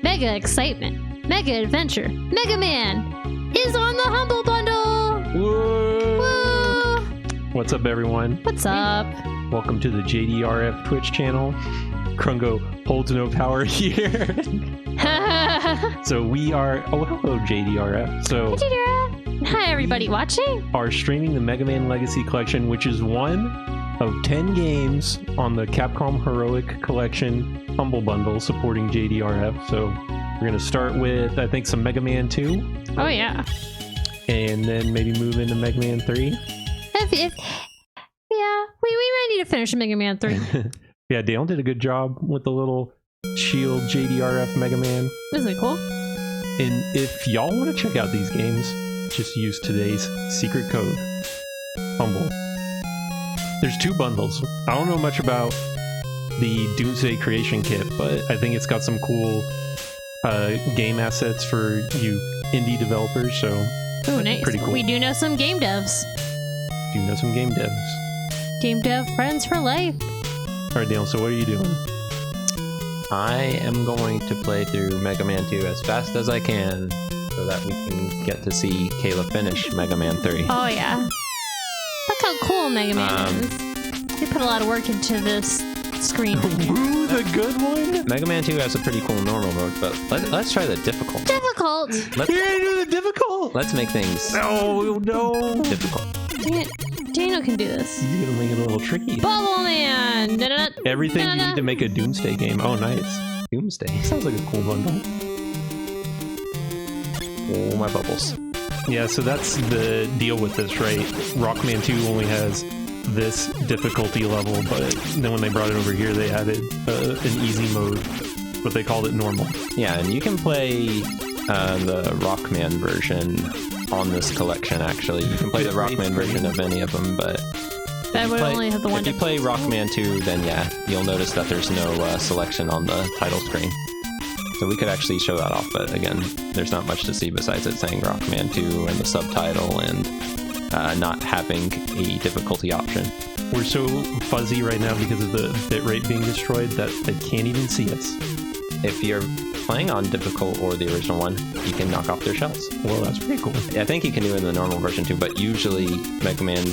Mega excitement, mega adventure, Mega Man is on the Humble Bundle! Whoa. Woo! What's up, everyone? What's up? Welcome to the JDRF Twitch channel. Krungo holds no power here. So we are... Oh, hello, JDRF. So Hi, everybody watching. are streaming the Mega Man Legacy Collection, which is one of 10 games on the Capcom Heroic Collection Humble Bundle supporting JDRF. So we're going to start with, I think, some Mega Man 2. Oh, yeah. And then maybe move into Mega Man 3. Yeah, we might need to finish Mega Man 3. Yeah, Dale did a good job with the little Shield JDRF Mega Man. Isn't it cool? And if y'all want to check out these games, just use today's secret code, Humble. There's 2 bundles. I don't know much about the Doomsday Creation Kit, but I think it's got some cool game assets for you indie developers, so Oh, nice. pretty cool. We do know some game devs. Do you know some game devs? Game dev friends for life. Alright, Dale, so what are you doing? I am going to play through Mega Man 2 as fast as I can so that we can get to see Kayla finish Mega Man 3. Oh, yeah. Look how cool Mega Man is. They put a lot of work into this screen. Ooh, the good one? Mega Man 2 has a pretty cool normal mode, but let's try the difficult. Difficult. You're gonna do the difficult! Let's make things No, no! difficult. Dang it. Daniel can do this. He's gonna make it a little tricky. Bubble Man. Da-da-da. Everything you need to make a Doomsday game. Oh, nice. Doomsday. Sounds like a cool bundle. Oh, my bubbles. Yeah, so that's the deal with this, right? Rockman 2 only has this difficulty level, but then when they brought it over here, they added an easy mode, but they called it normal. Yeah, and you can play the Rockman version on this collection, actually. You can play the Rockman version of any of them, but... That would only have the one. If you play Rockman 2, then yeah, you'll notice that there's no selection on the title screen. So we could actually show that off, but again, there's not much to see besides it saying Rockman 2 and the subtitle and not having a difficulty option. We're so fuzzy right now because of the bitrate being destroyed that they can't even see us. If you're playing on difficult or the original one, you can knock off their shells. Well, that's pretty cool. I think you can do it in the normal version too, but usually Mega Man,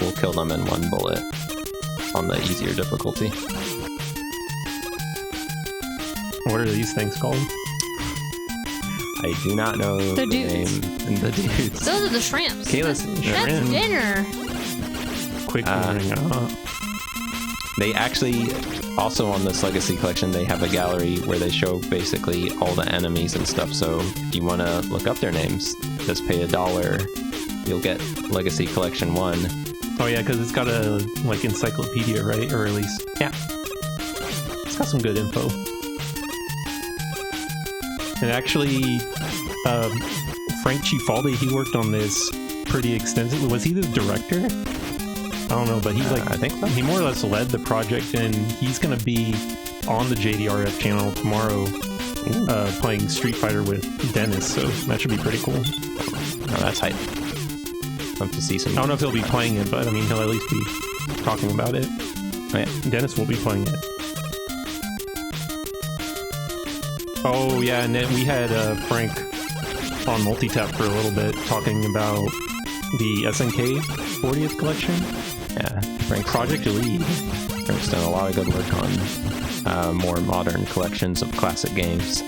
will kill them in one bullet on the easier difficulty. What are these things called? I do not know The the dudes. name. The dudes. Those are the shrimps. Kayla's That's shrimp. dinner. Quick warning. They actually, also on this Legacy Collection, they have a gallery where they show basically all the enemies and stuff, so if you want to look up their names, just pay $1. You'll get Legacy Collection 1. Oh yeah, because it's got a encyclopedia, right? Or at least, yeah, it's got some good info. And actually, Frank Cifaldi, he worked on this pretty extensively. Was he the director? I don't know, but he I think so. he more or less led the project, and he's gonna be on the JDRF channel tomorrow, playing Street Fighter with Dennis. So that should be pretty cool. Oh, that's hype. Love to see some. I don't know if he'll be playing it, but I mean he'll at least be talking about it. Oh, yeah. Dennis will be playing it. Oh yeah, and then we had Frank on Multitap for a little bit talking about the SNK 40th collection. Yeah, Project Elite. Frank's done a lot of good work on more modern collections of classic games.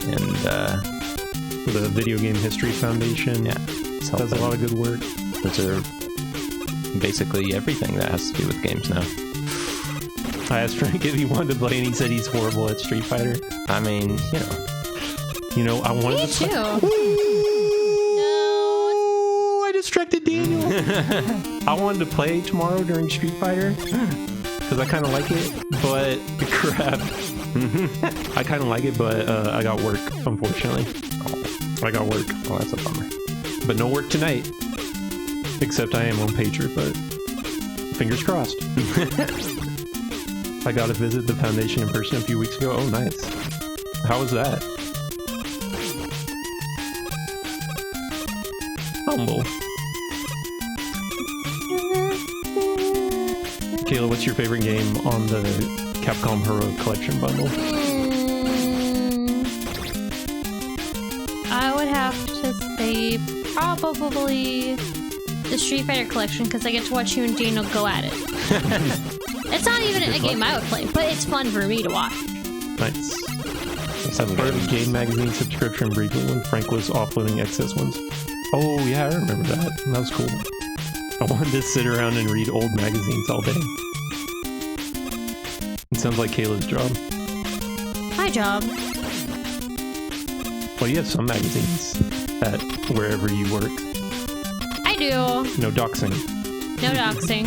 And The Video Game History Foundation. yeah, Does a lot of good work. Those are basically everything that has to do with games now. I asked Frank if he wanted to play, and he said he's horrible at Street Fighter. I mean, I wanted Me to too. play. I distracted Daniel. I wanted to play tomorrow during Street Fighter because I kind of like it, but crap. I kind of like it, but I got work, unfortunately. I got work. well, that's a bummer. But no work tonight. Except I am on Patriot, but fingers crossed. I got to visit the foundation in person a few weeks ago. Oh, nice. How was that? Humble. Kayla, what's your favorite game on the Capcom Heroic Collection bundle? probably the Street Fighter collection because I get to watch you and Daniel go at it. It's not even a game I would play, but it's fun for me to watch. Nice. I part of a game magazine subscription briefly when Frank was offloading excess ones. Oh yeah, I remember that. That was cool. I wanted to sit around and read old magazines all day. It sounds like Kayla's job. My job. Well, you have some magazines at wherever you work. I do. No doxing. No doxing.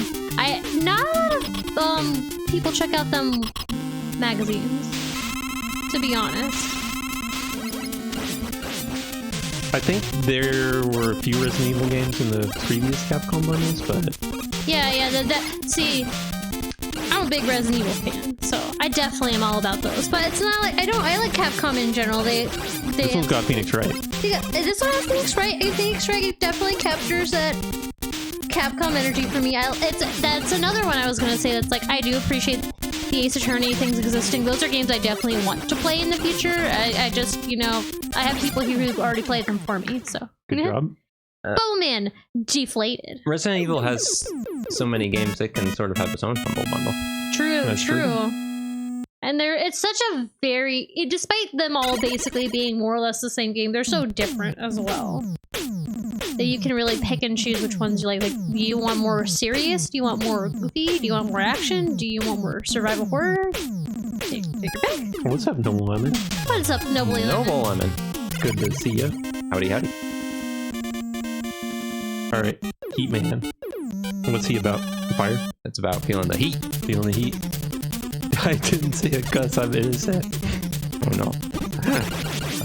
Not a lot of people check out them magazines, to be honest. I think there were a few Resident Evil games in the previous Capcom bundles, but... Yeah, see, I'm a big Resident Evil fan, so I definitely am all about those. But it's not like, I like Capcom in general. This one's got Phoenix Wright. This one has Phoenix Wright. Phoenix Wright definitely captures that Capcom energy for me. That's another one I was gonna say that's like, I do appreciate the Ace Attorney things existing. Those are games I definitely want to play in the future. I just, you know, I have people here who've already played them for me, so. Good job. Bowman, deflated. Resident Evil has so many games it can sort of have its own humble bundle. True. And it's such a despite them all basically being more or less the same game, they're so different as well. That you can really pick and choose which ones you like. Like, do you want more serious? Do you want more goofy? Do you want more action? Do you want more survival horror? Take your pick. What's up, Noble Lemon? What's up, Noble Lemon? Noble Lemon. Good to see ya. Howdy, howdy. Alright, Heat Man. What's he about? Fire? It's about feeling the heat. Feeling the heat. I didn't say it because I'm innocent. Oh no. I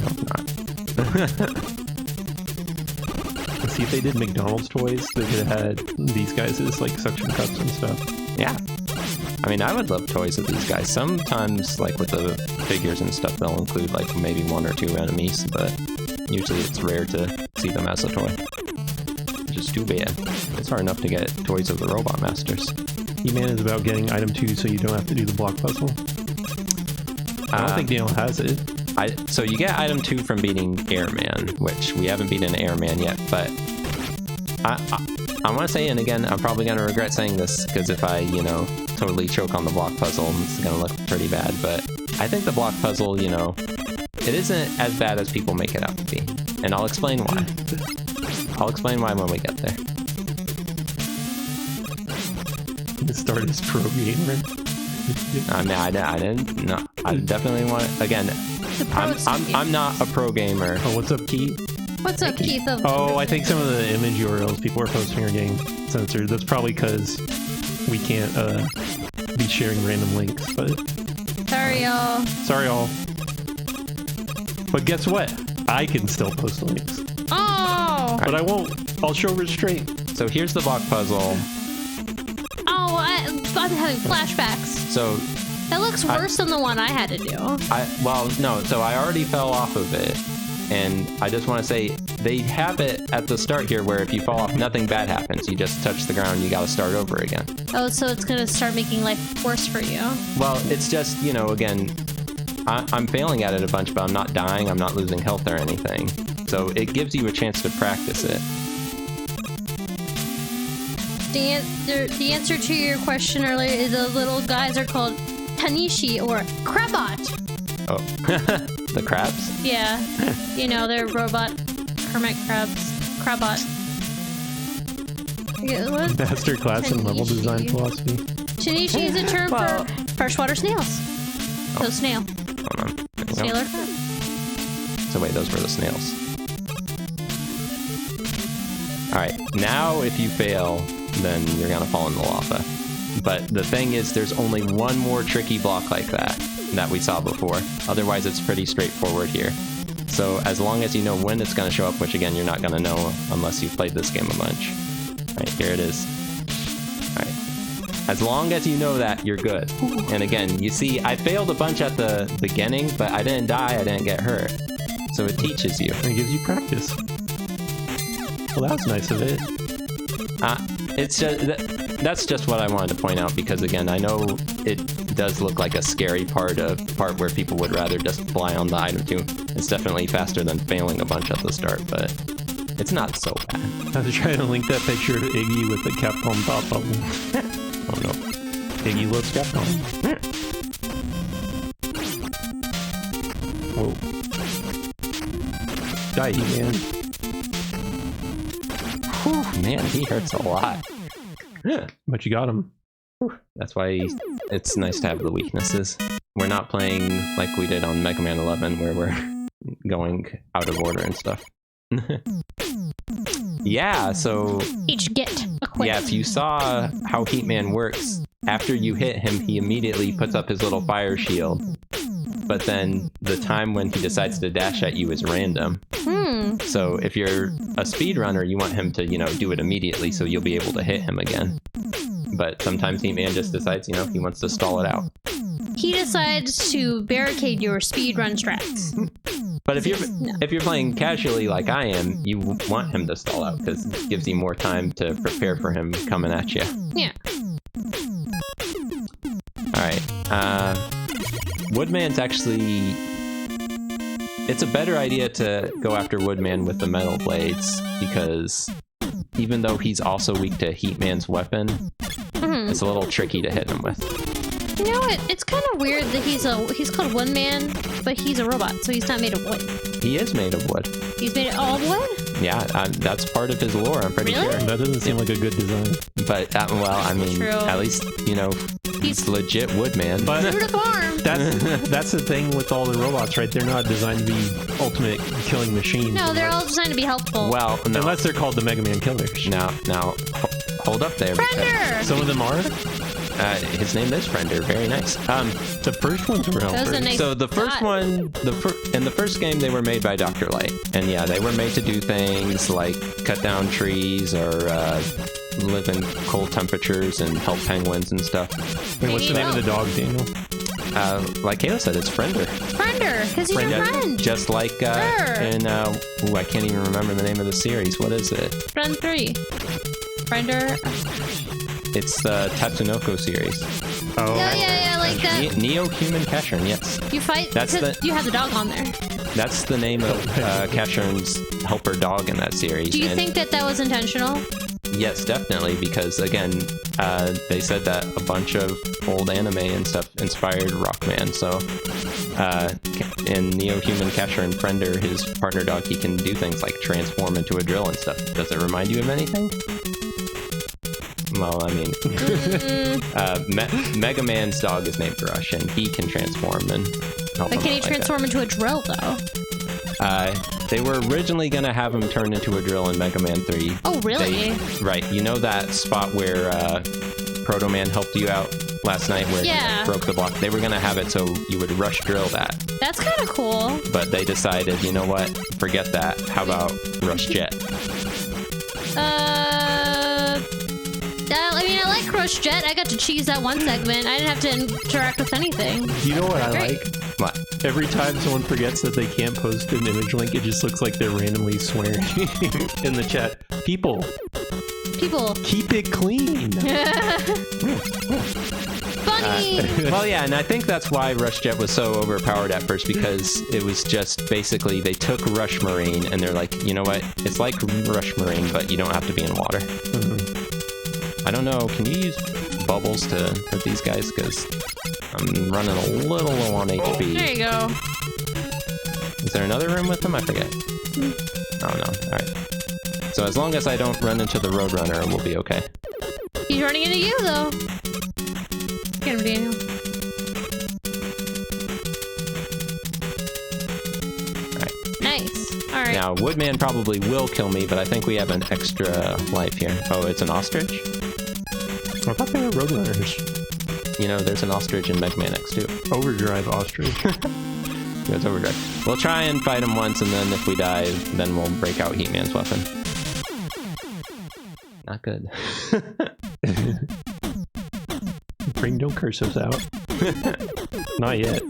hope not. Let's see if they did McDonald's toys, they could have had these guys as like suction cups and stuff. Yeah. I mean, I would love toys of these guys. Sometimes, like with the figures and stuff, they'll include like maybe 1 or 2 enemies, but usually it's rare to see them as a toy. Just too bad. It's hard enough to get toys of the Robot Masters. He-Man is about getting item 2 so you don't have to do the block puzzle. I don't think Daniel has it. So you get item 2 from beating Airman, which we haven't beaten Airman yet, but I want to say, and again, I'm probably going to regret saying this, because if I, you know, totally choke on the block puzzle, it's going to look pretty bad, but I think the block puzzle, you know, it isn't as bad as people make it out to be, and I'll explain why. I'll explain why when we get there. Start as pro gamer. I mean, I didn't. No, I definitely want. Again, I'm not a pro gamer. Oh, what's up, Keith? What's up, Keith? Oh, I think some of the image URLs people are posting are getting censored. That's probably because we can't be sharing random links. But sorry, y'all. Sorry, y'all. But guess what? I can still post links. Oh. But I won't. I'll show restraint. So here's the block puzzle. Oh, I'm having flashbacks. So that looks worse than the one I had to do. Well, no. So I already fell off of it, and I just want to say they have it at the start here, where if you fall off, nothing bad happens. You just touch the ground. You got to start over again. Oh, so it's gonna start making life worse for you. Well, it's just, you know, again, I'm failing at it a bunch, but I'm not dying. I'm not losing health or anything. So it gives you a chance to practice it. The answer to your question earlier is the little guys are called Tanishi or Crabot. Oh, the crabs? Yeah, you know, they're robot hermit crabs. Crabot. What? Master class in level design philosophy. Tanishi is a term for freshwater snails. Oh. So snail. Hold on. Snail or crab. So wait, those were the snails. Alright, now if you fail, then you're gonna fall in the lava. But the thing is, there's only one more tricky block like that we saw before. Otherwise, it's pretty straightforward here. So as long as you know when it's gonna show up, which again, you're not gonna know unless you've played this game a bunch. Alright, here it is. Alright. As long as you know that, you're good. And again, you see, I failed a bunch at the beginning, but I didn't die, I didn't get hurt. So it teaches you. And it gives you practice. Well, that was nice of it. It's just that's just what I wanted to point out, because again, I know it does look like a scary part where people would rather just fly on the item 2. It's definitely faster than failing a bunch at the start, but It's not so bad. I was trying to link that picture of Iggy with the Capcom thought bubble. Oh no. Iggy loves Capcom. Whoa. Die, man. Whew, man, he hurts a lot. But you got him. That's why it's nice to have the weaknesses. We're not playing like we did on Mega Man 11, where we're going out of order and stuff. Yeah, so... Each get equipped. Yeah, if you saw how Heatman works, after you hit him, he immediately puts up his little fire shield. But then the time when he decides to dash at you is random. So if you're a speedrunner, you want him to, you know, do it immediately so you'll be able to hit him again. But sometimes Heatman just decides, you know, he wants to stall it out. He decides to barricade your speedrun strats. But if you're playing casually like I am, you want him to stall out because it gives you more time to prepare for him coming at you. Yeah. Alright. Woodman's actually... It's a better idea to go after Woodman with the metal blades because even though he's also weak to Heatman's weapon, it's a little tricky to hit him with. You know what? It's kind of weird that he's called Woodman, but he's a robot, so he's not made of wood. He is made of wood. He's made of all wood? Yeah, that's part of his lore, I'm pretty Really? sure. That doesn't seem like a good design. But, well, I mean, True. at least, you know, he's legit Woodman. But True to form. that's the thing with all the robots, right? They're not designed to be ultimate killing machines. No, they're all designed to be helpful. Well, no. Unless they're called the Mega Man Killers. Now, hold up there. Friender! Some of them are. His name is Friender. Very nice. The first ones were That was a helpers. nice So the first thought. one, in the first game, they were made by Dr. Light, and yeah, they were made to do things like cut down trees or live in cold temperatures and help penguins and stuff. Wait, what's the name of the dog, Daniel? Like Kayla said, it's Friender. Friender, because he's your friend. Just like in I can't even remember the name of the series. What is it? Friend 3. Friender. It's the Tatsunoko series. Oh, Yeah, like that. Neo-Human Cashern, yes. You fight That's because you have the dog on there. That's the name of Cashern's helper dog in that series. Do you and think that was intentional? yes, definitely, because again, they said that a bunch of old anime and stuff inspired Rockman, so in Neo-Human Cashern Friender, his partner dog, he can do things like transform into a drill and stuff. Does it remind you of anything? Well, I mean, Mega Man's dog is named Rush, and he can transform and help But him can he out like transform into a drill, though? that. They were originally going to have him turn into a drill in Mega Man 3. Oh, really? Right. You know that spot where Proto Man helped you out last night where he broke the block? They were going to have it so you would rush drill that. That's kind of cool. But they decided, you know what? Forget that. How about Rush Jet? I mean, I like Rush Jet. I got to cheese that one segment. I didn't have to interact with anything. You know what I Great. like? What? Every time someone forgets that they can't post an image link, it just looks like they're randomly swearing in the chat. People, keep it clean. Funny! Well, yeah, and I think that's why Rush Jet was so overpowered at first, because it was just basically they took Rush Marine and they're like, you know what? It's like Rush Marine, but you don't have to be in water. I don't know. Can you use bubbles to hurt these guys? Because I'm running a little low on HP. There you go. Is there another room with them? I forget. Oh, no. Alright. So as long as I don't run into the Roadrunner, we'll be okay. He's running into you, though. Get him, Daniel. Alright. Nice. Alright. Now, Woodman probably will kill me, but I think we have an extra life here. Oh, it's an ostrich? I thought they were Roadrunners. You know, there's an ostrich in Mega Man X too. Overdrive ostrich. Yeah, it's overdrive. We'll try and fight him once, and then if we die, then we'll break out Heatman's weapon. Not good. Bring no cursives out. Not yet.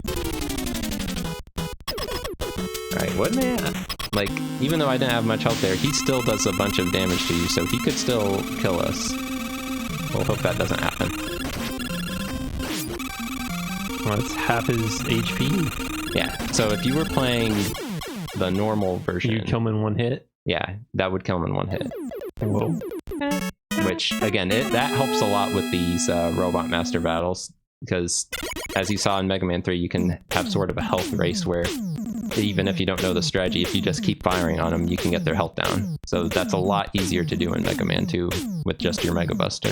Alright, Woodman, like, even though I didn't have much health there, he still does a bunch of damage to you, so he could still kill us. We'll hope that doesn't happen. Well, that's half his HP. Yeah, so if you were playing the normal version... You kill him in one hit? Yeah, that would kill him in one hit. Whoa. Which, again, that helps a lot with these Robot Master battles, because as you saw in Mega Man 3, you can have sort of a health race where even if you don't know the strategy, if you just keep firing on them, you can get their health down. So that's a lot easier to do in Mega Man 2 with just your Mega Buster.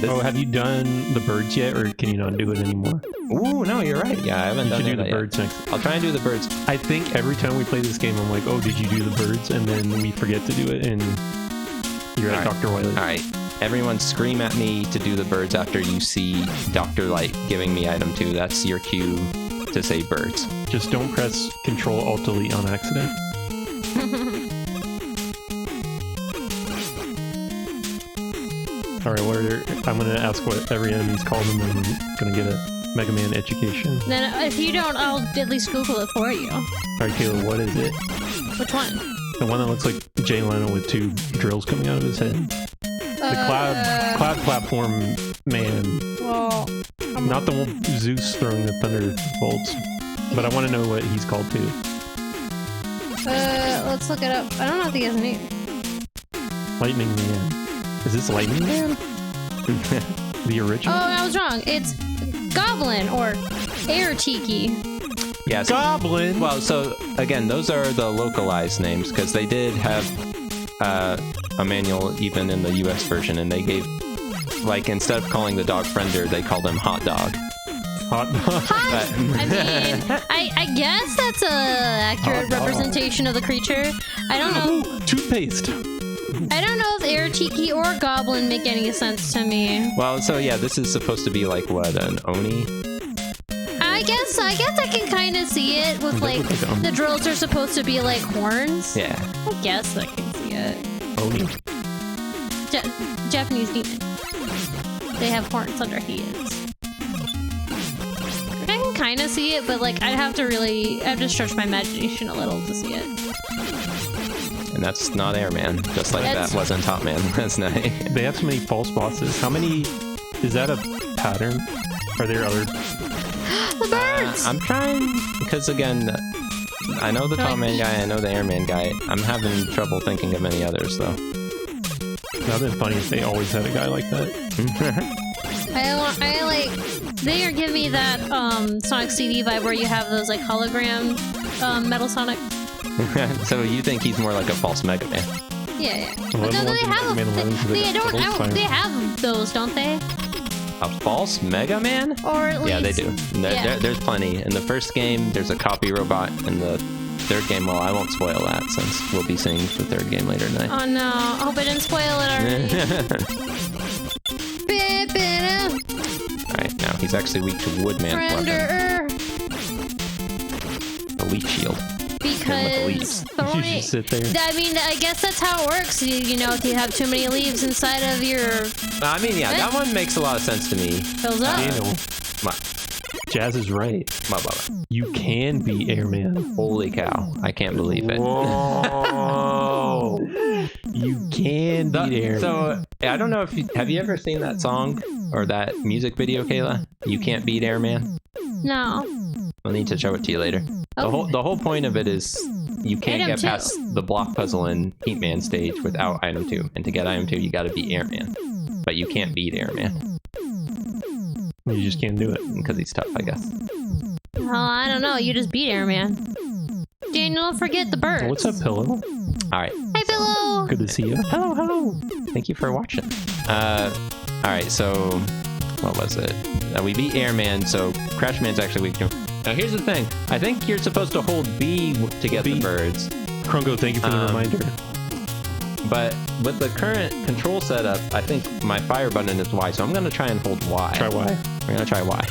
Oh, have you done the birds yet, or can you not do it anymore? Ooh, no, you're right. Yeah, I haven't You done should do that the yet. birds next. I'll try and do the birds. I think every time we play this game, I'm like, oh, did you do the birds? And then we forget to do it, and you're like, Dr. Wily. Alright, everyone scream at me to do the birds after you see Dr. Light giving me item 2. That's your cue to say birds. Just don't press Control Alt Delete on accident. All right, I'm gonna ask what every enemy's called, and then I'm gonna get a Mega Man education. Then if you don't, I'll at least Google it for you. All right, Caleb, what is it? Which one? The one that looks like Jay Leno with 2 drills coming out of his head. The cloud platform man. Well, Not the one Zeus throwing the thunderbolts, but I want to know what he's called too. let's look it up. I don't know if he has a name. Lightning Man. Is this Lightning Man? The original? Oh, I was wrong. It's Goblin or Air Tiki. Yeah, so, Goblin! well, so again, those are the localized names, because they did have a manual even in the US version, and they gave, like, instead of calling the dog Friender, they called him Hot Dog. Hot Dog? I mean, I guess that's a accurate representation of the creature. I don't know. Ooh, toothpaste! I don't know if Air Tiki or Goblin make any sense to me. Well, so yeah, this is supposed to be like, what, an Oni? I guess I can kind of see it with like the drills are supposed to be like horns. Yeah. I guess I can see it. Oni. Japanese demon. They have horns under heads. I can kind of see it, but like I have to stretch my imagination a little to see it. And that's not Airman, just like that wasn't Top Man last night. They have so many false bosses. How many... Is that a pattern? Are there other... The birds! I'm trying, because again, I know the Top Man guy, I know the Airman guy. I'm having trouble thinking of any others, though. That would have been funny if they always had a guy like that. I like... They are giving me that Sonic CD vibe where you have those like hologram Metal Sonic. So you think he's more like a false Mega Man? Yeah. But no, they have those, don't they? A false Mega Man? Or at least... Yeah, they do. There's plenty. In the first game, there's a copy robot. In the third game, well, I won't spoil that since we'll be seeing the third game later tonight. Oh no, I hope I didn't spoil it already. Alright, now he's actually weak to Woodman's weapon. The leaf shield. Because You should sit there. I mean, I guess that's how it works. You know, if you have too many leaves inside of your... I mean, yeah, that one makes a lot of sense to me. Fills up. Jazz is right. You can be Airman. Holy cow. I can't believe it. Whoa. You can be Airman. So, I don't know if have you ever seen that song or that music video, Kayla? You Can't Beat Airman? No. I'll need to show it to you later. Oh. The whole point of it is you can't Item get past the block puzzle in Heatman stage without item 2. And to get item 2, you gotta beat Airman. But you can't beat Airman. You just can't do it. Because he's tough, I guess. Well, I don't know. You just beat Airman. Daniel, don't forget the birds. What's up, Pillow? Alright. Hi, Pillow! Good to see you. Hello. Thank you for watching. Alright, so... What was it? We beat Airman, so Crashman's actually weak to him. Now here's the thing. I think you're supposed to hold B to get the birds. Krungo, thank you for the reminder. But with the current control setup, I think my fire button is Y, so I'm going to try and hold Y. Try Y. We're going to try Y.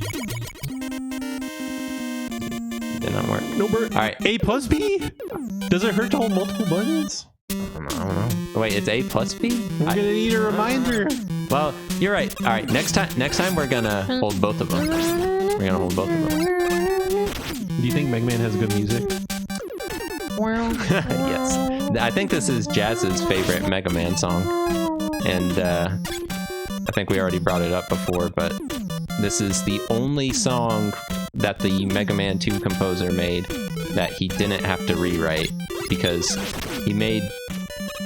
Did not work. No bird. Alright. A plus B? Does it hurt to hold multiple buttons? I don't know. Wait, it's A plus B? I'm going to need a reminder. Well, you're right. Alright, next time we're going to hold both of them. We're going to hold both of them. Do you think Mega Man has good music? Yes. I think this is Jazz's favorite Mega Man song. And I think we already brought it up before, but this is the only song that the Mega Man 2 composer made that he didn't have to rewrite, because he made,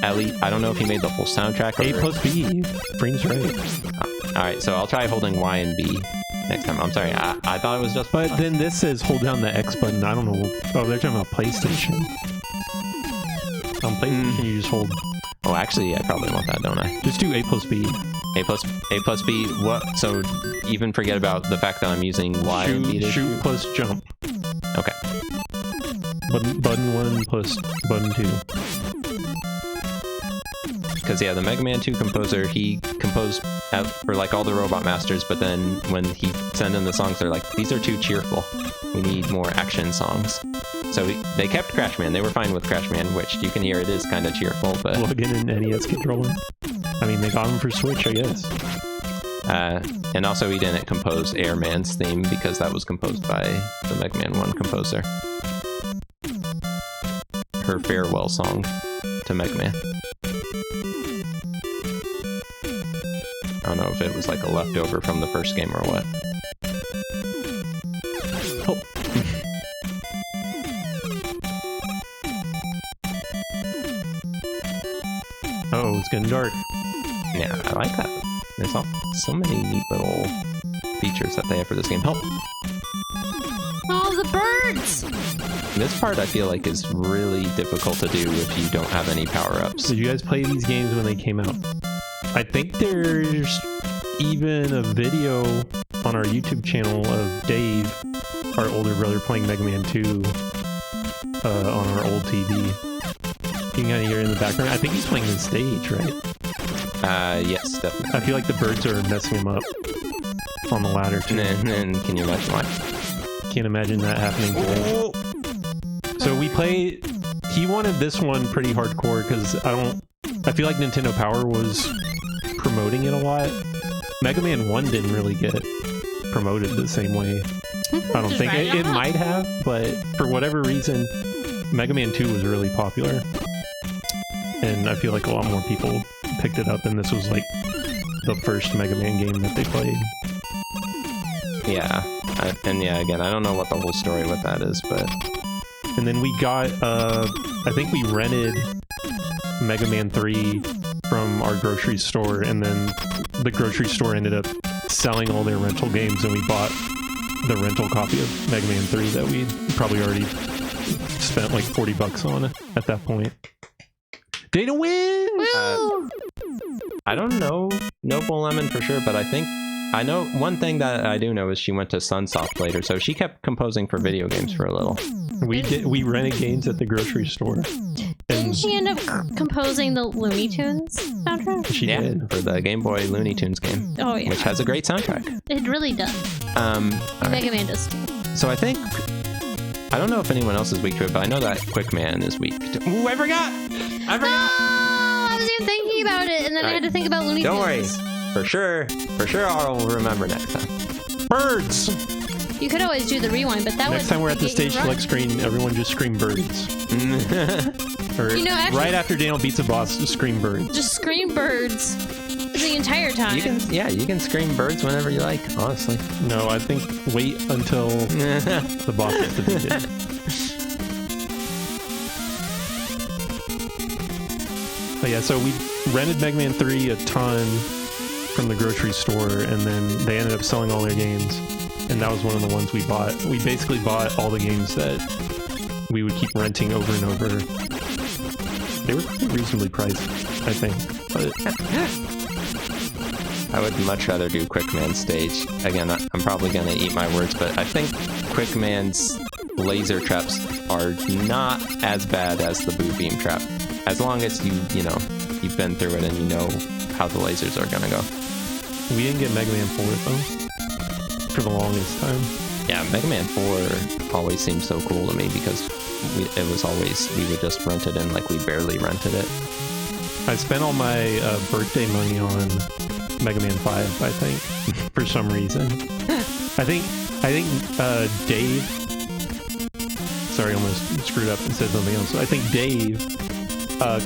at least, I don't know if he made the full soundtrack or... A plus B. Brain's right. Alright, so I'll try holding Y and B next time. I'm sorry, I thought it was just... But then this says hold down the X button. I don't know. Oh, they're talking about PlayStation. On PlayStation, you just hold... Oh, actually, I probably want that, don't I? Just do A plus B. A plus B, what? So even forget about the fact that I'm using Y and B to shoot plus jump. Okay. Button 1 plus button 2. Because yeah, the Mega Man 2 composer, he composed for like all the Robot Masters, but then when he sent in the songs, they're like, these are too cheerful. We need more action songs. So they kept Crash Man. They were fine with Crash Man, which you can hear it is kind of cheerful, but... Plug in an NES controller. I mean, they got him for Switch, I guess. And also he didn't compose Airman's theme because that was composed by the Mega Man 1 composer. Her farewell song to Mega Man. I don't know if it was like a leftover from the first game or what. Oh. Oh, it's getting dark. Yeah, I like that. There's so many neat little features that they have for this game. Help! Oh, the birds! This part I feel like is really difficult to do if you don't have any power-ups. Did you guys play these games when they came out? I think there's even a video on our YouTube channel of Dave, our older brother, playing Mega Man 2 on our old TV. You can kind of hear it in the background. I think he's playing the stage, right? Yes, definitely. I feel like the birds are messing him up on the ladder too. And can you imagine why? Can't imagine that happening today. So we play. He wanted this one pretty hardcore because I feel like Nintendo Power was promoting it a lot. Mega Man 1 didn't really get promoted the same way. I don't think it might have, but for whatever reason, Mega Man 2 was really popular. And I feel like a lot more people picked it up, and this was like the first Mega Man game that they played. Yeah, and yeah, again, I don't know what the whole story with that is, but... And then we got, I think we rented Mega Man 3 from our grocery store, and then the grocery store ended up selling all their rental games, and we bought the rental copy of Mega Man 3 that we probably already spent like $40 on at that point. Data win! I don't know Noble Lemon for sure, but I know one thing that I do know is she went to Sunsoft later, so she kept composing for video games for a little. We rented games at the grocery store. Didn't she end up composing the Looney Tunes soundtrack? She did. For the Game Boy Looney Tunes game. Oh yeah. Which has a great soundtrack. It really does. Mega Man does too. So I don't know if anyone else is weak to it, but I know that Quick Man is weak to... Ooh, I forgot! Oh, I was even thinking about it, and then I had to think about Looney Tunes. Don't worry. For sure I'll remember next time. Birds! You could always do the rewind, but that next time we're at the stage select screen, everyone just scream birds. Or actually, right after Daniel beats a boss, just scream birds. Just scream birds the entire time. You can scream birds whenever you like, honestly. No, I think wait until the boss gets defeated. But yeah, so we rented Mega Man 3 a ton from the grocery store, and then they ended up selling all their games, and that was one of the ones we bought. We basically bought all the games that we would keep renting over and over. They were pretty reasonably priced, I think. But I would much rather do Quick Man's stage. Again, I'm probably going to eat my words, but I think Quick Man's laser traps are not as bad as the Boo Beam trap. As long as you've been through it and you know how the lasers are going to go. We didn't get Mega Man 4 though, for the longest time. Yeah, Mega Man 4 always seemed so cool to me because we would just rent it and like we barely rented it. I spent all my birthday money on Mega Man 5, I think, for some reason. I think Dave, sorry, I almost screwed up and said something else. I think Dave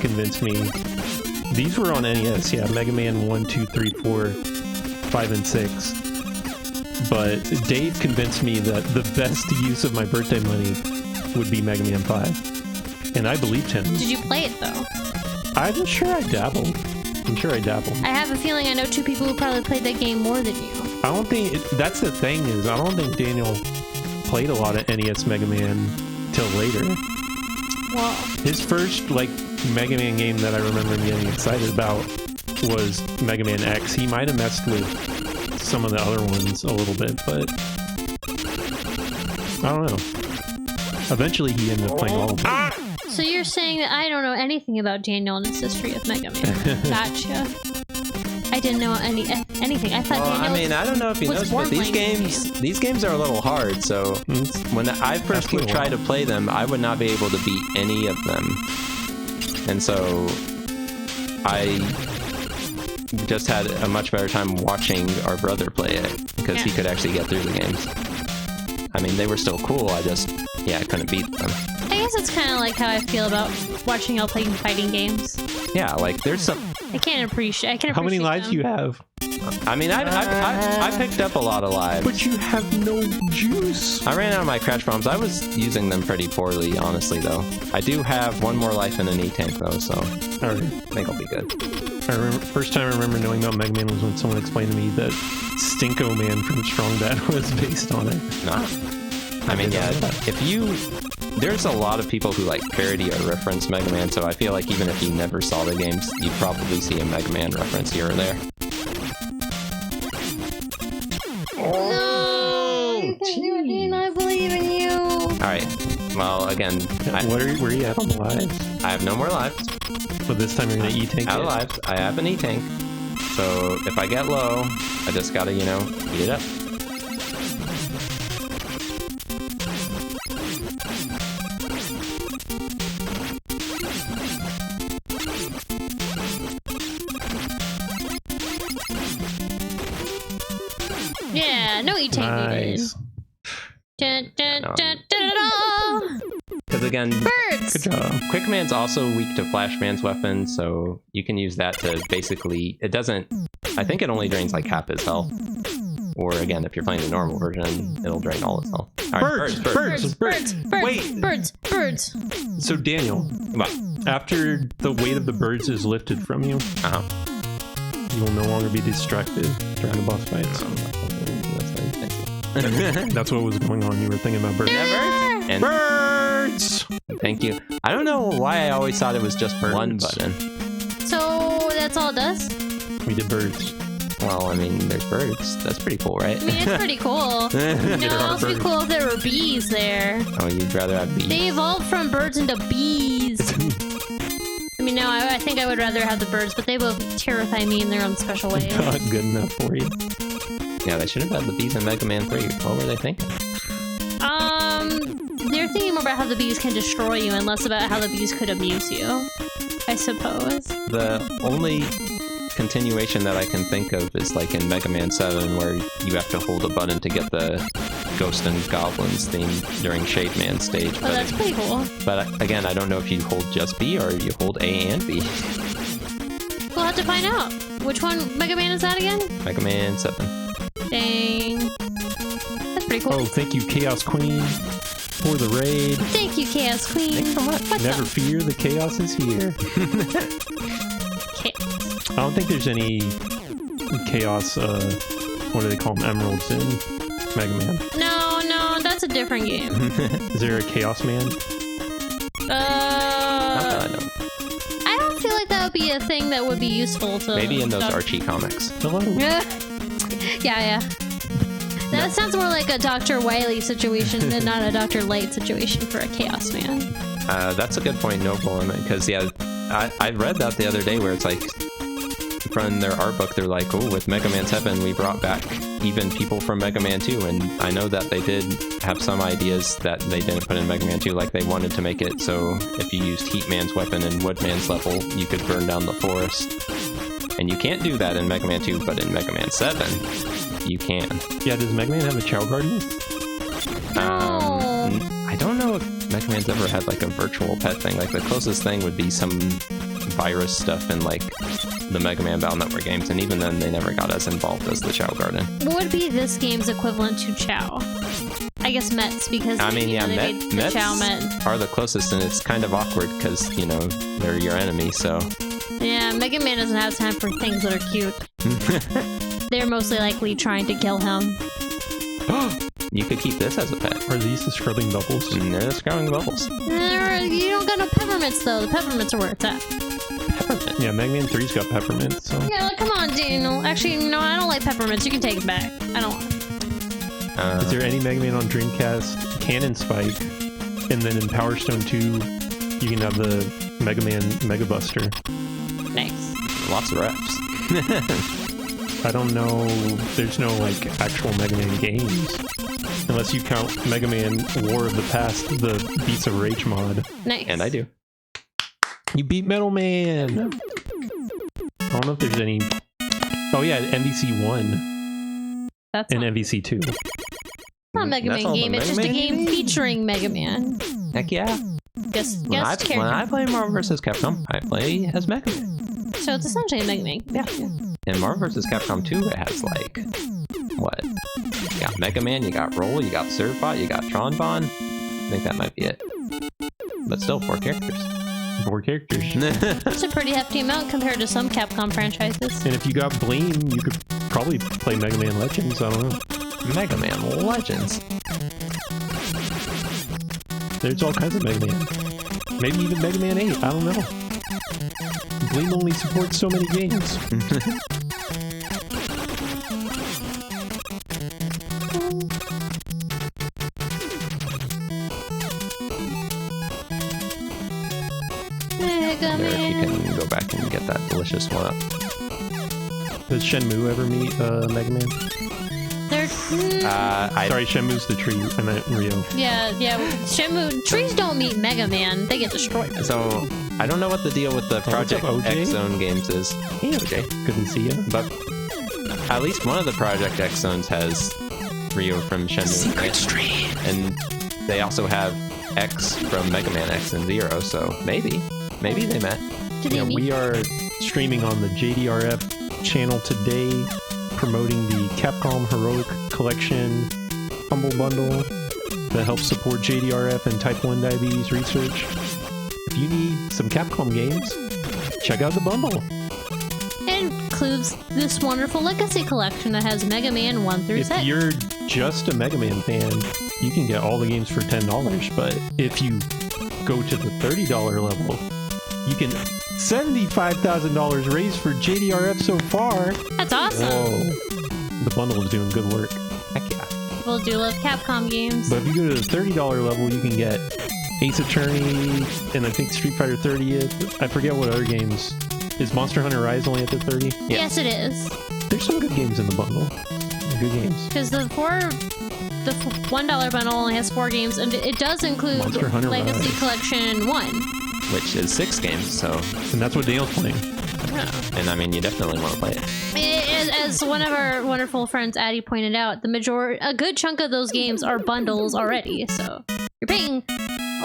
convinced me. These were on NES, yeah, Mega Man 1, 2, 3, 4, 5, and 6. but Dave convinced me that the best use of my birthday money would be Mega Man 5. And I believed him. Did you play it though? I'm sure I dabbled. I have a feeling I know two people who probably played that game more than you. I don't think that's the thing is I don't think Daniel played a lot of NES Mega Man till later. Well, His first like Mega Man game that I remember him getting excited about was Mega Man X. He might have messed with some of the other ones a little bit, but I don't know. Eventually he ended up playing all of them. so you're saying that I don't know anything about Daniel and his history of Mega Man. Gotcha. I didn't know anything. I thought Daniel I don't know if you noticed, but these games are a little hard. So when I first would try to play them, I would not be able to beat any of them, and so I just had a much better time watching our brother play it because he could actually get through the games. I mean, they were still cool. I couldn't beat them. I guess it's kind of like how I feel about watching y'all playing fighting games. Yeah, like there's some. I can't appreciate. How many lives them. do you have? I mean, I picked up a lot of lives. But you have no juice. I ran out of my crash bombs. I was using them pretty poorly, honestly, though. I do have one more life in an E-tank, though, so all right. I think I'll be good. I remember first time I remember knowing about Mega Man was when someone explained to me that Stinko Man from Strong Bad was based on it. No. I mean, yeah, there's a lot of people who like parody or reference Mega Man, so I feel like even if you never saw the games, you'd probably see a Mega Man reference here or there. No, you can do it, Dean. I believe in you. Alright, well, again, Where are you at on the lives? I have no more lives. So this time you're gonna E-tank Out of it. lives, I have an E-tank. So if I get low, I just gotta, heat it up. Yeah, no E-tank needed. Nice. Dun, dun, dun, dun, dun, dun. Because again, Birds! Good job. Quick Man's also weak to Flash Man's weapon, so you can use that to basically... It doesn't... I think it only drains like half his health. Or again, if you're playing the normal version, it'll drain all his health. All right, Birds! Wait. Birds! So Daniel, What? after the weight of the birds is lifted from you, Uh-huh. you will no longer be distracted during the boss fights. That's what was going on. You were thinking about birds. Never. And Birds! thank you. I don't know why I always thought it was just one Birds. button. So that's all it does? We did birds. Well, I mean, there's birds. That's pretty cool, right? I mean, it's pretty cool. No, it'd also be cool if there were bees there. Oh, you'd rather have bees? They evolved from birds into bees. I mean, no, I think I would rather have the birds, but they both terrify me in their own special way. Not good enough for you. Yeah, they should have had the bees in Mega Man 3. What were they thinking? They're thinking more about how the bees can destroy you and less about how the bees could amuse you, I suppose. The only continuation that I can think of is like in Mega Man 7, where you have to hold a button to get the Ghost and Goblins theme during Shade Man stage. Oh, that's pretty cool. But again, I don't know if you hold just B or you hold A and B. We'll have to find out. Which one Mega Man is that again? Mega Man 7. Dang. That's pretty cool. Oh, thank you, Chaos Queen, for the raid. Thank you, Chaos Queen. Thanks so much. What's Never up? fear, the chaos is here. Chaos. I don't think there's any chaos, what do they call them, emeralds in Mega Man. No, that's a different game. Is there a Chaos Man? Not that I know. I don't feel like that would be a thing that would be useful to... Maybe in those Doc- Archie comics. Hello? Yeah. That sounds more like a Dr. Wily situation than not a Dr. Light situation for a Chaos Man. That's a good point, Noble, because yeah, I read that the other day where it's like, from their art book, they're like, oh, with Mega Man 7, we brought back even people from Mega Man 2, and I know that they did have some ideas that they didn't put in Mega Man 2, like they wanted to make it so if you used Heat Man's weapon and Wood Man's level, you could burn down the forest. And you can't do that in Mega Man 2, but in Mega Man 7, you can. Yeah, does Mega Man have a Chow Garden? I don't know if Mega Man's ever had like a virtual pet thing. Like the closest thing would be some virus stuff in like the Mega Man Battle Network games, and even then they never got as involved as the Chow Garden. What would be this game's equivalent to Chow? I guess Mets, because I mean, yeah, they made the Mets Chow Met. are the closest, and it's kind of awkward because, you know, they're your enemy, so... Yeah, Mega Man doesn't have time for things that are cute. They're mostly likely trying to kill him. You could keep this as a pet. Are these the scrubbing bubbles? No, the scrubbing bubbles. You don't got no peppermints, though. The peppermints are worth that. Peppermint. Yeah, Mega Man 3's got peppermint, so... Yeah, like, come on, Daniel. Actually, no, I don't like peppermints. You can take it back. I don't want it. Is there any Mega Man on Dreamcast? Cannon Spike. And then in Power Stone 2, you can have the Mega Man Mega Buster. Nice. Lots of reps. I don't know, there's no like actual Mega Man games. Unless you count Mega Man War of the Past, the Beats of Rage mod. Nice. And I do. You beat Metal Man! I don't know if there's any... Oh yeah, MVC 1 That's and not, MVC 2. it's not a Mega That's Man all the game. It's Mega just a Man game games? featuring Mega Man. Heck yeah. Guest When I character. play Marvel vs. Capcom, I play as Mega Man. So it's essentially a Mega Man. Yeah. In Marvel vs. Capcom 2, it has like... What? You got Mega Man, you got Roll, you got Servbot, you got Tronbon. I think that might be it. But still, 4 characters. 4 characters. It's a pretty hefty amount compared to some Capcom franchises. And if you got Bleem, you could probably play Mega Man Legends, I don't know. Mega Man Legends. There's all kinds of Mega Man. Maybe even Mega Man 8, I don't know. Bleem only supports so many games. Mega There, if you Man. can go back and get that delicious one up. Does Shenmue ever meet Mega Man? They're, Sorry, Shenmue's the tree, I meant Rio. yeah. Shenmue trees don't meet Mega Man. They get destroyed. So, I don't know what the deal with the Project what's up, OJ? X Zone games is. Hey, OJ. Couldn't see ya. But at least one of the Project X Zones has Ryo from Shenmue. Secret Street. And they also have X from Mega Man X and Zero, so maybe they met. Did Yeah, they meet? we are streaming on the JDRF channel today, promoting the Capcom Heroic Collection Humble Bundle that helps support JDRF and Type 1 diabetes research. If you need some Capcom games, check out the bundle. It includes this wonderful Legacy collection that has Mega Man 1 through If 6. you're just a Mega Man fan, you can get all the games for $10, but if you go to the $30 level, you can $75,000 raised for JDRF so far. That's awesome. Whoa. The bundle is doing good work. Heck yeah. People do love Capcom games. But if you go to the $30 level, you can get Ace Attorney and I think Street Fighter 30th. I forget what other games. Is Monster Hunter Rise only at the 30? Yes, it is. There's some good games in the bundle. Good games. Because the $1 bundle only has 4 games, and it does include Monster Hunter Legacy Rise. Collection 1. Which is 6 games, so... And that's what Dale's playing. And I mean, you definitely want to play it. As one of our wonderful friends, Addie, pointed out, a good chunk of those games are bundles already. So you're paying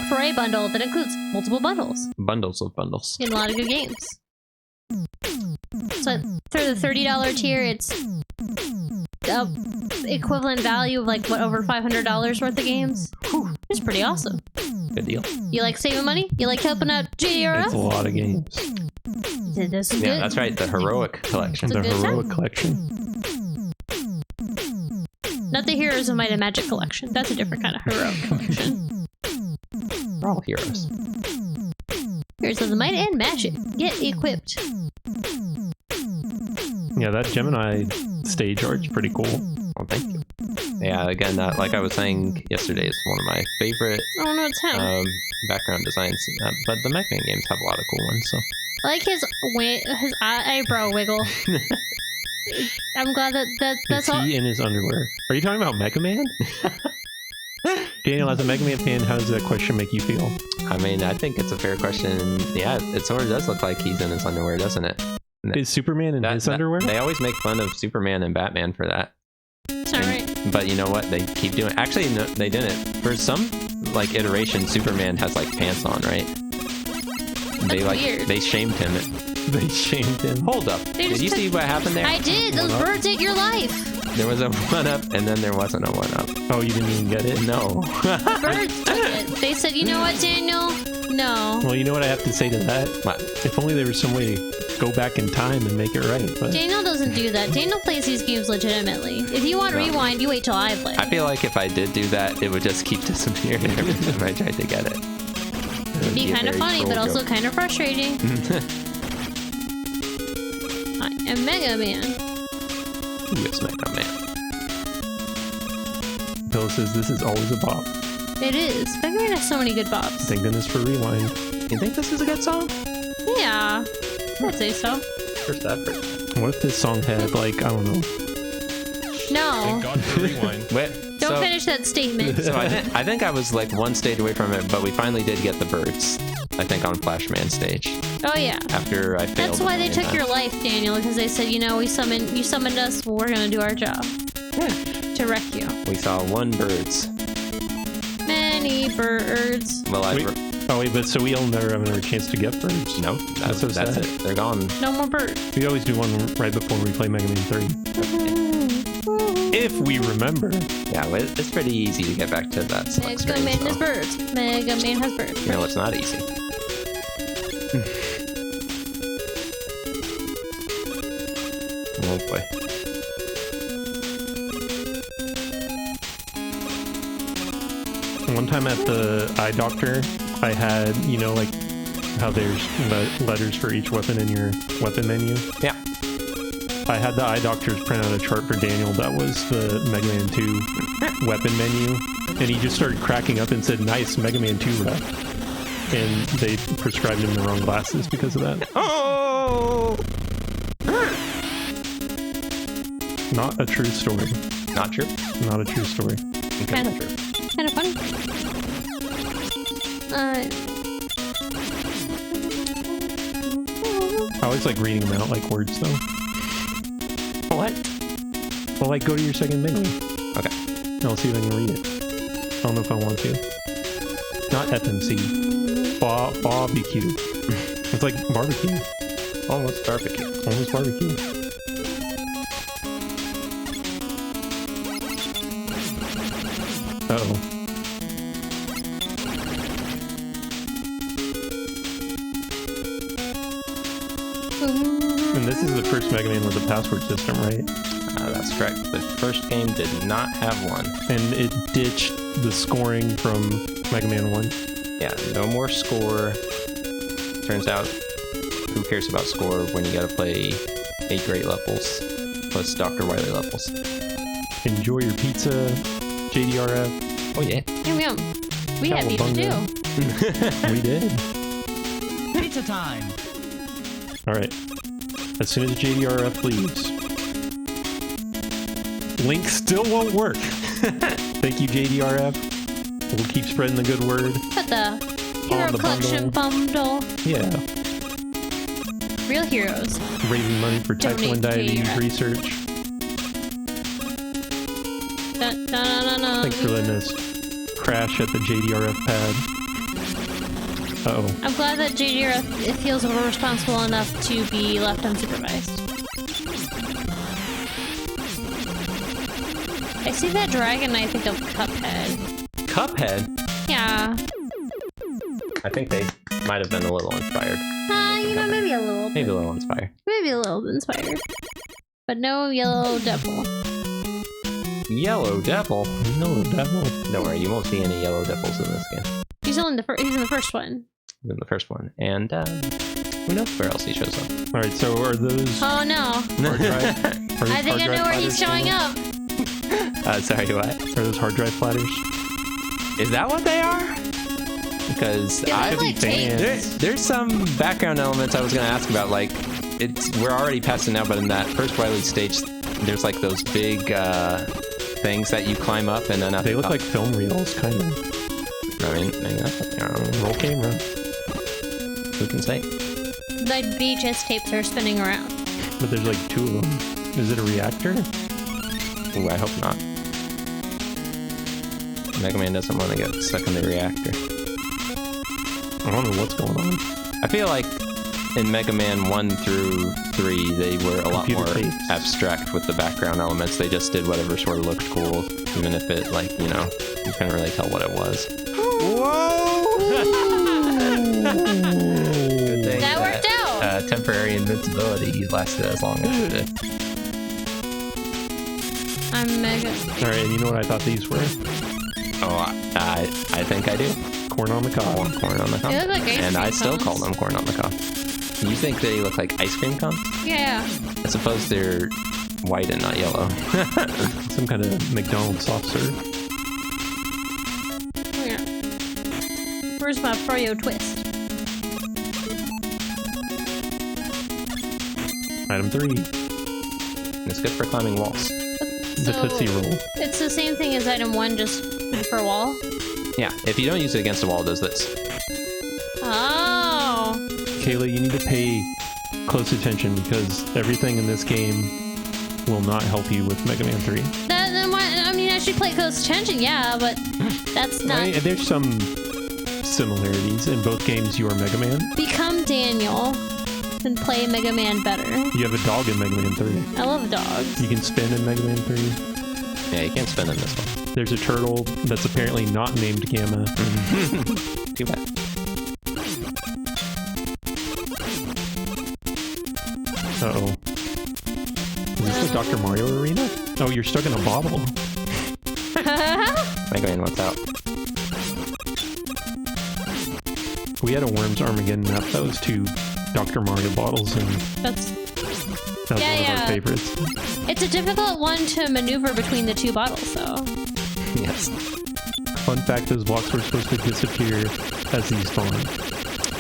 for a bundle that includes multiple bundles. Bundles of bundles. Get a lot of good games. So through the $30 tier, it's equivalent value of like what, over $500 worth of games. Whew, it's pretty awesome. Good deal. You like saving money? You like helping out JDRF? It's a lot of games. This is Yeah, good. that's right. The Heroic Collection. It's a The good Heroic time. Collection. Not the Heroes of Might and Magic collection. That's a different kind of heroic collection. We're all heroes. Heroes of the Might and Magic. Get equipped. Yeah, that Gemini stage art's pretty cool. Well, thank you. Yeah, again, like I was saying yesterday, it's one of my favorite Oh no, it's him. background designs. But the Mega Man games have a lot of cool ones, so... I like his eyebrow wiggle. I'm glad that's Is all. he in his underwear? Are you talking about Mega Man? Daniel, as a Mega Man fan, how does that question make you feel? I mean, I think it's a fair question. Yeah, it sort of does look like he's in his underwear, doesn't it? Is Superman in his underwear? They always make fun of Superman and Batman for that. It's not right. But you know what? They keep doing... Actually, no, they didn't. For some, like, iteration, Superman has, like, pants on, right? That's weird. They shamed him They shamed him. Hold up. They Did just you took- see what happened there? I did. Those birds ate your life. There was a 1-up, and then there wasn't a 1-up. Oh, you didn't even get it? No. The birds took it. They said, you know what, Daniel? No. Well, you know what I have to say to that? What? If only there was some way to go back in time and make it right. But Daniel doesn't do that. Daniel plays these games legitimately. If you want No. rewind, you wait till I play. I feel like if I did do that, it would just keep disappearing every time I tried to get it. It'd be kind of funny, but also kind of frustrating. I am Mega Man. Yes, Mega Man. Bill says this is always a bop. It is. Mega Man has so many good bops. Thank goodness for rewind. You think this is a good song? Yeah, I'd say so. First effort. What if this song had, like, I don't know. No, Thank God for rewind. Wait, don't finish that statement. So I think I was like one stage away from it, but we finally did get the birds. I think on Flashman stage. Oh yeah. After I failed. That's why a they million took your times. life, Daniel, because they said, you know, you summoned us, well, we're gonna do our job. To wreck you. We saw 1 birds. Many birds. Well, I. Wait. Oh, wait, but so we all never have another chance to get birds. No, That's so that's sad. it. They're gone. No more birds. We always do one right before we play Mega Man 3. If we remember. Yeah, well, it's pretty easy to get back to that select Mega screen. Man So. has birds. Mega Man has birds. No, it's not easy. Oh boy. One time at the eye doctor, I had, you know, like how there's letters for each weapon in your weapon menu. Yeah. I had the eye doctors print out a chart for Daniel that was the Mega Man 2 weapon menu, and he just started cracking up and said, "Nice, Mega Man 2 rep." And they prescribed him the wrong glasses because of that. Oh! Not a true story. Not true. Not a true story. Kind of funny. I always like reading them out like words, though. What? Well, like, go to your second menu. Okay. And I'll see if I can read it. I don't know if I want to. Not FMC. Barbecue. It's like barbecue. Almost barbecue. Almost barbecue. Uh-oh. And this is the first Mega Man with a password system, right? That's correct. The first game did not have one. And it ditched the scoring from Mega Man 1. Yeah, no more score. Turns out, who cares about score when you gotta play 8 great levels plus Dr. Wily levels? Enjoy your pizza, JDRF. Oh yeah. Yum yum. We have pizza Cowabunga. too. We did. Pizza time. Alright. As soon as JDRF leaves, Link still won't work. Thank you, JDRF. We'll keep spreading the good word. But the Hero the Collection bundle. Yeah. Real heroes. Raising money for type Donate 1 diabetes JDRF. research. Dun, dun, dun, dun, dun. Thanks for letting us crash at the JDRF pad. Uh-oh. I'm glad that JDRF feels responsible enough to be left unsupervised. I see that dragon, I think of Cuphead. Cuphead? Yeah. I think they might have been a little inspired. You know, maybe a little. Maybe a little inspired. Maybe a little inspired. But no yellow devil. Yellow Devil? No, devil. Don't worry, you won't see any Yellow Devils in this game. He's in the first one. In the first one. And who knows where else he shows up. Alright, so are those Oh no. hard drive? Are those I think hard I drive know where he's platters showing still? up. Sorry, what? Are those hard drive platters? Is that what they are? Because They I look like tape. there's some background elements I was going to ask about. Like, we're already past it now, but in that first Wily stage, there's like those big things that you climb up, and then at They the look top- like film reels, kind of. I mean, maybe that's what they are. Roll camera. Who can say? The VHS tapes are spinning around. But there's like 2 of them. Is it a reactor? Ooh, I hope not. Mega Man doesn't want to get stuck in the reactor. I don't know what's going on. I feel like in Mega Man 1 through 3, they were a lot more Computer-based. abstract with the background elements. They just did whatever sort of looked cool, even if it, like, you know, you couldn't really tell what it was. Good thing That worked out. Temporary invincibility lasted as long as it did. I'm mega. All right, and you know what I thought these were? Oh, I think I do. Corn on the cob. Corn on the cob. They look like ice And I cream still cones. call them corn on the cob. You think they look like ice cream cones? Yeah. I suppose they're white and not yellow. Some kind of McDonald's soft serve. Yeah. Where's my Froyo twist? Item 3, It's good for climbing walls. the Tootsie Roll. It's the same thing as item 1, just for a wall. Yeah, if you don't use it against a wall, it does this. Oh. Kayla, you need to pay close attention because everything in this game will not help you with Mega Man 3. Then why, I mean, I should play close attention, yeah, but that's not. Right? There's some similarities. In both games, you are Mega Man. Become Daniel and play Mega Man better. You have a dog in Mega Man 3. I love dogs. You can spin in Mega Man 3. Yeah, you can't spin in this one. There's a turtle that's apparently not named Gamma. Too bad. Uh-oh. Is this the Dr. Mario arena? Oh, you're stuck in a bottle. Mega Man wants out. We had a Worms Armageddon map that was 2 Dr. Mario bottles, and That's. that was Yeah, one of yeah. our favorites. It's a difficult one to maneuver between the 2 bottles, though. Yes. Fun fact, those blocks were supposed to disappear as these spawn.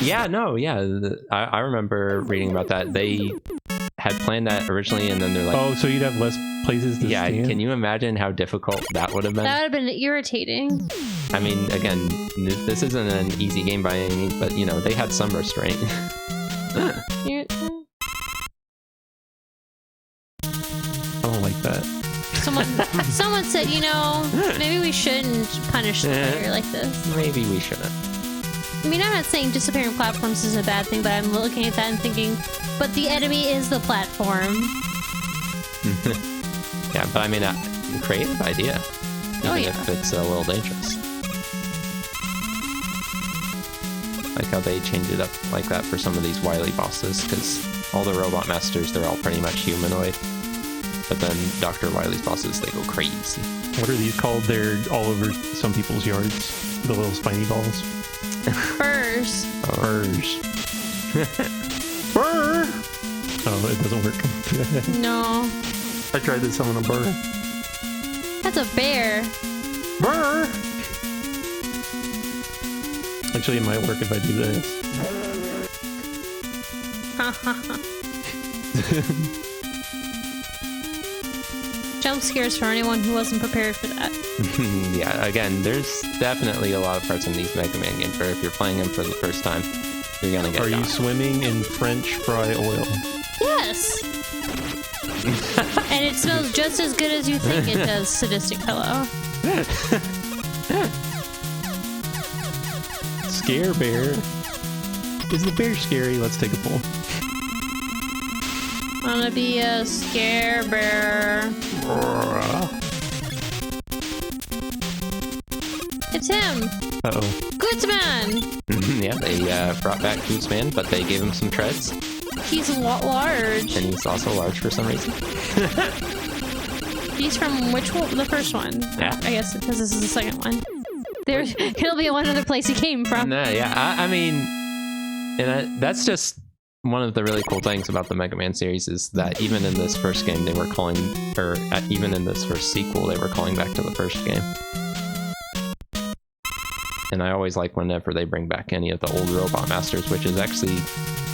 Yeah, no, yeah. I remember reading about that. They had planned that originally, and then they're like, Oh, so you'd have less places to yeah, stand? can you imagine how difficult that would have been? That would have been irritating. I mean, again, this isn't an easy game by any means, but, you know, they had some restraint. Ir- I don't like that. Someone said, you know, maybe we shouldn't punish the player like this. Maybe we shouldn't. I mean, I'm not saying disappearing platforms is a bad thing, but I'm looking at that and thinking, but the enemy is the platform. Yeah, but I mean, creative idea. Even Oh, yeah. if it's a little dangerous. Like how they changed it up like that for some of these wily bosses, because all the robot masters, they're all pretty much humanoid. But then Dr. Wily's bosses, they go crazy. What are these called? They're all over some people's yards. The little spiny balls. Furs. Furs. Burr! Oh, it doesn't work. No. I tried to summon a burr. That's a bear. Burr! Actually, it might work if I do this. Jump scares for anyone who wasn't prepared for that. Yeah, again, there's definitely a lot of parts in these Mega Man games where if you're playing them for the first time, you're gonna get Are you got. swimming in French fry oil? Yes. And it smells just as good as you think it does, sadistic fellow. Scare bear. Is the bear scary? Let's take a poll. I'm gonna be a scare bear. It's him. Uh-oh. Goodsman. Yeah, they brought back Goodsman, but they gave him some treads, He's large. and he's also large for some reason. He's from which one? The first one. Yeah. I guess because this is the second one. He'll be one other place he came from. No, yeah, I mean, that's just one of the really cool things about the Mega Man series is that even in this first game, they were calling, or even in this first sequel, they were calling back to the first game. And I always like whenever they bring back any of the old Robot Masters, which is actually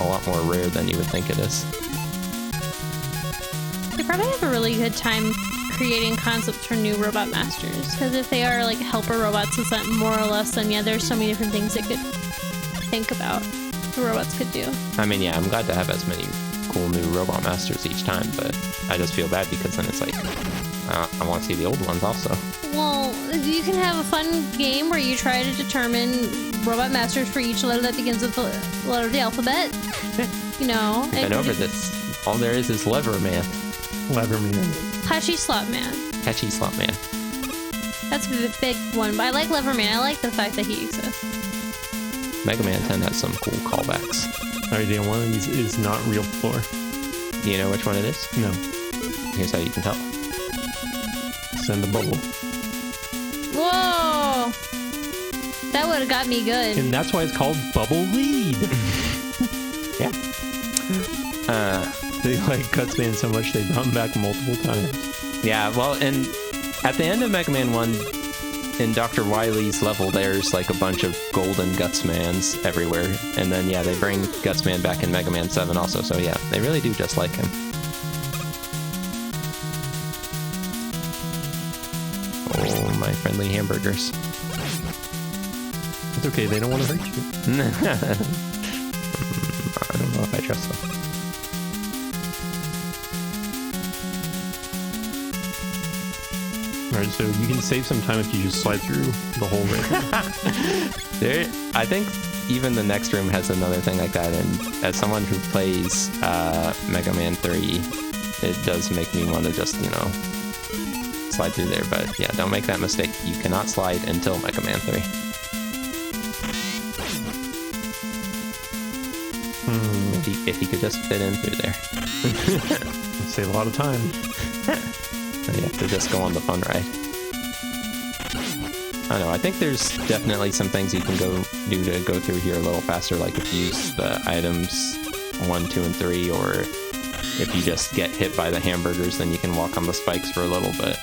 a lot more rare than you would think it is. They probably have a really good time creating concepts for new robot masters. Because if they are like helper robots, is that more or less? Then yeah, there's so many different things they could think about. The robots could do. I mean, yeah, I'm glad to have as many cool new Robot Masters each time, but I just feel bad because then it's like, I want to see the old ones also. Well, you can have a fun game where you try to determine robot masters for each letter that begins with the letter of the alphabet. You know. We've been over this. All there is Lever Man. Lever Man. Patchy Slot Man. Catchy Slot Man. That's a big one, but I like Lever Man. I like the fact that he exists. Mega Man 10 has some cool callbacks. Alright, Dan, one of these is not real floor. Do you know which one it is? No. Here's how you can tell. Send a bubble. Whoa! That would have got me good. And that's why it's called Bubble Lead. Yeah. They like Gutsman so much they brought him back multiple times. Yeah, well, and at the end of Mega Man 1, in Dr. Wily's level, there's like a bunch of golden Gutsmans everywhere. And then, yeah, they bring Gutsman back in Mega Man 7 also. So, yeah, they really do just like him. Oh, my friendly hamburgers. It's okay, they don't want to hurt you. I don't know if I trust them. Alright, so you can save some time if you just slide through the hole right there. I think even the next room has another thing like that, and as someone who plays Mega Man 3, it does make me want to just, you know, slide through there. But yeah, don't make that mistake. You cannot slide until Mega Man 3. If he could just fit in through there. Save a lot of time. You have to just go on the fun ride. I don't know, I think there's definitely some things you can do to go through here a little faster, like if you use the items 1, 2, and 3, or if you just get hit by the hamburgers, then you can walk on the spikes for a little bit.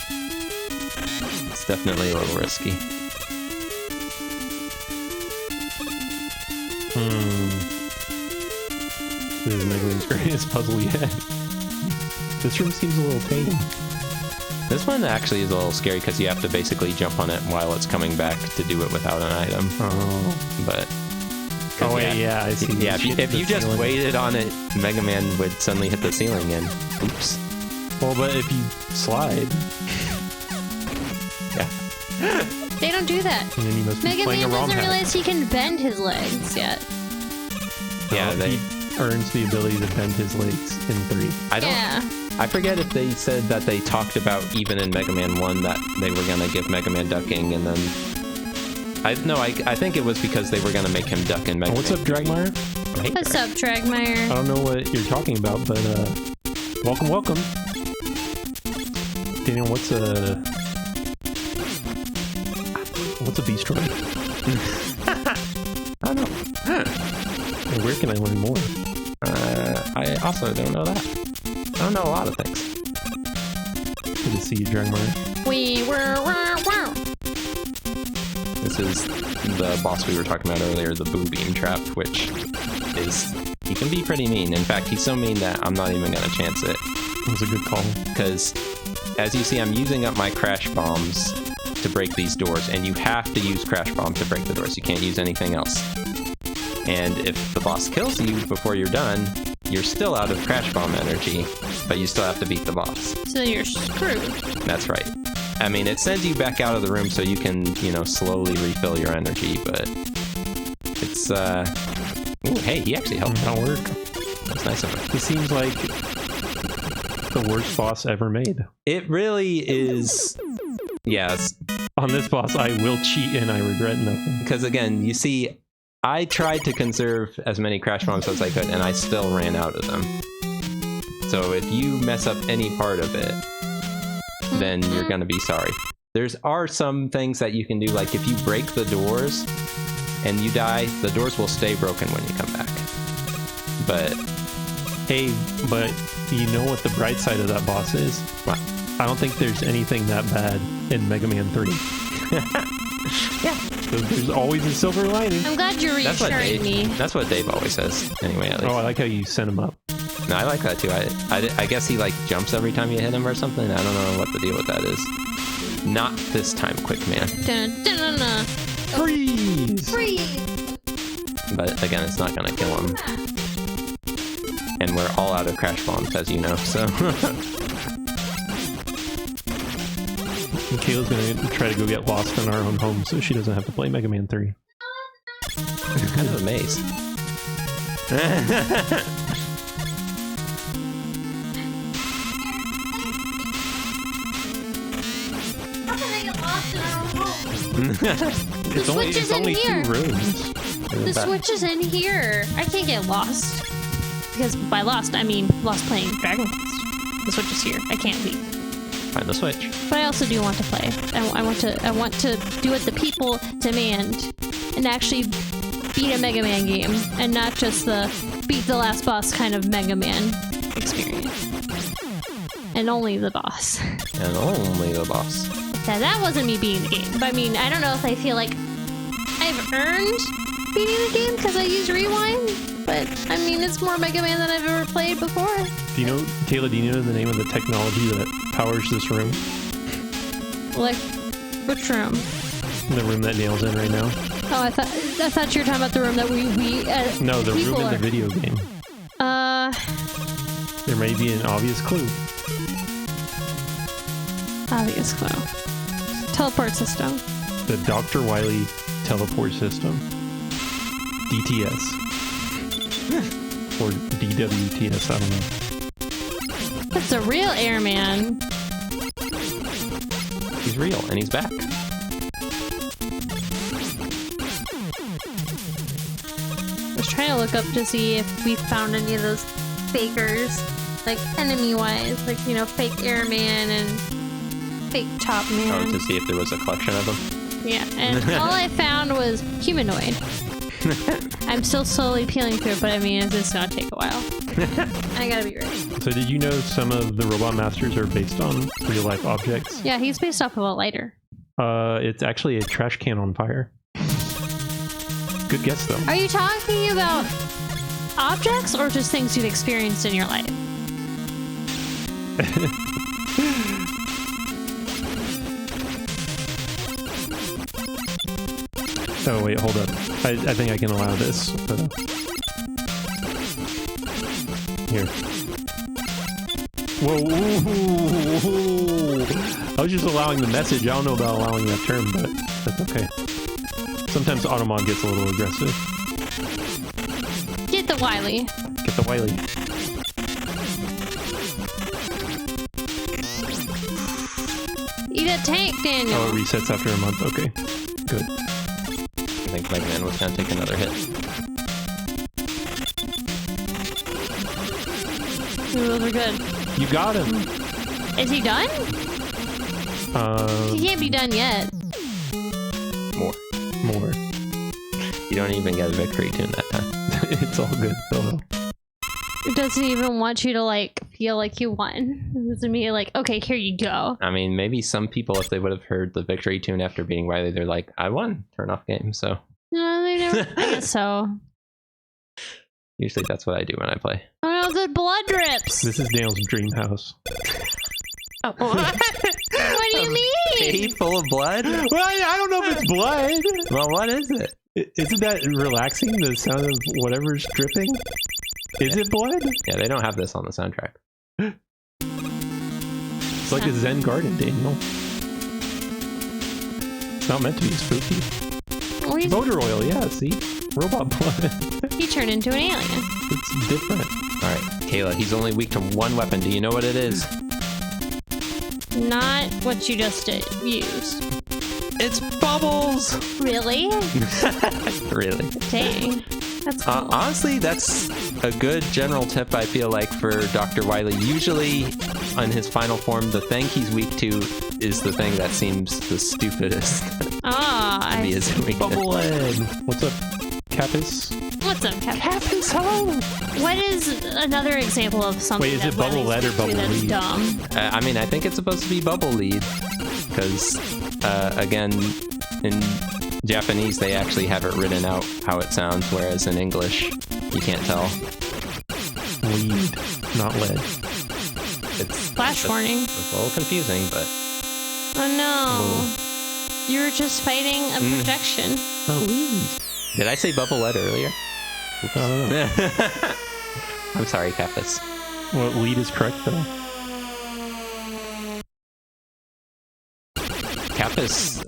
It's definitely a little risky. This is Mega Man's greatest puzzle yet. This room seems a little tame. This one actually is a little scary because you have to basically jump on it while it's coming back to do it without an item. Oh. But... Oh, wait, yeah, I see. Yeah, if you just waited on it, Mega Man would suddenly hit the ceiling and... Oops. Well, but if you slide... Yeah. They don't do that. And then you must be Mega playing Man a ROM doesn't hack. realize he can bend his legs yet. Yeah, he earns the ability to bend his legs in 3. I don't... Yeah. I forget if they said that they talked about, even in Mega Man 1, that they were going to give Mega Man ducking, and then... I think it was because they were going to make him duck in Mega Man. What's up, Dragmire? Hey, What's up, I Dragmire? don't know what you're talking about, but welcome, welcome. Daniel, what's a Beastroid? I don't know. And where can I learn more? I also don't know that. I don't know a lot of things. Good to see you, Dragmire. This is the boss we were talking about earlier, the Boo Beam Trap, which is... He can be pretty mean. In fact, he's so mean that I'm not even going to chance it. That's a good call. Because, as you see, I'm using up my Crash Bombs to break these doors, and you have to use Crash Bomb to break the doors. You can't use anything else. And if the boss kills you before you're done, you're still out of Crash Bomb energy, but you still have to beat the boss. So you're screwed. That's right. I mean, it sends you back out of the room so you can, you know, slowly refill your energy, but it's, Ooh, hey, he actually helped. That'll work. That's nice of him. He seems like the worst boss ever made. It really is... Yes. On this boss, I will cheat and I regret nothing. Because again, you see... I tried to conserve as many Crash Bombs as I could, and I still ran out of them. So if you mess up any part of it, then you're gonna be sorry. There are some things that you can do, like if you break the doors and you die, the doors will stay broken when you come back. But... Hey, but you know what the bright side of that boss is? What? I don't think there's anything that bad in Mega Man 3. Yeah. So there's always a silver lining. I'm glad you're reassuring me. That's what Dave always says. Anyway, at least. Oh, I like how you sent him up. No, I like that too. I guess he like jumps every time you hit him or something. I don't know what the deal with that is. Not this time, Quick Man. Dun, dun, dun, dun. Freeze! Freeze! But again, it's not gonna kill him. And we're all out of Crash Bombs, as you know, so... Kayla's gonna try to go get lost in our own home so she doesn't have to play Mega Man 3. I'm kind of amazed. How can I get lost in our own home? It's only here. 2 rooms. The Switch is in here. I can't get lost. Because by lost, I mean lost playing Dragon Quest. The Switch is here. I can't leave. Find the Switch. But I also do want to play. I want to do what the people demand and actually beat a Mega Man game and not just the beat the last boss kind of Mega Man experience. And only the boss. And only the boss. Yeah, that wasn't me beating the game. But I mean, I don't know if I feel like I've earned beating the game because I use Rewind. But I mean, it's more Mega Man than I've ever played before. Do you know, Kayla, do you know the name of the technology that powers this room? Like, which room? The room that Nail's in right now? Oh, I thought you were talking about the room that we no, the room in the video game. There may be an obvious clue. Obvious clue. Teleport system. The Dr. Wily teleport system. DTS. Or DWTS, I don't know. That's a real airman. He's real, and he's back. I was trying to look up to see if we found any of those fakers, like enemy-wise, like, you know, fake airman and fake top man. Oh, to see if there was a collection of them? Yeah, and all I found was humanoid. I'm still slowly peeling through it, but I mean, it's just gonna take a while. I gotta be ready. So did you know some of the Robot Masters are based on real-life objects? Yeah, he's based off of a lighter. It's actually a trash can on fire. Good guess, though. Are you talking about objects or just things you've experienced in your life? Oh, wait, hold up. I think I can allow this. Here. Whoa, I was just allowing the message. I don't know about allowing that term, but that's okay. Sometimes Automod gets a little aggressive. Get the Wily. Get the Wily. Eat a tank, Daniel. Oh, it resets after a month. Okay, good. I think Mega Man was gonna take another hit. Ooh, those are good. You got him. Is he done? He can't be done yet. More. You don't even get a victory tune that time. It's all good, though. It doesn't even want you to, like, feel like you won. It doesn't mean, like, okay, here you go. I mean, maybe some people, if they would have heard the victory tune after beating Riley, they're like, I won. Turn off game, so. No, they never. I guess so. Usually that's what I do when I play. Oh no, the blood drips! This is Daniel's dream house. Oh. What do you mean? Cave full of blood? Well, I don't know if it's blood. Well, what is it? Isn't that relaxing, the sound of whatever's dripping? Is it blood? Yeah, they don't have this on the soundtrack. It's like a Zen garden, Daniel. It's not meant to be spooky. Motor oil, yeah, see? Robot blood. He turned into an alien. It's different. Alright, Kayla, he's only weak to one weapon. Do you know what it is? Not what you just used. It's bubbles! Really? Really? Dang. That's cool. Honestly, that's a good general tip, I feel like, for Dr. Wily. Usually, on his final form, the thing he's weak to is the thing that seems the stupidest. Ah, to be his weakness. Bubblehead. What's up, Capus? What's up, Captain? Capus, hello! What is another example of something? Wait, is that it bubble Wily's lead or weak to bubble that's lead? dumb? I mean, I think it's supposed to be bubble lead. Because, again, in Japanese, they actually have it written out how it sounds, whereas in English, you can't tell. Lead, not lead. It's Flash warning. It's a little confusing, but Oh no. You were just fighting a projection. Oh, lead. did I say bubble lead earlier? I don't know. I'm sorry, Kappas. Well, lead is correct, though. Kappas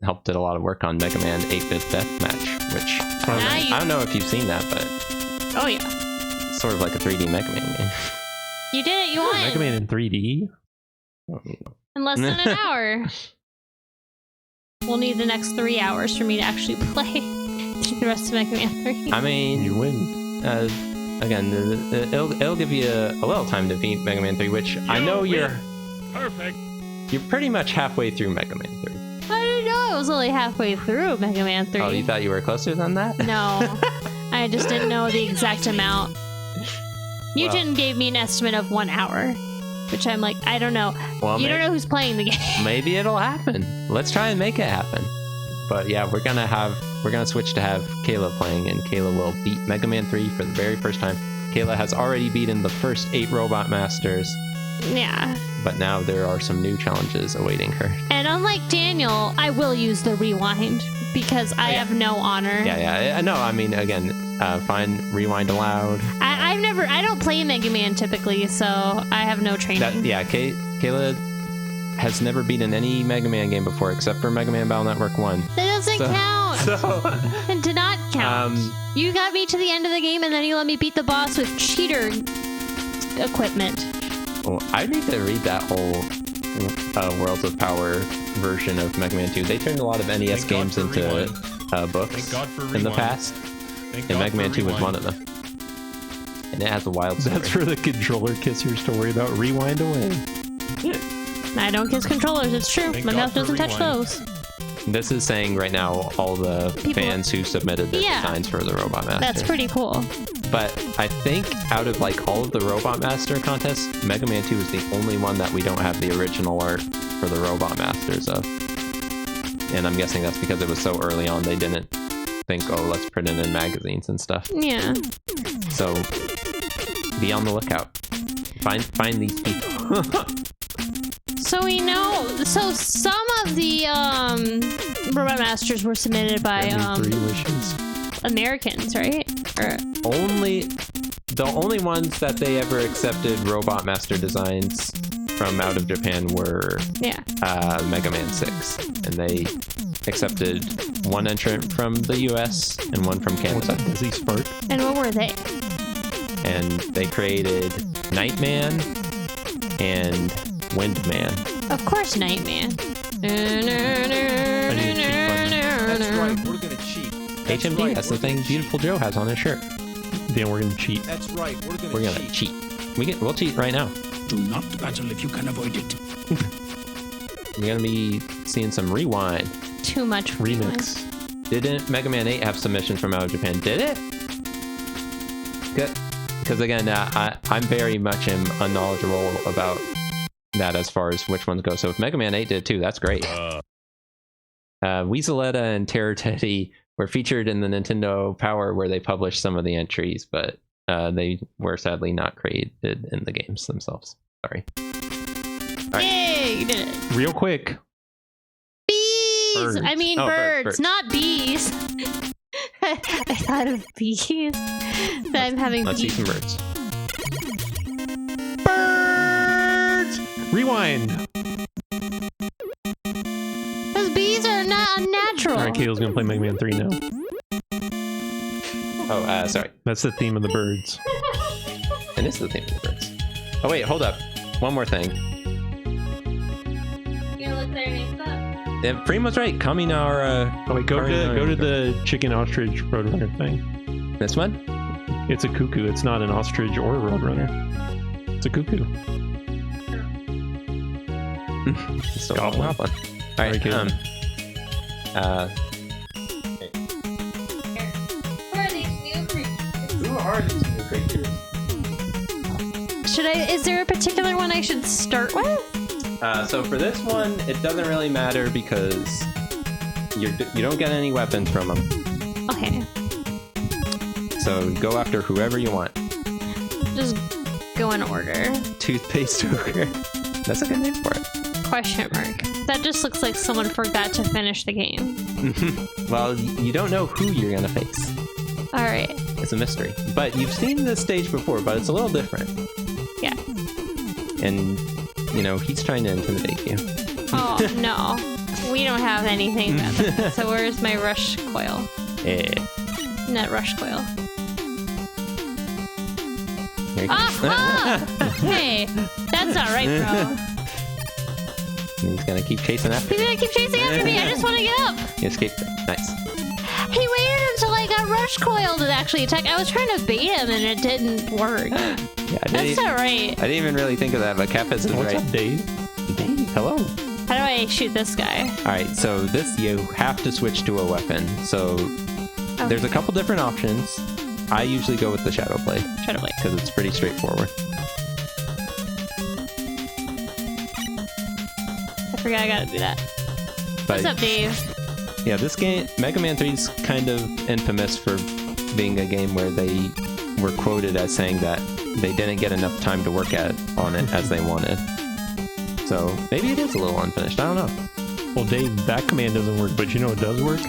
helped did a lot of work on Mega Man 8-Bit Deathmatch, which I don't know if you've seen that, but Oh yeah. it's sort of like a 3D Mega Man game. You did it, you won. Mega Man in 3D? Oh, In less than an hour. we'll need the next 3 hours for me to actually play the rest of Mega Man 3. I mean, You win. again, it'll give you a little time to beat Mega Man 3, which I know you're pretty much halfway through Mega Man 3. I didn't know I was only halfway through Mega Man 3. Oh, you thought you were closer than that? No, I just didn't know the exact amount. Newton gave me an estimate of 1 hour, which I'm like, I don't know. Well, You don't know who's playing the game. maybe it'll happen. Let's try and make it happen. But yeah, we're gonna switch to have Kayla playing, and Kayla will beat Mega Man 3 for the very first time. Kayla has already beaten the first 8 Robot Masters, Yeah. but now there are some new challenges awaiting her. And unlike Daniel, I will use the rewind because I have no honor. Yeah. No, I mean, again, find rewind allowed. I don't play Mega Man typically, so I have no training. Kayla has never beaten any Mega Man game before except for Mega Man Battle Network 1. That doesn't count. So, It did not count. You got me to the end of the game and then you let me beat the boss with cheater equipment. well, I need to read that whole Worlds of Power version of Mega Man 2. They turned a lot of NES games into books in the past, and Mega Man 2 was one of them. And it has a wild story. That's for the controller kissers to worry about. Rewind away. I don't kiss controllers, it's true. My mouth doesn't touch those. This is saying right now all the fans who submitted their designs for the Robot Master. That's pretty cool. But I think out of like all of the Robot Master contests, Mega Man 2 is the only one that we don't have the original art for the Robot Masters of. And I'm guessing that's because it was so early on they didn't think, oh, let's print it in magazines and stuff. Yeah. So be on the lookout. Find these people. So we know. So some of the Robot Masters were submitted by 3 wishes. Americans, right? Or The only ones that they ever accepted Robot Master designs from out of Japan were Mega Man 6, and they accepted one entrant from the US and one from Canada. Does he spark? And what were they? And they created Nightman and Windman. Of course, Nightman. That's right, we're gonna cheat. HMD, that's the thing Beautiful Joe has on his shirt. Then we're gonna cheat. That's right, we're We're gonna cheat. We'll cheat right now. Do not battle if you can avoid it. We're gonna be seeing some rewind. Too much Remix. Didn't Mega Man 8 have submissions from out of Japan? Did it? Because again, I'm very much unknowledgeable about that as far as which ones go. So if Mega Man 8 did too, that's great. Weaseletta and Terror Teddy were featured in the Nintendo Power where they published some of the entries, but they were sadly not created in the games themselves. Sorry. Right. Yay, you did it. Real quick. Bees! Birds. I mean birds, not bees. I thought of bees. I'm having Let's see bees. some birds. Birds! Rewind! Those bees are not unnatural. Alright, Kayla's gonna play Mega Man 3 now. Oh, sorry. That's the theme of the birds. And this is the theme of the birds. Oh wait, hold up. One more thing. You gonna look their names up? Yeah, Primo's right. Kaminara. Oh wait, go to the chicken ostrich roadrunner thing. This one? It's a cuckoo. It's not an ostrich or a roadrunner. It's a cuckoo. Still Got one. All right. Very good. Who are these new creatures? Is there a particular one I should start with? So for this one, it doesn't really matter because you don't get any weapons from them. Okay. So go after whoever you want. Just go in order. Toothpaste hooker. That's a good name for it. Question mark. That just looks like someone forgot to finish the game. Well, you don't know who you're gonna face. Alright. It's a mystery. But you've seen this stage before, but it's a little different. Yeah. And, he's trying to intimidate you. Oh, no. We don't have anything about that. So where's my rush coil? Yeah. Not rush coil. Here you go. Ah! Hey! That's not right, bro. And he's gonna keep chasing after He's you. gonna keep chasing after me. I just want to get up. He escaped. Nice. He waited until I got rush coiled to actually attack. I was trying to bait him and it didn't work. Yeah, That's not right. I didn't even really think of that, but Capes is What's right. up, Dave? Dave, hello. How do I shoot this guy? Alright, so this, you have to switch to a weapon. So there's a couple different options. I usually go with the Shadow Blade. Shadow Blade. Because it's pretty straightforward. I forgot I gotta do that. But What's up, Dave? yeah, this game, Mega Man 3 is kind of infamous for being a game where they were quoted as saying that they didn't get enough time to work on it as they wanted. So maybe it is a little unfinished. I don't know. Well, Dave, that command doesn't work, but you know what does work?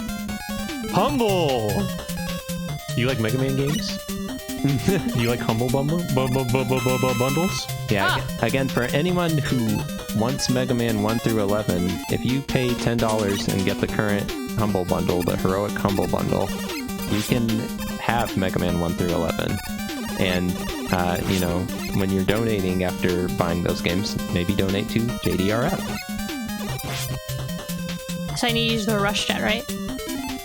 Humble! You like Mega Man games? Do you like Humble bundles? Yeah, again, for anyone who wants Mega Man 1 through 11, if you pay $10 and get the current Humble Bundle, the Heroic Humble Bundle, you can have Mega Man 1 through 11. And, you know, when you're donating after buying those games, maybe donate to JDRF. So I need to use the rush jet, right?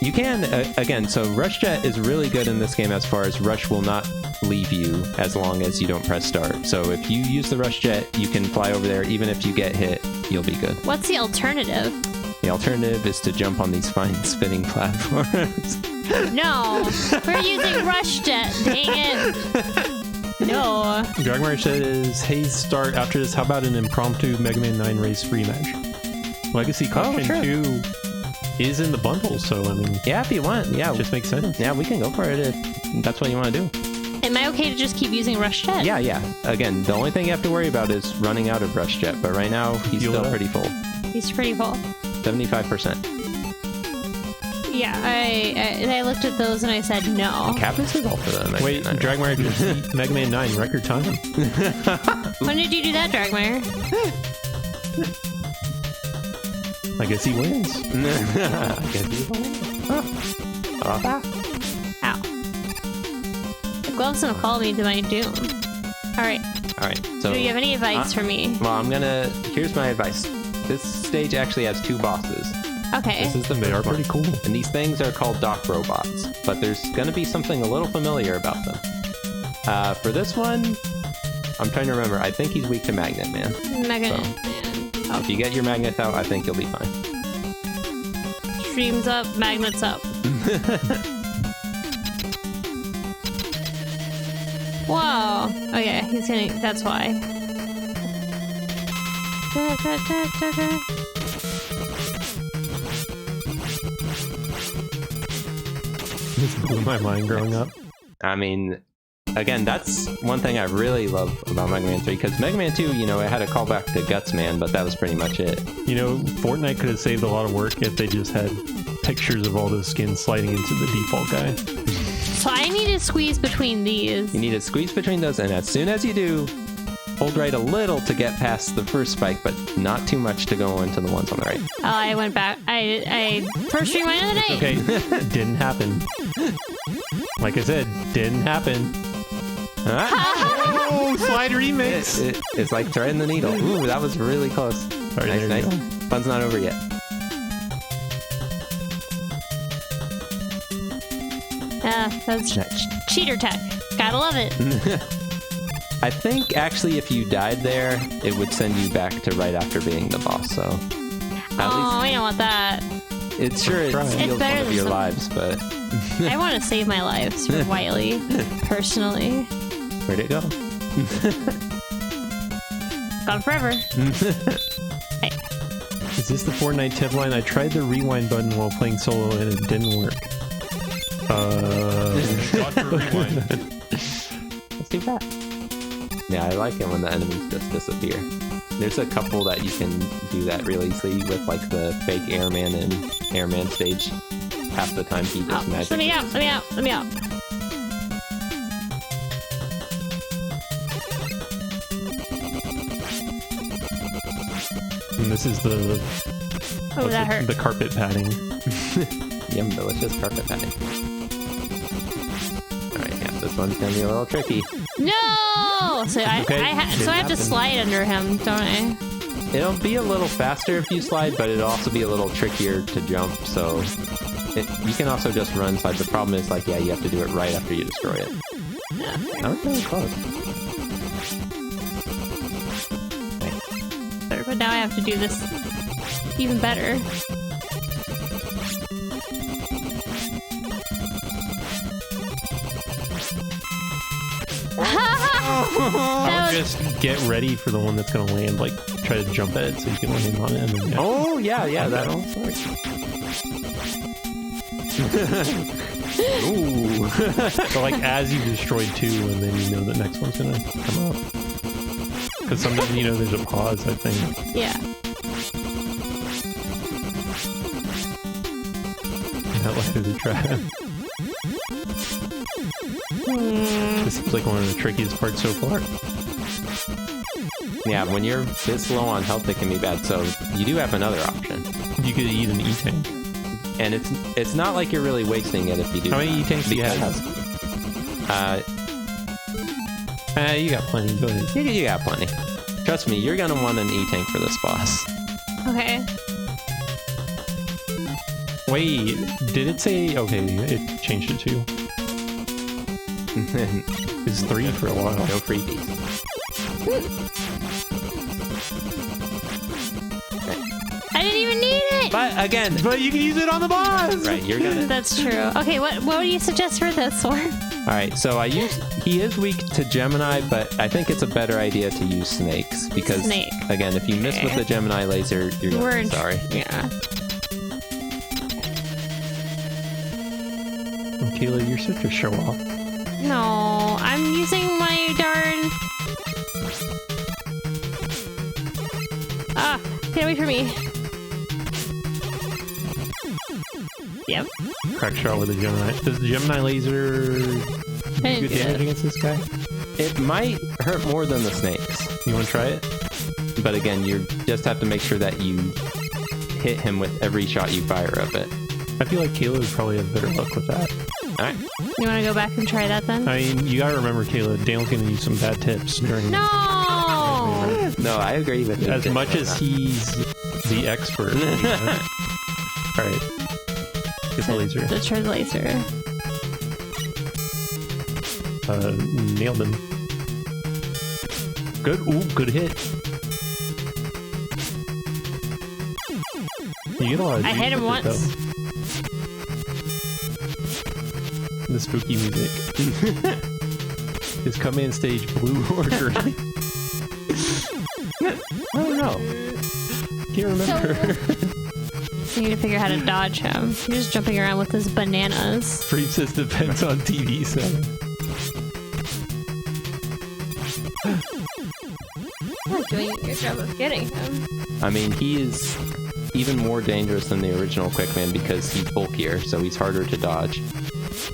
You can, again, so Rush Jet is really good in this game as far as Rush will not leave you as long as you don't press start. So if you use the Rush Jet, you can fly over there. Even if you get hit, you'll be good. What's the alternative? The alternative is to jump on these fine spinning platforms. No, we're using rush jet. Dang it. No. Dragmar says, hey, start after this, how about an impromptu Mega Man 9 race rematch? Legacy Caution sure. 2 is in the bundle, so I mean, Yeah, if you want. Yeah, it just makes sense. yeah, we can go for it if that's what you want to do. Am I okay to just keep using rush jet? Yeah, yeah. Again, the only thing you have to worry about is running out of Rush Jet, but right now he's Fuel still up. pretty full. He's pretty full. 75%. Yeah, I looked at those and I said no. Capus is all for the Mega Wait, Man 9. Dragmar just beat Mega Man 9 record time. When did you do that, Dragmire? I guess he wins. I guess he's all right. Ow. The gloves don't follow me to my doom. Alright, Alright, so... do you have any advice for me? Well, here's my advice. This stage actually has 2 bosses. Okay. This is the They are first one. pretty cool. And these things are called dock robots, but there's gonna be something a little familiar about them. For this one, I'm trying to remember. I think he's weak to Magnet Man. Mega So. Man. If you get your magnets out, I think you'll be fine. Streams up, magnets up. Whoa. Okay, he's getting. That's why. This blew my mind growing up. I mean, again, that's one thing I really love about Mega Man 3, because Mega Man 2, you know, it had a callback to Guts Man, but that was pretty much it. You know, Fortnite could have saved a lot of work if they just had pictures of all those skins sliding into the default guy. So I need to squeeze between these. You need to squeeze between those, and as soon as you do, hold right a little to get past the first spike, but not too much to go into the ones on the right. Oh, I went back. I first rewind of the night. Okay, didn't happen. Like I said, didn't happen. Oh, slide remix! It's like threading the needle. Ooh, that was really close. All right, Nice, there you nice. go. Fun's not over yet. That's cheater tech. Gotta love it. I think actually if you died there, it would send you back to right after being the boss, so... At Oh, I don't want that. least, it's sure it Try. It's steals better one of than your some- lives, but... I want to save my lives for Wiley, personally. Where'd it go? Gone forever. Is this the Fortnite tip line? I tried the rewind button while playing solo and it didn't work. Dr. Rewind. That's too bad. Yeah, I like it when the enemies just disappear. There's a couple that you can do that really easily with, like the fake airman and airman stage. Half the time he just magic. Let me out, let me out, let me out. And this is the Oh, that hurt. the carpet padding. Yum, delicious carpet padding. Alright, yeah, this one's gonna be a little tricky. No! So I Okay, have to it happened. slide under him, don't I? It'll be a little faster if you slide, but it'll also be a little trickier to jump, so you can also just run slide. The problem is, like, yeah, you have to do it right after you destroy it. Yeah. That was really close. But now I have to do this even better. I would just get ready for the one that's going to land, like, try to jump at it so you can land on it. And then, Oh, yeah, that'll work. Ooh. So, like, as you destroyed 2, and then you know the next one's going to come up. Because sometimes, you know, there's a pause, I think. Yeah. That light of the trap. This seems like one of the trickiest parts so far. Yeah, when you're this low on health, it can be bad. So you do have another option. You could eat an E-tank. And it's not like you're really wasting it if you do. How many E-tanks do you have? You got plenty. Go ahead. You got plenty. Trust me, you're gonna want an E-tank for this boss. Okay. Wait, did it say... Okay, it changed it to... It's 3 for a while. No freebies. I didn't even need it! But again, But you can use it on the boss! right, you're gonna... That's true. Okay, what do you suggest for this one? Alright, so he is weak to Gemini, but I think it's a better idea to use snakes. Because, Snake. again, if you miss with the Gemini laser, you're gonna be sorry. Yeah. Kayla, you're such a show-off. No, I'm using my darn... Ah, get away from me. Yep. Crack shot with a Gemini. Does the Gemini laser do good damage against this guy? It might hurt more than the snakes. You want to try it? But again, you just have to make sure that you hit him with every shot you fire of it. I feel like Kayla would probably have better luck with that. Alright. You want to go back and try that then? I mean, you gotta remember, Kayla, Dale's gonna use some bad tips during... No! No, I agree with you. As much as he's the expert. Alright. Get the laser. Let's try the laser. Nailed him. Good. Ooh, good hit. You get a lot of I hit him juice with it, once. though. The spooky music. Is command stage blue or green? I don't know. Can't remember. You need to figure out how to dodge him. You're just jumping around with his bananas. Free says depends on TV set. I'm not doing a good job of getting him. I mean, he is even more dangerous than the original Quickman because he's bulkier, so he's harder to dodge.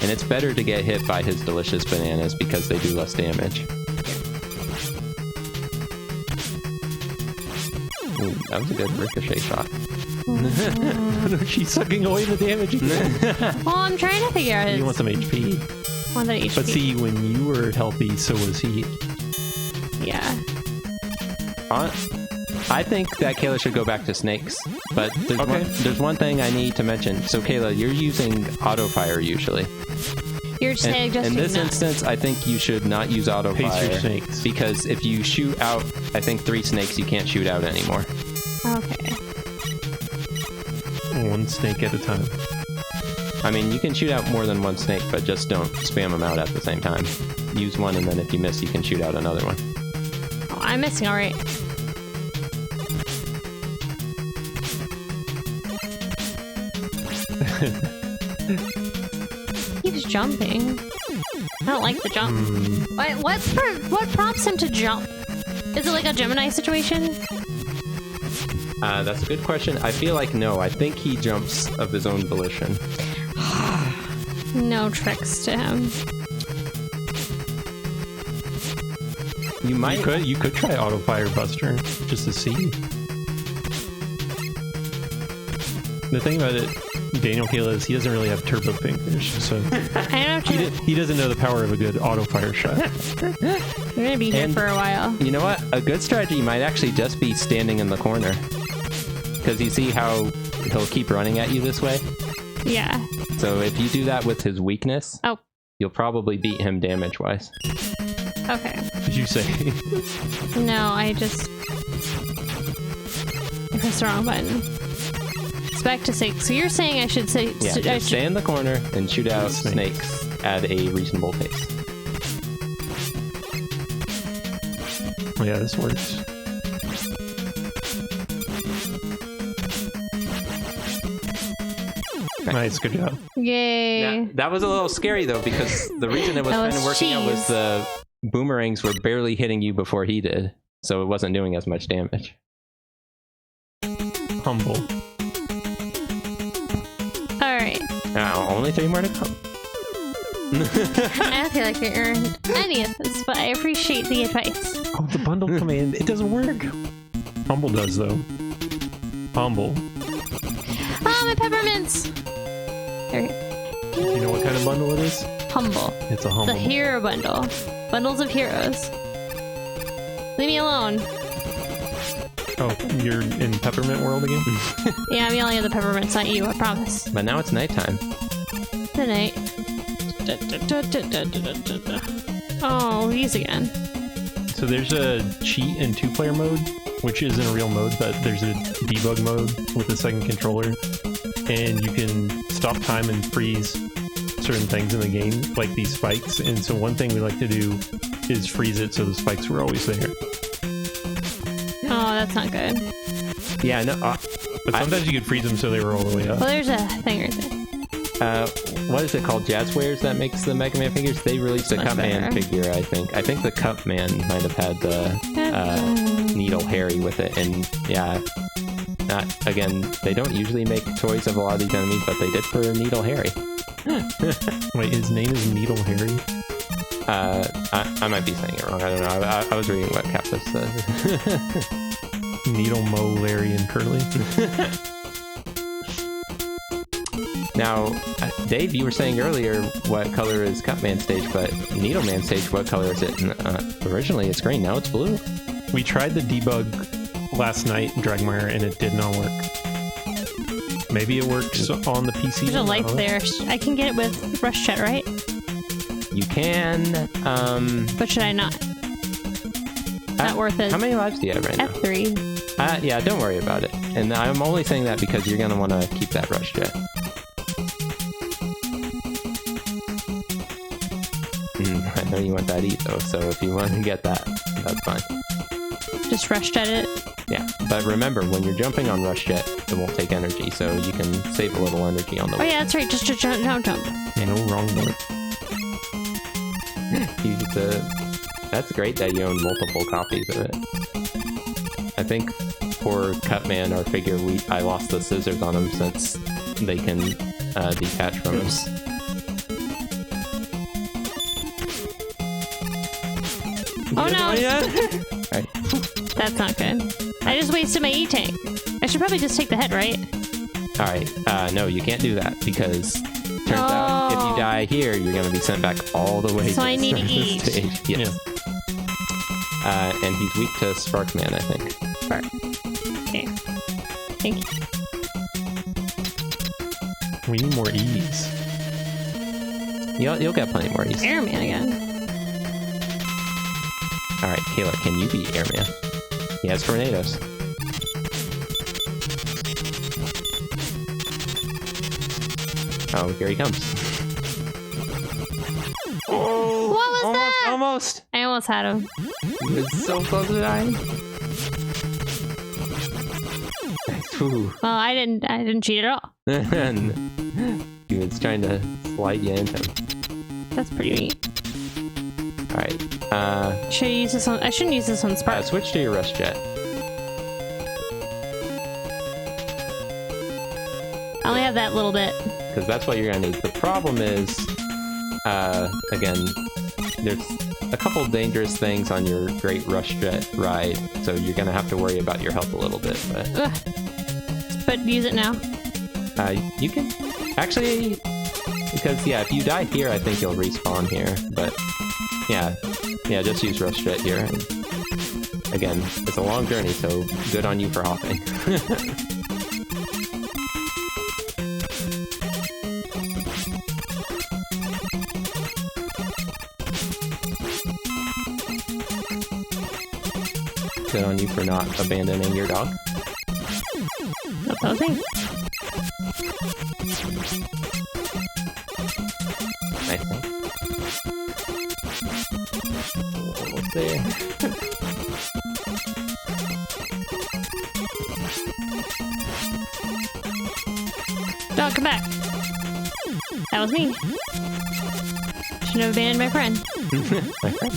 And it's better to get hit by his delicious bananas because they do less damage. Ooh, that was a good ricochet shot. She's sucking away the damage again. Well, I'm trying to figure out his... You want some HP. Want that HP. But see, when you were healthy, so was he. Yeah. I think that Kayla should go back to snakes. But there's one thing I need to mention. So Kayla, you're using auto fire usually. You're saying just in this instance, I think you should not use auto Pace fire. your snakes. Because if you shoot out, I think 3 snakes, you can't shoot out anymore. Okay. One snake at a time. I mean, you can shoot out more than 1 snake, but just don't spam them out at the same time. Use one, and then if you miss, you can shoot out another one. Oh, I'm missing alright. He's jumping. I don't like the jump. What prompts him to jump? Is it like a Gemini situation? That's a good question. I feel like no. I think he jumps of his own volition. No tricks to him. You could try auto fire Buster just to see. The thing about it, Daniel Kayla, is he doesn't really have turbo fingers, so I don't know. he doesn't know the power of a good auto fire shot. You're gonna be here And- for a while. You know what? A good strategy might actually just be standing in the corner. Because you see how he'll keep running at you this way? Yeah. So if you do that with his weakness, Oh. you'll probably beat him damage-wise. Okay. Did you say? No, I pressed the wrong button. It's back to 6. So you're saying I should say... Yeah, I just stay in the corner and shoot out Snakes. snakes at a reasonable pace. Oh, yeah, this works. Nice, good job. Yay. Now, that was a little scary though, because the reason it was That kind was of working out was cheese. the boomerangs were barely hitting you before he did, so it wasn't doing as much damage. Humble. Alright. Now, only 3 more to come. I don't feel like I earned any of this, but I appreciate the advice. Oh, the bundle command. It doesn't work. Humble does, though. Humble. Ah, my peppermints! There we go. You know what kind of bundle it is? Humble. It's a humble. The hero bundle. Bundles of heroes. Leave me alone. Oh, you're in Peppermint World again? Yeah, I'm yelling at the peppermints, not you, I promise. But now it's nighttime. Good night. Oh, these again. So there's a cheat in 2-player mode, which isn't a real mode, but there's a debug mode with a second controller, and you can stop time and freeze certain things in the game, like these spikes. And so one thing we like to do is freeze it so the spikes were always there. Oh, that's not good. Yeah, no. But sometimes you could freeze them so they were all the way up. Well, there's a thing right there. What is it called? Jazzwares that makes the Mega Man figures? They released a Much Cupman better. figure, I think. I think the Cupman might have had the Needle Harry with it, and yeah. Again, they don't usually make toys of a lot of these enemies, but they did for Needle Harry. Wait, his name is Needle Harry? I might be saying it wrong. I don't know. I was reading what Capus said. Needle Mo, Larry, and Curly. Now, Dave, you were saying earlier what color is Cupman stage, but Needleman stage, what color is it? Originally it's green, now it's blue. We tried the debug last night in Dragmire, and it did not work. Maybe it works on the PC. There's a life there. I can get it with Rush Chat, right? You can, But should I not? Not worth it. How many lives do you have right now? F3. Yeah, don't worry about it. And I'm only saying that because you're going to want to keep that rush jet. I know you want that E though, so if you want to get that, that's fine. Just Rush Chat it. Yeah, but remember, when you're jumping on rush jet, it won't take energy, so you can save a little energy on the Oh way. yeah, that's right. Just jump. Yeah, no wrong note. That's great that you own multiple copies of it. I think for Cutman, our figure, I lost the scissors on him since they can detach from him. Oh no! Right. That's not good. I just wasted my E-tank. I should probably just take the head, right? Alright, no, you can't do that because turns out if you die here, you're going to be sent back all the way So to I the need start of the E. stage. Yes. And he's weak to Sparkman, I think. Spark. Okay. Thank you. We need more E's. You'll get plenty more E's. Airman again. Alright, Kayla, can you be Airman? He has tornadoes. Oh, here he comes. Oh! What was that? Almost! I almost had him. He was so close to dying. Ooh. Well, I didn't cheat at all. And he was trying to slide you into him. That's pretty neat. Alright, Should I use this on? I shouldn't use this on Spark. switch to your rush jet. I only have that little bit. Because that's what you're gonna need. The problem is, again, there's a couple dangerous things on your Great Rush Jet ride, so you're gonna have to worry about your health a little bit. But Ugh. But use it now. You can actually, because yeah, if you die here, I think you'll respawn here. But yeah, just use Rush Jet here. And again, it's a long journey, so good on you for hopping. Good on you for not abandoning your dog. That's what I think. Nice thing. Almost there. Dog, come back. That was me. Shouldn't have abandoned my friend. My friend.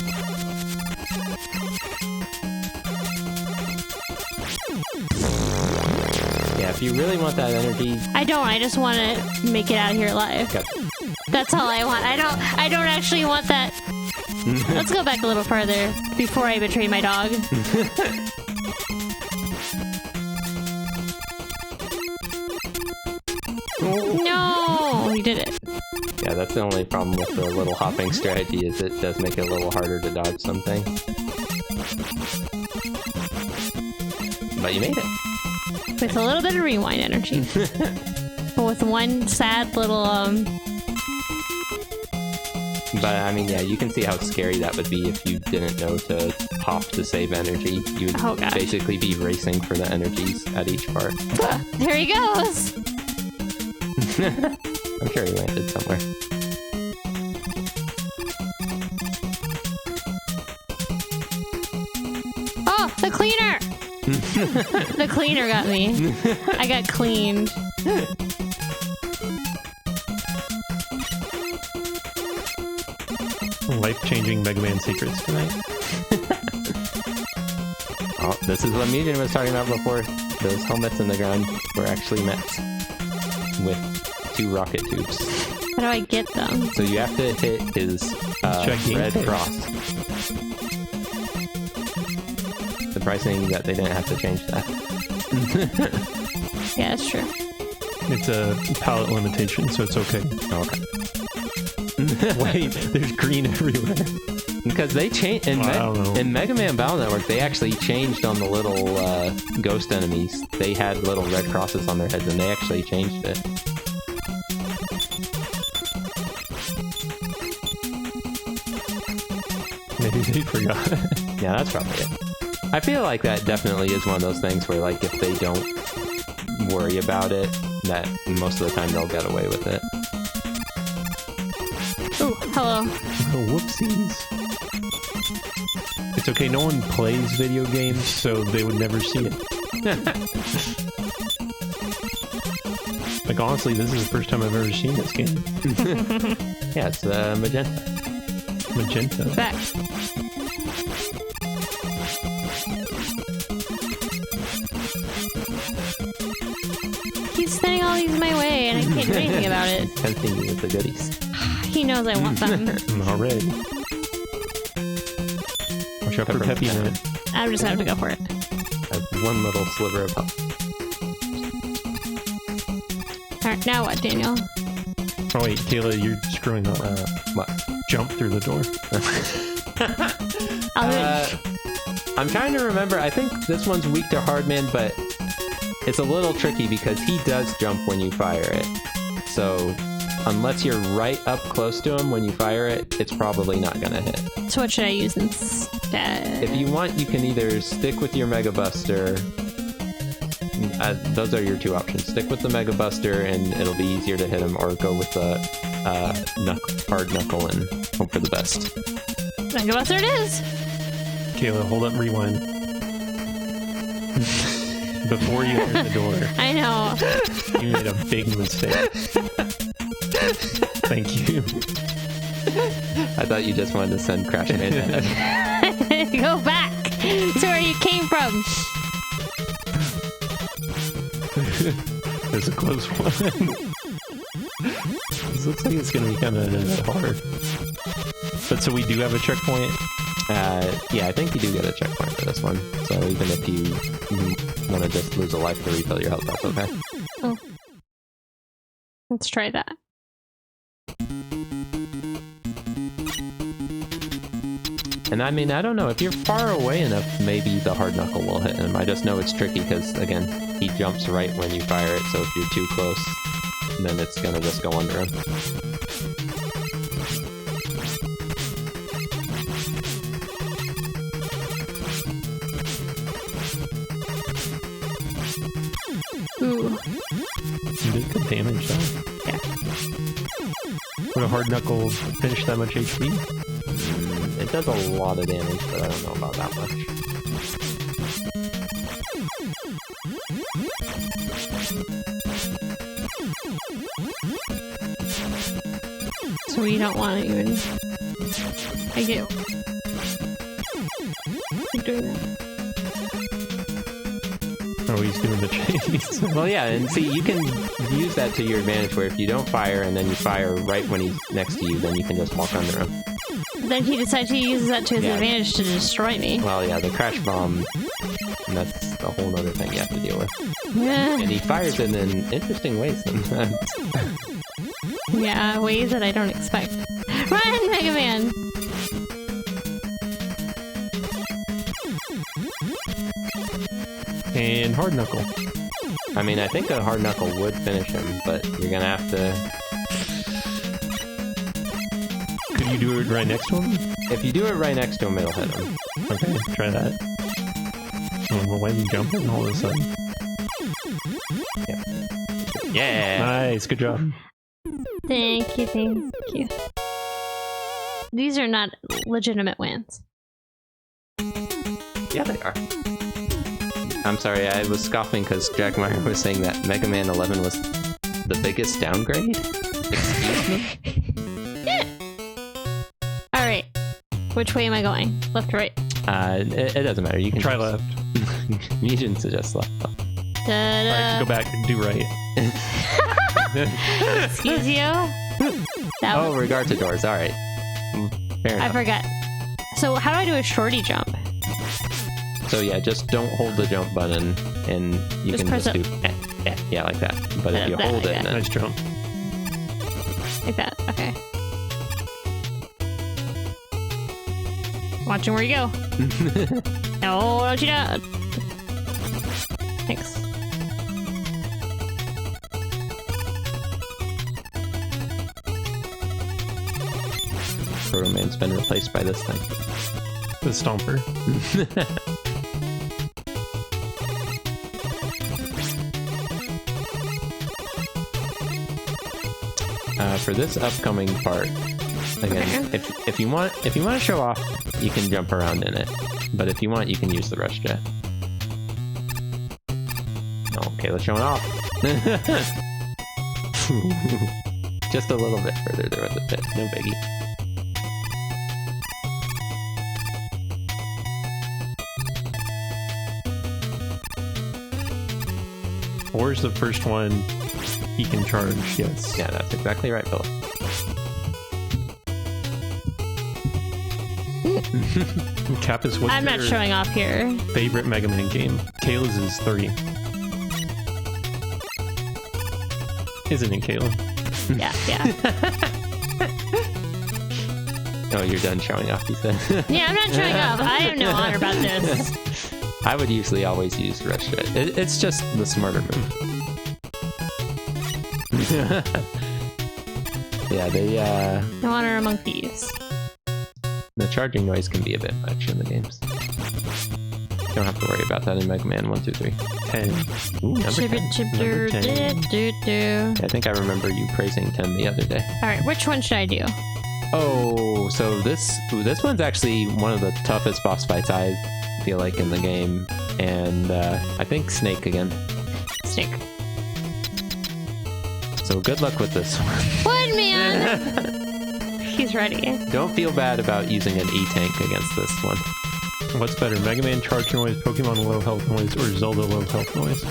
Yeah, if you really want that energy, I don't. I just want to make it out of here alive. okay. That's all I want. I don't actually want that. Let's go back a little further before I betray my dog. No, you did it. Yeah, that's the only problem with the little hopping strategy is it does make it a little harder to dodge something. But you made it. With a little bit of rewind energy. But with one sad little, But I mean, yeah, you can see how scary that would be if you didn't know to hop to save energy. You would Oh, gosh. basically be racing for the energies at each part. There he goes! I'm sure he landed somewhere. Oh, the cleaner! The cleaner got me. I got cleaned. Life-changing Mega Man secrets tonight. Oh, this is what Mugen was talking about before. Those helmets in the ground were actually mets with 2 rocket tubes. How do I get them? So you have to hit his Check red gameplay. cross. Surprising that they didn't have to change that. Yeah, that's true. It's a palette limitation, so it's okay. Oh, okay. Wait, there's green everywhere. Because they changed in, Well, I don't know. in Mega Man Battle Network, they actually changed on the little ghost enemies. They had little red crosses on their heads, and they actually changed it. Maybe they forgot. Yeah, that's probably it. I feel like that definitely is one of those things where, like, if they don't worry about it, that most of the time they'll get away with it. Ooh, hello. Oh, whoopsies. It's okay, no one plays video games, so they would never see it. Like, honestly, this is the first time I've ever seen this game. Yeah, it's magenta. Magenta. Back. He's sending all these my way, and I can't do anything about it. Tempting you with the goodies. He knows I want them. I'm all red. Watch out for Peppy Man. I'm just gonna have to go for it. I have one little sliver of health. Alright, now what, Daniel? Oh wait, Kayla, you're screwing up. What? Jump through the door. I'll do it. I'm trying to remember. I think this one's weak to Hardman, but it's a little tricky because he does jump when you fire it. So unless you're right up close to him when you fire it, it's probably not gonna hit. So what should I use instead? If you want, you can either stick with your Mega Buster. Those are your 2 options. Stick with the Mega Buster and it'll be easier to hit him, or go with the hard knuckle and hope for the best. Mega Buster it is! Kayla, hold up, rewind. Before you enter the door, I know. you made a big mistake. Thank you. I thought you just wanted to send Crash Bandicoot. Go back to where you came from. There's a close one. This looks like it's gonna be kind of hard. But so we do have a checkpoint. Yeah, I think you do get a checkpoint for this one. So even if you want to just lose a life to refill your health, that's okay. Oh. Let's try that. And I mean, I don't know, if you're far away enough, maybe the hard knuckle will hit him. I just know it's tricky because, again, he jumps right when you fire it, so if you're too close, then it's gonna just go under him. Ooh. You did good damage, though. Yeah. Would a hard knuckle finish that much HP? It does a lot of damage, but I don't know about that much. So we don't want to even... I get... Keep doing that. Oh, he's doing the chase. Well, yeah, and see, you can use that to your advantage, where if you don't fire and then you fire right when he's next to you, then you can just walk under him. Then he decides he uses that to his advantage to destroy me. Well, yeah, the crash bomb, that's a whole other thing you have to deal with. Yeah. And he fires it in interesting ways sometimes. Yeah, ways that I don't expect. Run, Mega Man! And hard knuckle. I mean, I think a hard knuckle would finish him, but you're gonna have to... Could you do it right next to him? If you do it right next to him, it'll hit him. Okay, try that. Oh, well, why are you jumping all of a sudden? Yeah! Nice, good job. Thank you, thank you. These are not legitimate wins. Yeah, they are. I'm sorry, I was scoffing because Jackmeyer was saying that Mega Man 11 was the biggest downgrade? Excuse me? Alright. Which way am I going? Left or right? It doesn't matter. You can Try just- left. You can suggest left. Da-da. Go back and do right. Excuse you? That Oh, was... regard to doors. Alright. Fair I enough. forgot. So how do I do a shorty jump? So yeah, just don't hold the jump button, and you Just can press just do yeah, like that. But if you That, hold like it, that. then Nice jump. Like that. Okay. Watching where you go. No, don't you not. Thanks. Proto Man's been replaced by this thing. The Stomper. For this upcoming part, again, if you want to show off, you can jump around in it. But if you want, you can use the rush jet. Okay, let's show it off. Just a little bit further there with the pit, no biggie. Or is the first one he can charge? Yes. Yeah, that's exactly right, Philip. Kappas, what's I'm not your showing off here. favorite Mega Man game? Kayla's is 3. Isn't it, Kayla? Yeah, yeah. Oh, you're done showing off, you said. Yeah, I'm not showing off. I have no honor about this. I would usually always use rush jet. It's just the smarter move. Yeah, No honor among thieves. the charging noise can be a bit much in the games. Don't have to worry about that in Mega Man 1, 2, 3. 10. Ooh, number 10. Number 10. I think I remember you praising 10 the other day. Alright, which one should I do? Oh, so this one's actually one of the toughest boss fights I feel like in the game. And I think Snake again. Snake. So good luck with this one. What, man? He's ready. Don't feel bad about using an E-Tank against this one. What's better, Mega Man charge noise, Pokemon low health noise, or Zelda low health noise?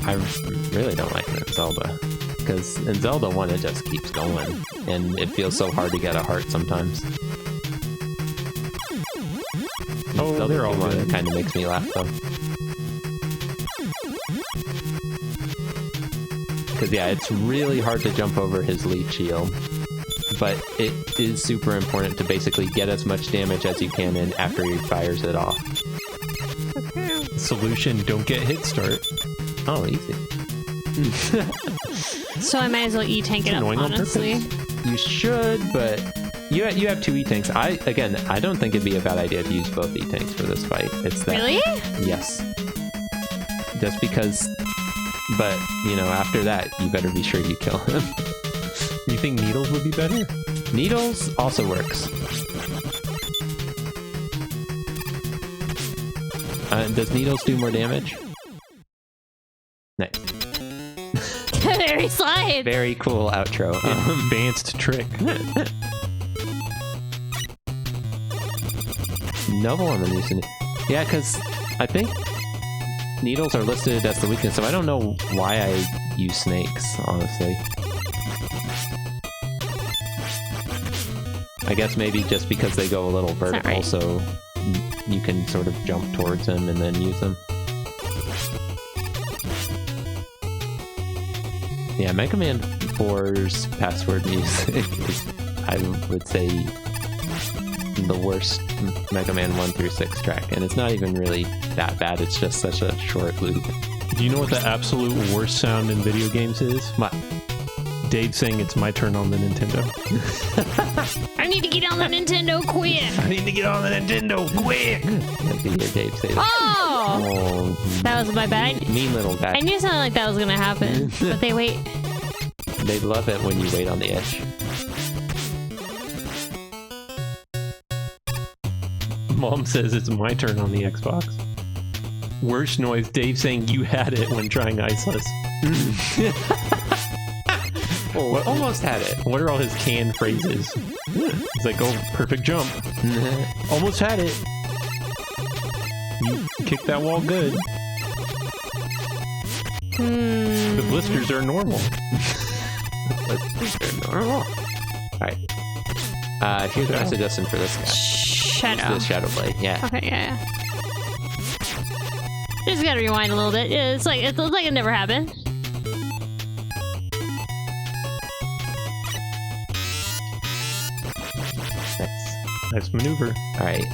I really don't like it in Zelda. Because in Zelda 1 it just keeps going. And it feels so hard to get a heart sometimes. Oh, Zelda they're all 2 good. kind of makes me laugh though. Because, yeah, it's really hard to jump over his lead shield. But it is super important to basically get as much damage as you can in after he fires it off. Solution, don't get hit start. Oh, easy. So I might as well E-tank it up, annoying on honestly. You should, but you have 2 E-tanks. I don't think it'd be a bad idea to use both E-tanks for this fight. It's that. Really? Yes. Just because, but, you know, after that, you better be sure you kill him. You think needles would be better? Needles also works. Does needles do more damage? Nice. Very slide. Very cool outro. Advanced trick. Noble on the news. Yeah, because I think needles are listed as the weakness, so I don't know why I use snakes, honestly. I guess maybe just because they go a little vertical, right. so you can sort of jump towards them and then use them. Yeah, Mega Man 4's password music is, I would say, the worst Mega Man 1 through 6 track, and it's not even really that bad, it's just such a short loop. Do you know what the absolute worst sound in video games is? What? Dave saying it's my turn on the Nintendo. I need to get on the Nintendo quick. I need to get on the Nintendo quick! Let's hear Dave say that. Oh! That was my bad. Mean little guy. I knew something like that was gonna happen, but they wait. They love it when you wait on the edge. Mom says it's my turn on the Xbox. Worst noise, Dave saying you had it when trying Iceless. Oh, almost had it. What are all his canned phrases? He's like, oh, perfect jump. Almost had it. You kicked that wall good. The blisters are normal. Normal. Alright. Here's my suggestion for this guy. Shadow. The Shadow Blade, yeah. Okay, yeah. Just gotta rewind a little bit. Yeah, it's like it looks like it never happened. Nice maneuver. Alright.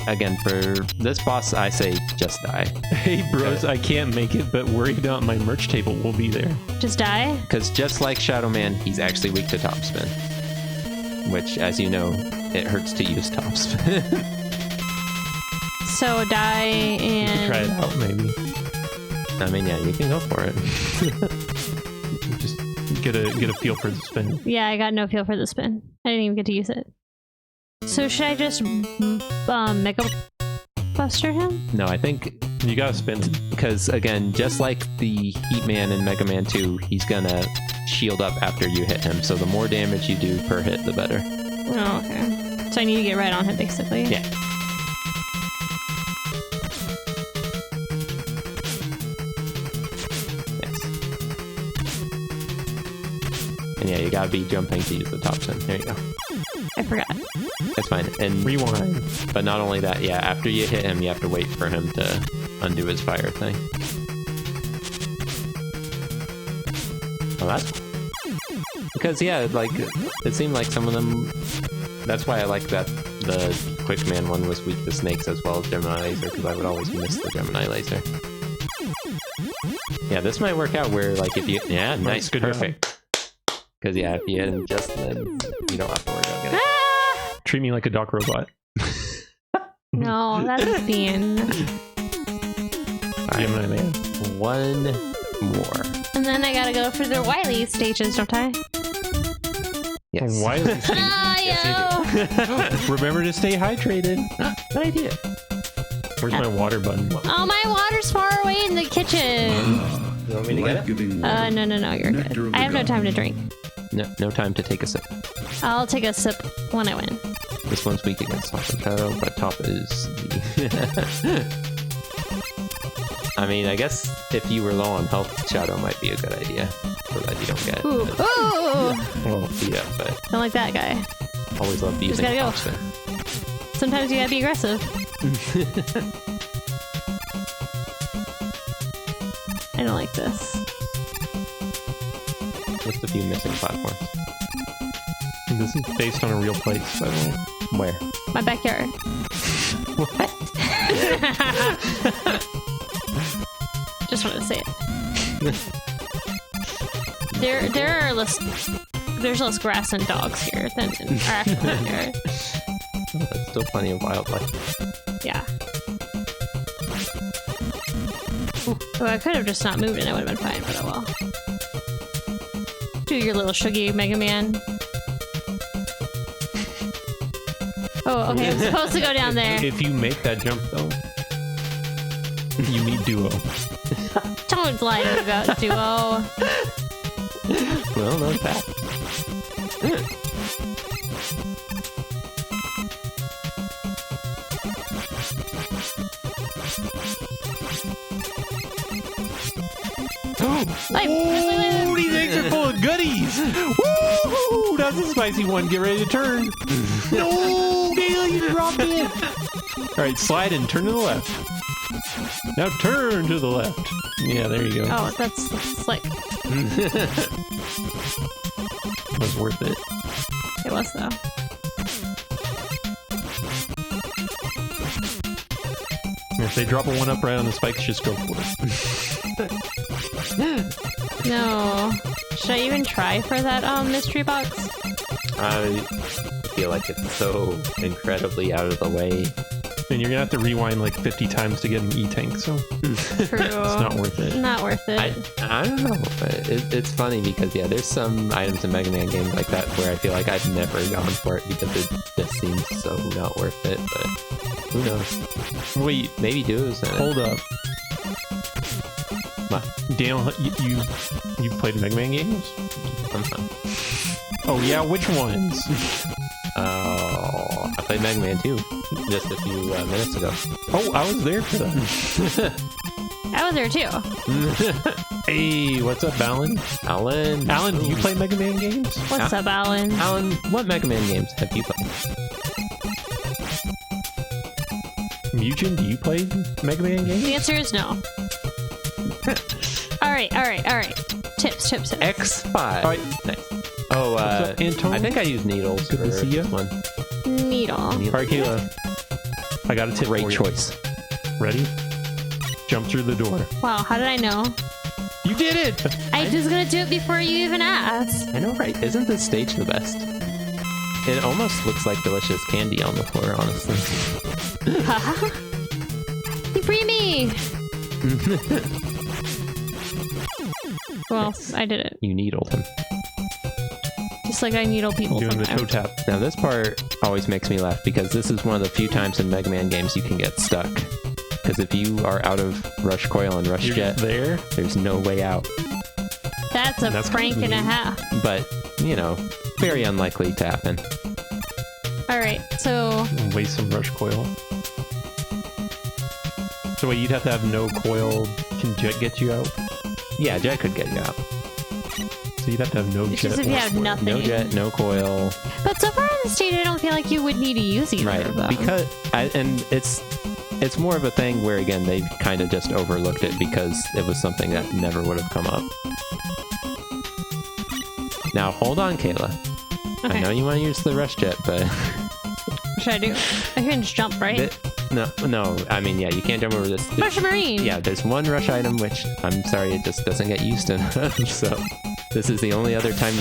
Again, for this boss, I say just die. Hey bros, I can't make it, but worry about my merch table. We'll be there. Just die. Because just like Shadow Man, he's actually weak to topspin. Which, as you know, it hurts to use topspin. So die and Try it out, maybe. I mean, yeah, you can go for it. Just get a feel for the spin. yeah, I got no feel for the spin. I didn't even get to use it. So should I just Mega Buster him? No, I think You gotta spin it. because, again, just like the Heat Man in Mega Man 2, he's gonna shield up after you hit him. So the more damage you do per hit, the better. Oh, okay. So I need to get right on him, basically. Yeah. Yes. And yeah, you gotta be jumping to use the top spin. There you go. I forgot. That's fine. And Rewind. but not only that, yeah, after you hit him, you have to wait for him to undo his fire thing. Oh, that's because yeah, like it seemed like some of them. That's why I like that the Quick Man one was weak to snakes as well as Gemini Laser, because I would always miss the Gemini Laser. Yeah, this might work out where like if you nice, good perfect. Because yeah, if you hit him just then you don't have to worry about getting. Ah! Treat me like a dock robot. No, that's being. Gemini Man. One more. And then I gotta go for the Wily stages, don't I? Yes. Why? Ah, yo! Remember to stay hydrated. Good idea. Where's my water button? Oh, my water's far away in the kitchen. You want me to get it? Life-giving water. No, you're Nectar good. of I have no the time to gods. drink. No time to take a sip. I'll take a sip when I win. This one's weak against Top and Shadow, but Top is the... I mean, I guess if you were low on health, Shadow might be a good idea, so that you don't get Ooh, ooh! beat up, but Don't like that guy. always love using gotta go. topspin. Sometimes you gotta be aggressive. I don't like this. Just a few missing platforms. This is based on a real place, by the way. Where? My backyard. What? Just wanted to say it. There's less grass and dogs here than in our actual backyard. Oh, that's still plenty of wildlife. Yeah. Oh, I could have just not moved and I would have been fine, but oh well. Do your little shuggy Mega Man. Oh, okay, I'm supposed to go down there. If you make that jump, though, you need duo. Don't lie to me about duo. Well, not bad. Oh, these eggs are full of goodies! Woo! That's a spicy one. Get ready to turn. No, Kayla, you dropped it. All right, slide and turn to the left. Now turn to the left. Yeah, there you go. Oh, that's slick. That was worth it. It was though. If they drop a one up right on the spikes, just go for it. No. Should I even try for that mystery box? I feel like it's so incredibly out of the way. And you're gonna have to rewind like 50 times to get an E-tank, so True. it's not worth it. Not worth it. I don't know. It's funny because, yeah, there's some items in Mega Man games like that where I feel like I've never gone for it because it just seems so not worth it, but who knows? Wait, Maybe duos. hold up. What? Daniel, you played Mega Man games? Oh yeah, which ones? Oh, I played Mega Man 2 just a few minutes ago. Oh, I was there for that. I was there too. Hey, what's up, Alan? Alan, Alan, do you play Mega Man games? What's up, Alan? Alan, what Mega Man games have you played? Mujin, do you play Mega Man games? The answer is no. Alright. Tips. X5. All right. Nice. Oh, What's up, Anton? I think I use needles Good for to see ya. this one. Needle. All right, Kayla, I got a tip Great for you. choice. Ready? Jump through the door. Wow, how did I know? You did it! I was gonna do it before you even asked. I know, right? Isn't this stage the best? It almost looks like delicious candy on the floor, honestly. Free me! Well, I did it. You needled him. Just like I needle people Doing the toe sometimes. tap. Now this part always makes me laugh because this is one of the few times in Mega Man games you can get stuck. Because if you are out of Rush Coil and Rush You're Jet, there. there's no way out. That's a That's prank and a half. But, you know, very unlikely to happen. Alright, so Waste some rush coil. So wait, you'd have to have no coil. Can Jet get you out? Yeah, Jet could get you out. So you'd have to have no it's Jet. just if you or have coil. nothing. No Jet, no coil. But so far in the state, I don't feel like you would need to use either Right, of them. because and it's more of a thing where, again, they kind of just overlooked it because it was something that never would have come up. Now hold on, Kayla. Okay. I know you want to use the Rush Jet, but What should I do? I can just jump, right? no. I mean, yeah, you can't jump over this. Rush Marine! Yeah, there's one rush item which I'm sorry, it just doesn't get used enough. So this is the only other time.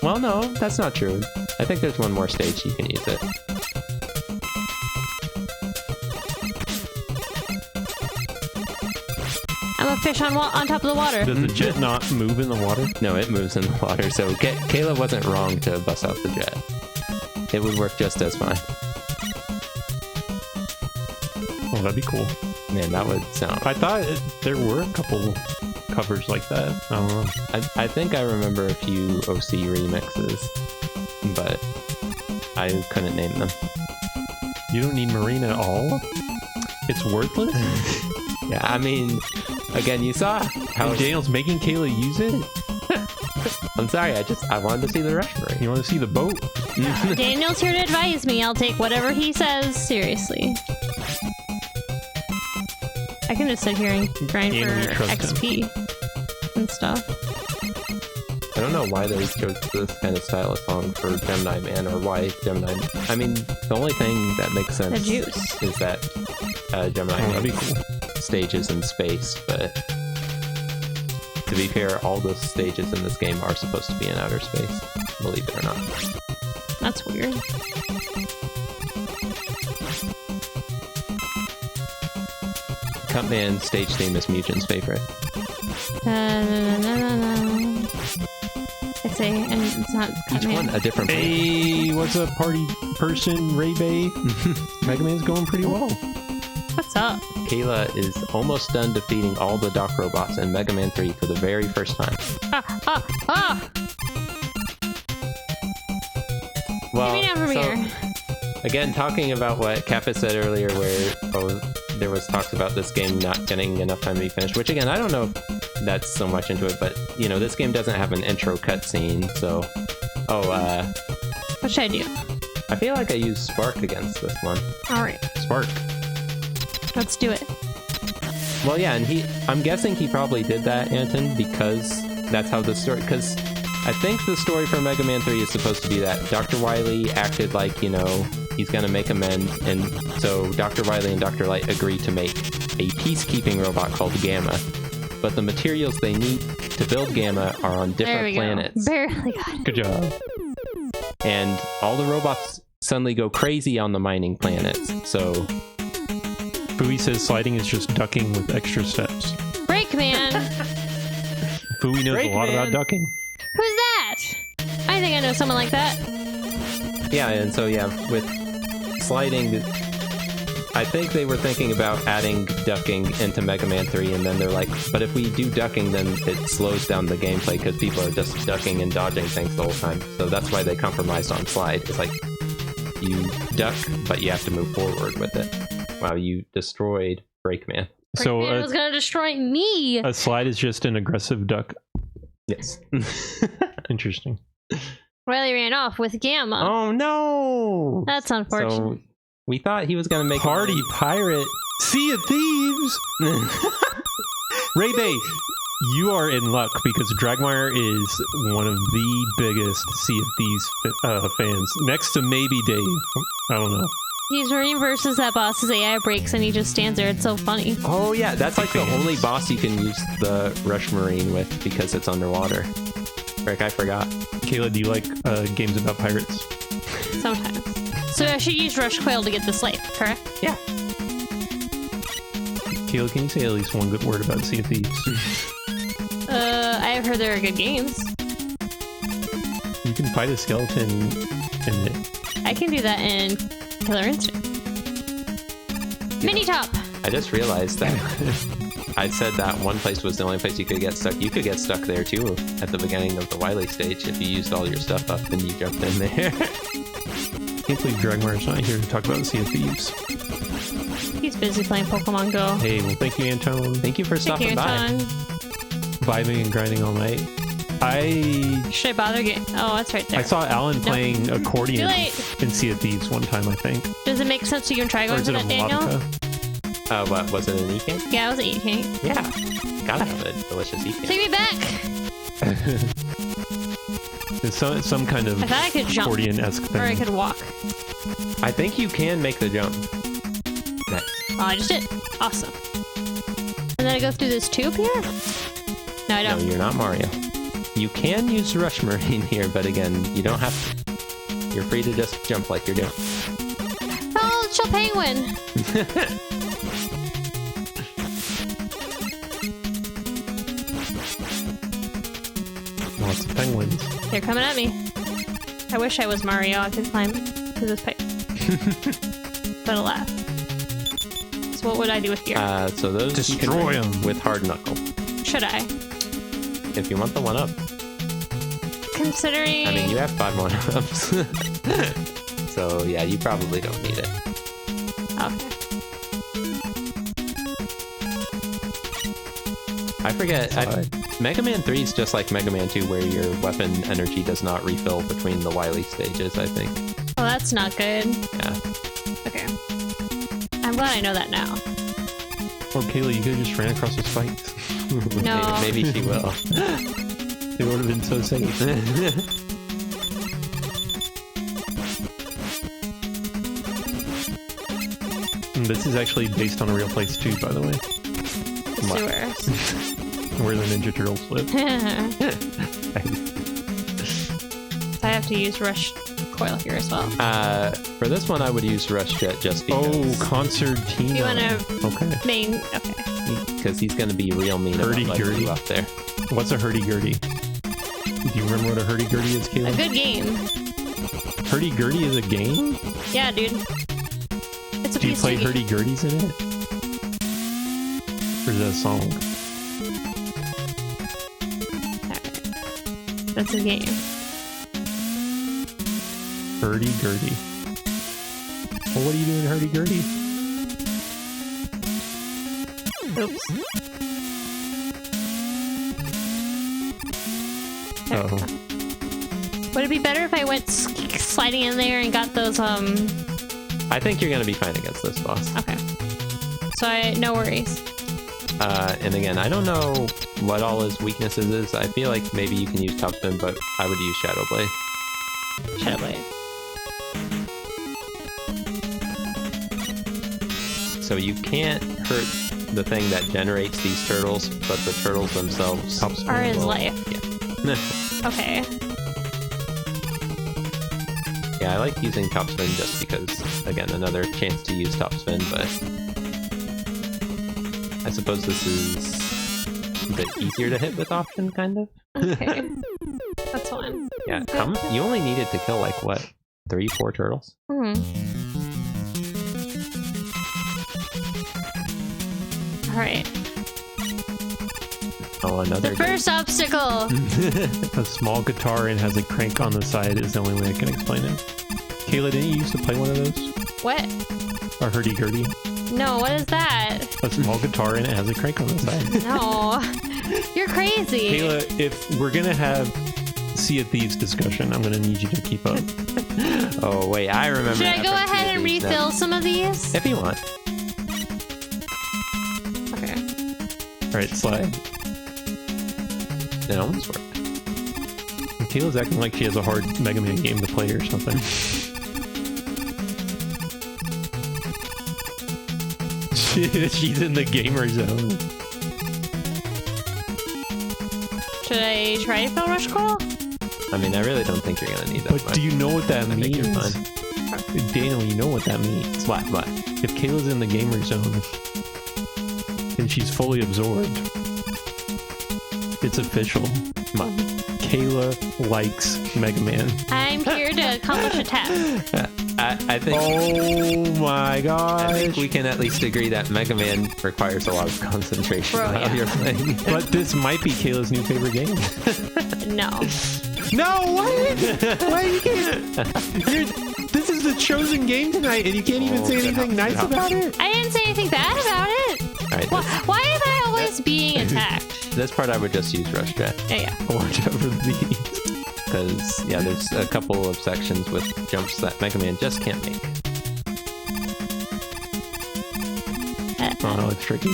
Well, no, that's not true. I think there's one more stage you can use it. I'm a fish on top of the water. Does the Jet not move in the water? No, it moves in the water. So Kayla wasn't wrong to bust out the Jet. It would work just as fine. Oh, that'd be cool. Man, that would sound. I thought there were a couple covers like that. I don't know. I think I remember a few OC remixes, but I couldn't name them. You don't need Marine at all? It's worthless? Yeah, I mean, again, you saw how And Daniel's making Kayla use it? I'm sorry, I wanted to see the Rush Marine. You want to see the boat? Daniel's here to advise me. I'll take whatever he says seriously. I can just sit here and grind And we for trust him. XP and stuff. I don't know why they chose this kind of style of song for Gemini Man, or why Gemini. I mean, the only thing that makes sense The juice. is that Gemini that'd be Man cool. stages in space, but to be fair, all the stages in this game are supposed to be in outer space, believe it or not. That's weird. Cutman's stage theme is Mugen's favorite. It's and it's not Each one a different plane. Hey, what's up, party person, Ray Bay? Mega Man's going pretty well. What's up? Kayla is almost done defeating all the Doc robots in Mega Man 3 for the very first time. Well, Give me down from here. Again, talking about what Kappa said earlier, where there was talks about this game not getting enough time to be finished, which again, I don't know if that's so much into it, but you know, this game doesn't have an intro cutscene, so What should I do? I feel like I used Spark against this one. Alright, Spark. let's do it. Well, yeah, and I'm guessing he probably did that, Anton, because that's how the story, because I think the story for Mega Man 3 is supposed to be that Dr. Wily acted like, you know, he's gonna make amends, and so Dr. Wily and Dr. Light agree to make a peacekeeping robot called Gamma. But the materials they need to build Gamma are on There we different planets. go. Barely got it. Good job. And all the robots suddenly go crazy on the mining planets. So Fui says sliding is just ducking with extra steps. Break man! Fui knows Break a lot Man. about ducking. Who's that? I think I know someone like that. yeah, and so yeah, with sliding, I think they were thinking about adding ducking into Mega Man 3, and then they're like, but if we do ducking, then it slows down the gameplay because people are just ducking and dodging things the whole time. So that's why they compromised on slide. It's like, you duck, but you have to move forward with it. Wow, you destroyed Breakman. So Break man was gonna destroy me! a slide is just an aggressive duck. Yes. Interesting. Riley ran off with Gamma. Oh no! That's unfortunate. So we thought he was gonna make Party pirate. Sea of Thieves. Ray Bay, you are in luck because Dragmire is one of the biggest Sea of Thieves fans. Next to maybe Dave. I don't know. He's running versus that boss's AI breaks and he just stands there. It's so funny. Oh yeah, that's like the only boss you can use the Rush Marine with because it's underwater. Rick, I forgot. Kayla, do you like games about pirates? Sometimes. So I should use Rush Coil to get this light, correct? Yeah. Kayla, can you say at least one good word about Sea of Thieves? I have heard there are good games. You can fight a skeleton in it. I can do that in Killer Instinct. Mini Top! I just realized that I said that one place was the only place you could get stuck. You could get stuck there too at the beginning of the Wily stage if you used all your stuff up and you jumped in there. Can't believe Dragmire's not here to talk about Sea of Thieves. He's busy playing Pokemon Go. Hey, well, thank you, Anton. Thank you for Thank you, stopping by. Anton. Vibing and grinding all night. Should I bother getting... Oh, that's right there. I saw Alan playing Too accordion late. in Sea of Thieves one time, I think. Does it make sense you can try Or going is for it a that, Daniel? melodica? What was it, an E-King? Yeah, I was eating. Yeah. Gotta have a delicious E-King. Take me back! It's some kind of I thought I could jump. accordion-esque Or I thing. could walk. I think you can make the jump. Nice. Oh, I just did. Awesome. And then I go through this tube here? No, I No, don't. you're not Mario. You can use Rush Marine here, but again, you don't have to. You're free to just jump like you're doing. Oh, it's a penguin! Lots of penguins. They're coming at me. I wish I was Mario. I could climb to this pipe. But alas. So what would I do with here? So those you can Destroy make 'em. with hard knuckle. Should I? If you want the one up. Considering... I mean, you have 5 one ups. So yeah, you probably don't need it. Okay. I forget. Mega Man 3 is just like Mega Man 2, where your weapon energy does not refill between the Wily stages, I think. Oh, that's not good. Yeah. Okay. I'm glad I know that now. Or Kayla, you could have just ran across the spikes. No. Maybe she will. It would have been so safe. This is actually based on a real place too, by the way. The sewers. Where the Ninja Turtles live. So I have to use Rush Coil here as well. For this one, I would use Rush Jet just because. Oh, Concertina. You want to Okay. main? Okay. Because he's going to be real mean about letting Hurdy-gurdy. you up there. What's a hurdy-gurdy? Do you remember what a hurdy-gurdy is, A Caleb? good game. Hurdy-gurdy is a game? Yeah, dude. It's a Do you piece play of hurdy-gurdies in it? Or is that a song? That's a game. Hurdy-gurdy. Well, what are you doing hurdy-gurdy? Oops. Oh. Would it be better if I went sliding in there and got those, I think you're going to be fine against this boss. Okay. So no worries. And again, I don't know what all his weaknesses is. I feel like maybe you can use Top Spin, but I would use Shadow Blade. Shadow Blade. So you can't hurt the thing that generates these turtles, but the turtles themselves Are his life. Yeah. Okay. Yeah, I like using Top Spin just because, again, another chance to use Top Spin, but I suppose this is a bit easier to hit with option, kind of. Okay. That's fine. Yeah, you only needed to kill, like, what, 3-4 turtles? Hmm. Alright. Oh, another The first obstacle! A small guitar and has a crank on the side is the only way I can explain it. Kayla, didn't you used to play one of those? What? Or hurdy-gurdy? No, what is that? A small guitar and it has a crank on the side. No. You're crazy. Kayla, if we're gonna have Sea of Thieves discussion, I'm gonna need you to keep up. Oh, wait, I remember. Should I go that from ahead and CDs now. refill some of these? If you want. Okay. Alright, slide. It almost worked. Kayla's acting like she has a hard Mega Man game to play or something. She's in the gamer zone. Should I try to fill Rush Coil? I mean, I really don't think you're gonna need that But much. do you know what that I think means? you're fine. Daniel, you know what that means. What? If Kayla's in the gamer zone and she's fully absorbed, it's official. Kayla likes Mega Man. I'm here to accomplish a task. I think. Oh my gosh. I think we can at least agree that Mega Man requires a lot of concentration Bro, while yeah. you're playing. But this might be Kayla's new favorite game. No. No, what? Why you can't? This is the chosen game tonight, and you can't even say anything nice about it? I didn't say anything bad about it. All right, Why am I always being attacked? this part I would just use Rush Jet. Yeah. Watch out for the bees. Because, yeah, there's a couple of sections with jumps that Mega Man just can't make. Oh, no, it's tricky.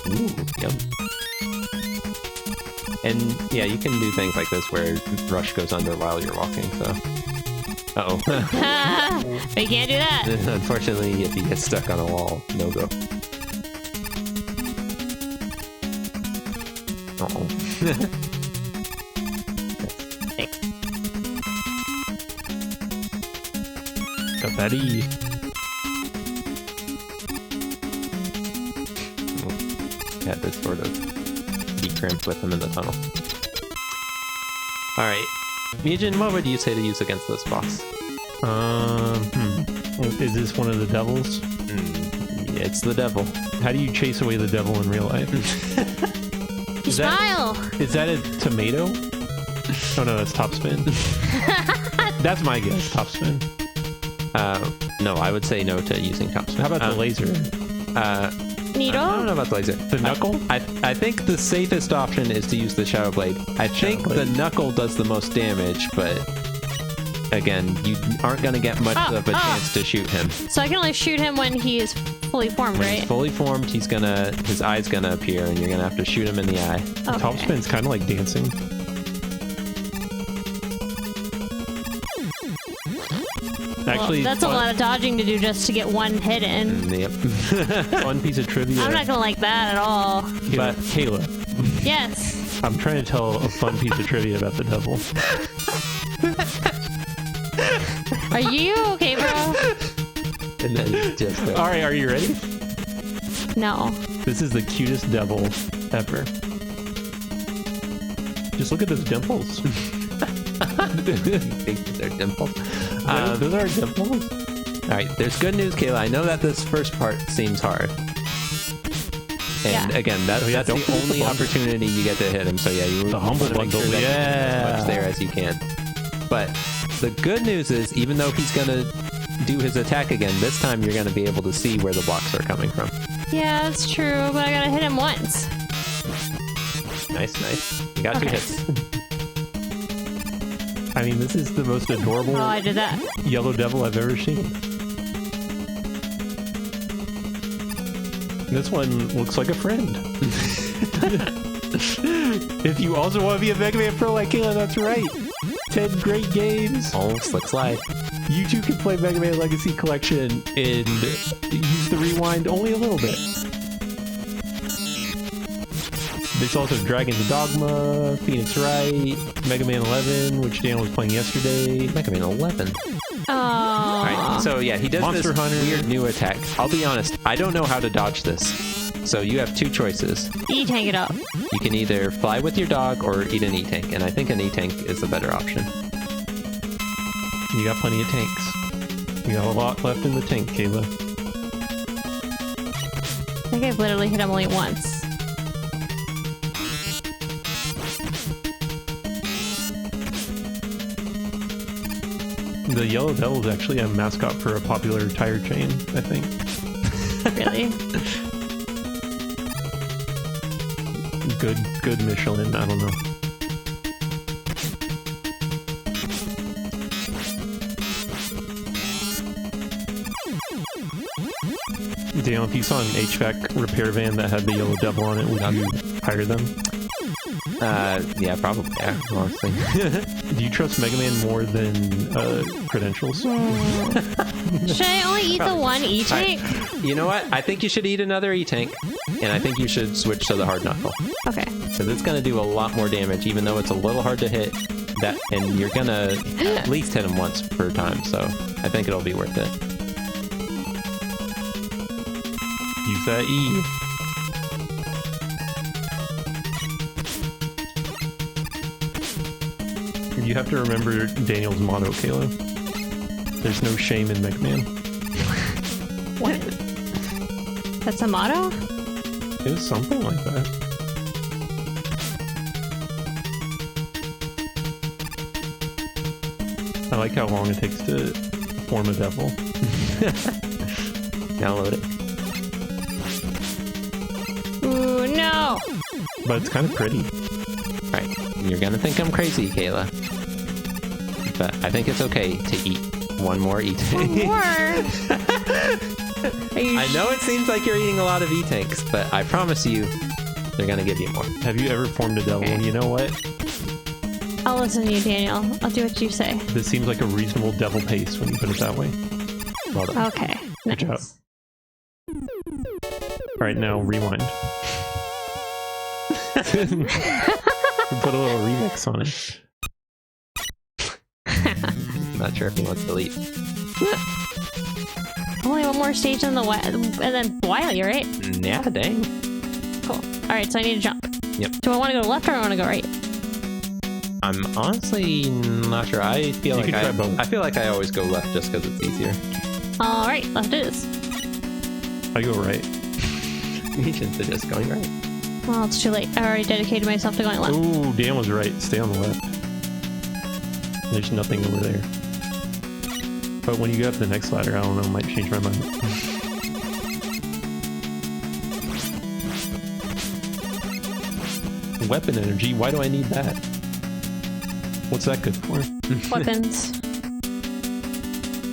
Ooh, yep. And, yeah, you can do things like this where Rush goes under while you're walking, so... Uh-oh. But you can't do that. Unfortunately, if you get stuck on a wall, no go. Uh-oh. Got that E. Yeah, this sort of decrimp with him in the tunnel. Alright. Mujin, what would you say to use against this boss? Is this one of the devils? It's the devil. How do you chase away the devil in real life? You smile. Is that a tomato? Oh no, that's top spin. That's my guess, top spin. No, I would say no to using top spin. How about the laser? Needle? I don't know about the laser. The knuckle? I think the safest option is to use the Shadow Blade. I think Blade. the knuckle does the most damage, but again, you aren't going to get much of a chance to shoot him. So I can only shoot him when he is fully formed, When right? he's fully formed, his eye's gonna appear, and you're gonna have to shoot him in the eye. Okay. Top spin's kind of like dancing. Actually, Well, that's a lot of dodging to do just to get one hit in. Yep. fun piece of trivia. I'm not gonna like that at all. But Kayla, Yes. I'm trying to tell a fun piece of trivia about the devil. Are you okay, bro? And then he's just All right, are you ready? No. This is the cutest devil ever. Just look at those dimples. think they're dimples. Those are dimples. All right, there's good news, Kayla. I know that this first part seems hard. And Yeah. again, that's don't the forget the only bundle. opportunity you get to hit him. So yeah, you The humble want to make sure bundle, that you get as yeah. much there as you can. But the good news is, even though he's gonna do his attack again, this time you're gonna be able to see where the blocks are coming from. Yeah, that's true, but I gotta hit him once. Nice. You got 2 Okay. hits. I mean, this is the most adorable Oh, I did that. yellow devil I've ever seen. This one looks like a friend. If you also want to be a Mega Man Pro like Kayla, that's right. 10 great games. Oh, slick slide. You too can play Mega Man Legacy Collection and use the rewind only a little bit. There's also Dragon's Dogma, Phoenix Wright, Mega Man 11, which Daniel was playing yesterday. Mega Man 11. Oh. Alright, so yeah, he does Monster this Hunter. weird new attack. I'll be honest, I don't know how to dodge this. So you have 2 choices. E-tank it up. You can either fly with your dog or eat an E-tank, and I think an E-tank is the better option. You got plenty of tanks. You got a lot left in the tank, Kayla. I think I've literally hit him only once. The Yellow Devil is actually a mascot for a popular tire chain, I think. Really? Good Michelin, I don't know. Daniel, if you saw an HVAC repair van that had the Yellow Devil on it, would you hire them? Yeah, probably. Yeah, honestly. Do you trust Mega Man more than credentials? Should I only eat the one E-tank? You know what? I think you should eat another E-tank, and I think you should switch to the hard knuckle. Okay. Because it's going to do a lot more damage, even though it's a little hard to hit. And you're going to at least hit him once per time, so I think it'll be worth it. Use that E. You have to remember Daniel's motto, Kayla. There's no shame in Mega Man. What? That's a motto? It was something like that. I like how long it takes to form a devil. Download it. Ooh, no! But it's kind of pretty. Right. You're going to think I'm crazy, Kayla. But I think it's okay to eat one more E-tank. More? Are you I know it seems like you're eating a lot of E-tanks, but I promise you, they're going to give you more. Have you ever formed a devil? Okay. And you know what? I'll listen to you, Daniel. I'll do what you say. This seems like a reasonable devil pace when you put it that way. Well done. Okay. Good job. Nice. Alright, now rewind. Put a little remix on it. Not sure if he wants to leave. Only one more stage on the and then Wily, right? Yeah, dang. Cool. Alright, so I need to jump. Yep. Do I want to go left or I want to go right? I'm honestly not sure. I feel You like can try both. I feel like I always go left just because it's easier. Alright, left it is. I go right. You should suggest going right. Well, it's too late. I already dedicated myself to going left. Ooh, Dan was right. Stay on the left. There's nothing over there. But when you go up the next ladder, I don't know, might change my mind. Weapon energy? Why do I need that? What's that good for? Weapons.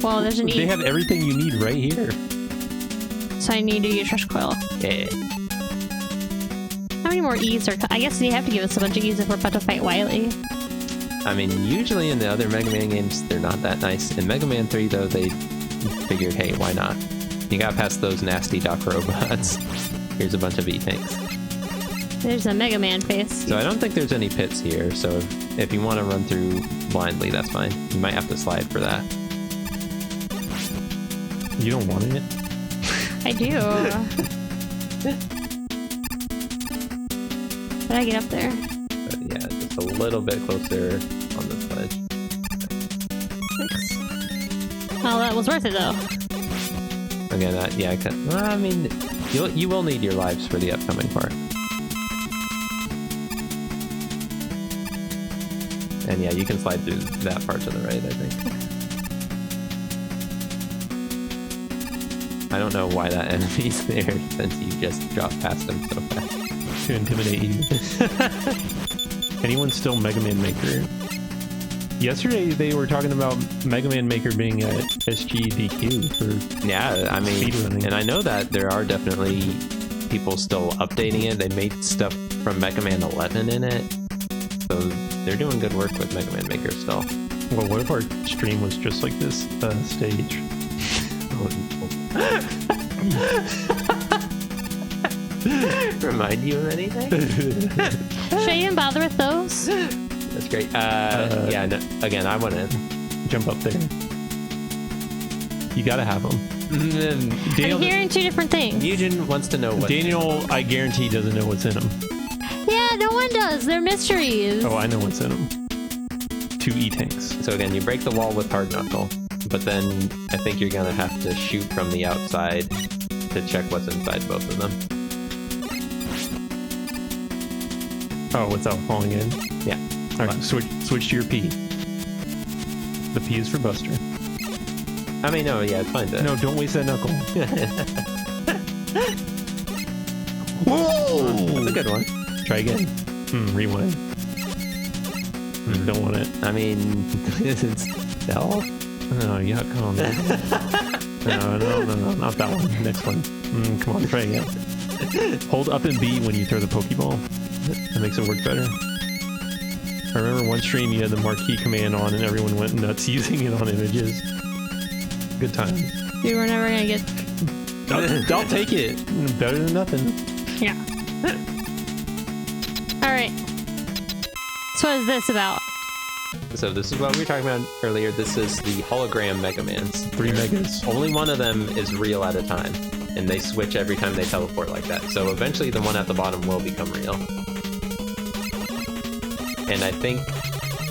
Well, there's an They E, have everything you need right here. so I need to use Rush Coil. Yeah. How many more E's are... I guess you have to give us a bunch of E's if we're about to fight Wily. I mean, usually in the other Mega Man games, they're not that nice. In Mega Man 3, though, they figured, hey, why not? You got past those nasty Doc robots. Here's a bunch of E-Tanks. There's a Mega Man face. So I don't think there's any pits here, so if you want to run through blindly, that's fine. You might have to slide for that. You don't want it? I do. How did I get up there? But yeah, just a little bit closer on this ledge. 6. Oh, that was worth it, though. Again, yeah, well, I mean, you will need your lives for the upcoming part. And yeah, you can slide through that part to the right, I think. I don't know why that enemy's there since you just dropped past him so fast. To intimidate you. Anyone still Mega Man Maker? Yesterday they were talking about Mega Man Maker being at SGDQ for Yeah, I mean, speedrunning. and I know that there are definitely people still updating it. They made stuff from Mega Man 11 in it. So they're doing good work with Mega Man Maker still. Well, what if our stream was just like this stage? Remind you of anything? Should I even bother with those? That's great. Yeah, no, again, I want to Jump up there. You gotta have them. I'm hearing two different things. Eugen wants to know what. Daniel, I guarantee, doesn't know what's in them. Yeah, no one does. They're mysteries. Oh, I know what's in them. 2 E-Tanks. So again, you break the wall with hard knuckle, but then I think you're gonna have to shoot from the outside to check what's inside both of them. Oh, without falling in? Yeah. Alright, switch to your P. The P is for Buster. I mean, no, yeah, it's fine. No, don't waste that knuckle. That's a good one. Try again. Rewind. Don't want it. I mean, it's stealth. Oh, yeah, come on. No, not that one. Next one. Come on, try again. Hold up and B when you throw the Pokeball. That makes it work better. I remember one stream you had the marquee command on and everyone went nuts using it on images. Good times. Dude, we're never gonna get... I'll take it. Better than nothing. Yeah. Alright. So what is this about? So this is what we were talking about earlier. This is the hologram Mega Mans. 3 megas. Only one of them is real at a time, and they switch every time they teleport like that. So eventually the one at the bottom will become real. And I think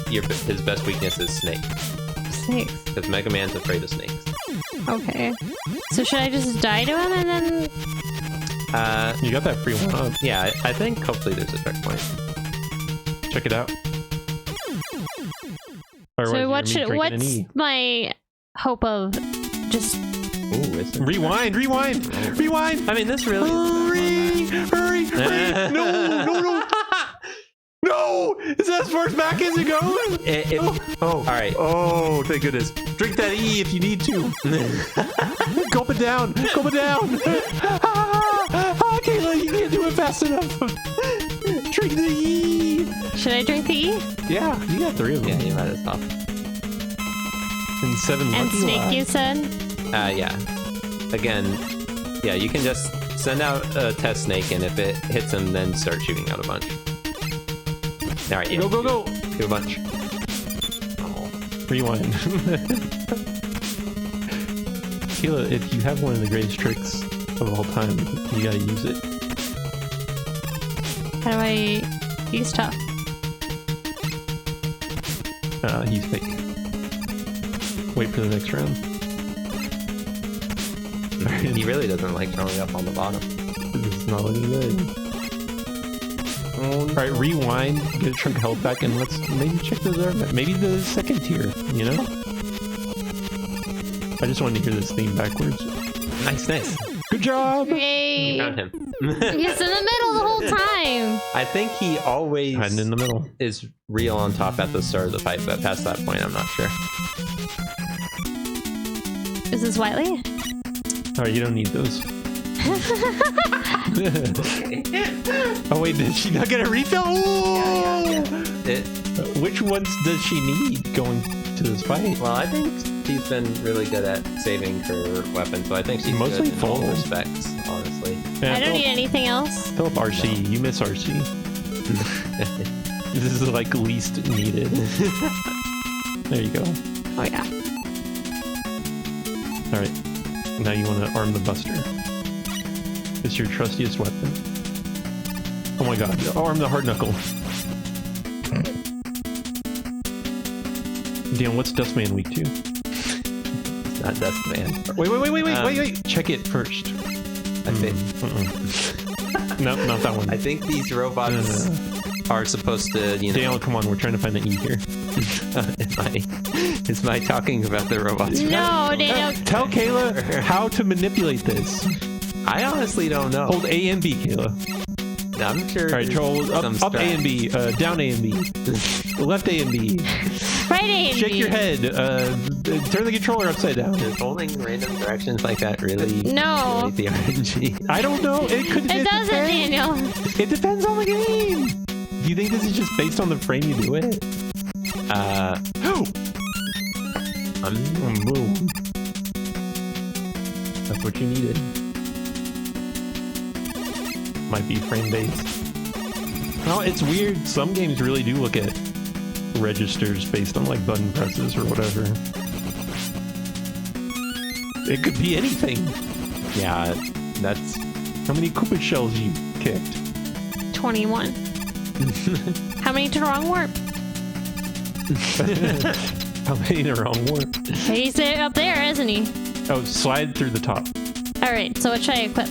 his best weakness is snake, Snakes. because Mega Man's afraid of snakes. Okay. So should I just die to him and then... You got that free one up. Yeah, I think hopefully there's a checkpoint. Check it out. So what's my hope of just... Ooh, is it? Rewind! I mean, this really Hurry! No! No! Is that as far as back as it goes? All right. Oh, thank goodness. Drink that E if you need to. Gulp it down! Kayla, you can't do it fast enough. Drink the E! Should I drink the E? Yeah, you got 3 of them. Yeah, you might as well. And 7 And lucky snake, lives. you said? Yeah. Again, yeah, you can just send out a test snake, and if it hits him, then start shooting out a bunch. All right, yeah, Go! shoot a bunch. Oh. Rewind. Kayla, if you have one of the greatest tricks of all time, you gotta use it. How do I use tough? He's fake. Wait for the next round. He really doesn't like throwing up on the bottom. This is not looking good. Alright, rewind, get a chunk of health back, and let's maybe check the reserve. Maybe the second tier, you know? I just wanted to hear this theme backwards. Nice. Good job! Yay! Found him. He's in the middle the whole time! I think he always Hiding in the middle. is real on top at the start of the fight, but past that point, I'm not sure. Is this Wiley? Alright, you don't need those. Oh wait, did she not get a refill? Yeah. Which ones does she need going to this fight? Well, I think she's been really good at saving her weapon, so I think she's Mostly good in all full. respects, honestly. Yeah, I don't need anything else. Philip RC, you miss RC. This is like least needed. There you go. Oh yeah. Alright. Now you want to arm the Buster. It's your trustiest weapon. Oh my god. Arm the hard knuckle. Dan, what's Dustman weak to? It's not Dustman. Wait. Check it first. I think. No, not that one. I think these robots are supposed to, you know. Daniel, come on, we're trying to find the E here. Is my talking about the robots? No, Daniel. Tell Kayla how to manipulate this. I honestly don't know. Hold A and B, Kayla. I'm sure. Alright, hold up A and B, down A and B, left A and B. Right A and Shake B. your head. Turn the controller upside down. Is holding random directions like that really? No. Really the RNG? I don't know. It could. It doesn't, Daniel. It depends on the game. Do you think this is just based on the frame you do it? Boom. That's what you needed. Might be frame based. Well, it's weird. Some games really do look at registers based on like button presses or whatever. It could be anything. Yeah, that's. How many Koopa shells you kicked? 21. How many to the wrong warp? How many in the wrong warp? He's up there, isn't he? Oh, slide through the top. All right. So what should I equip?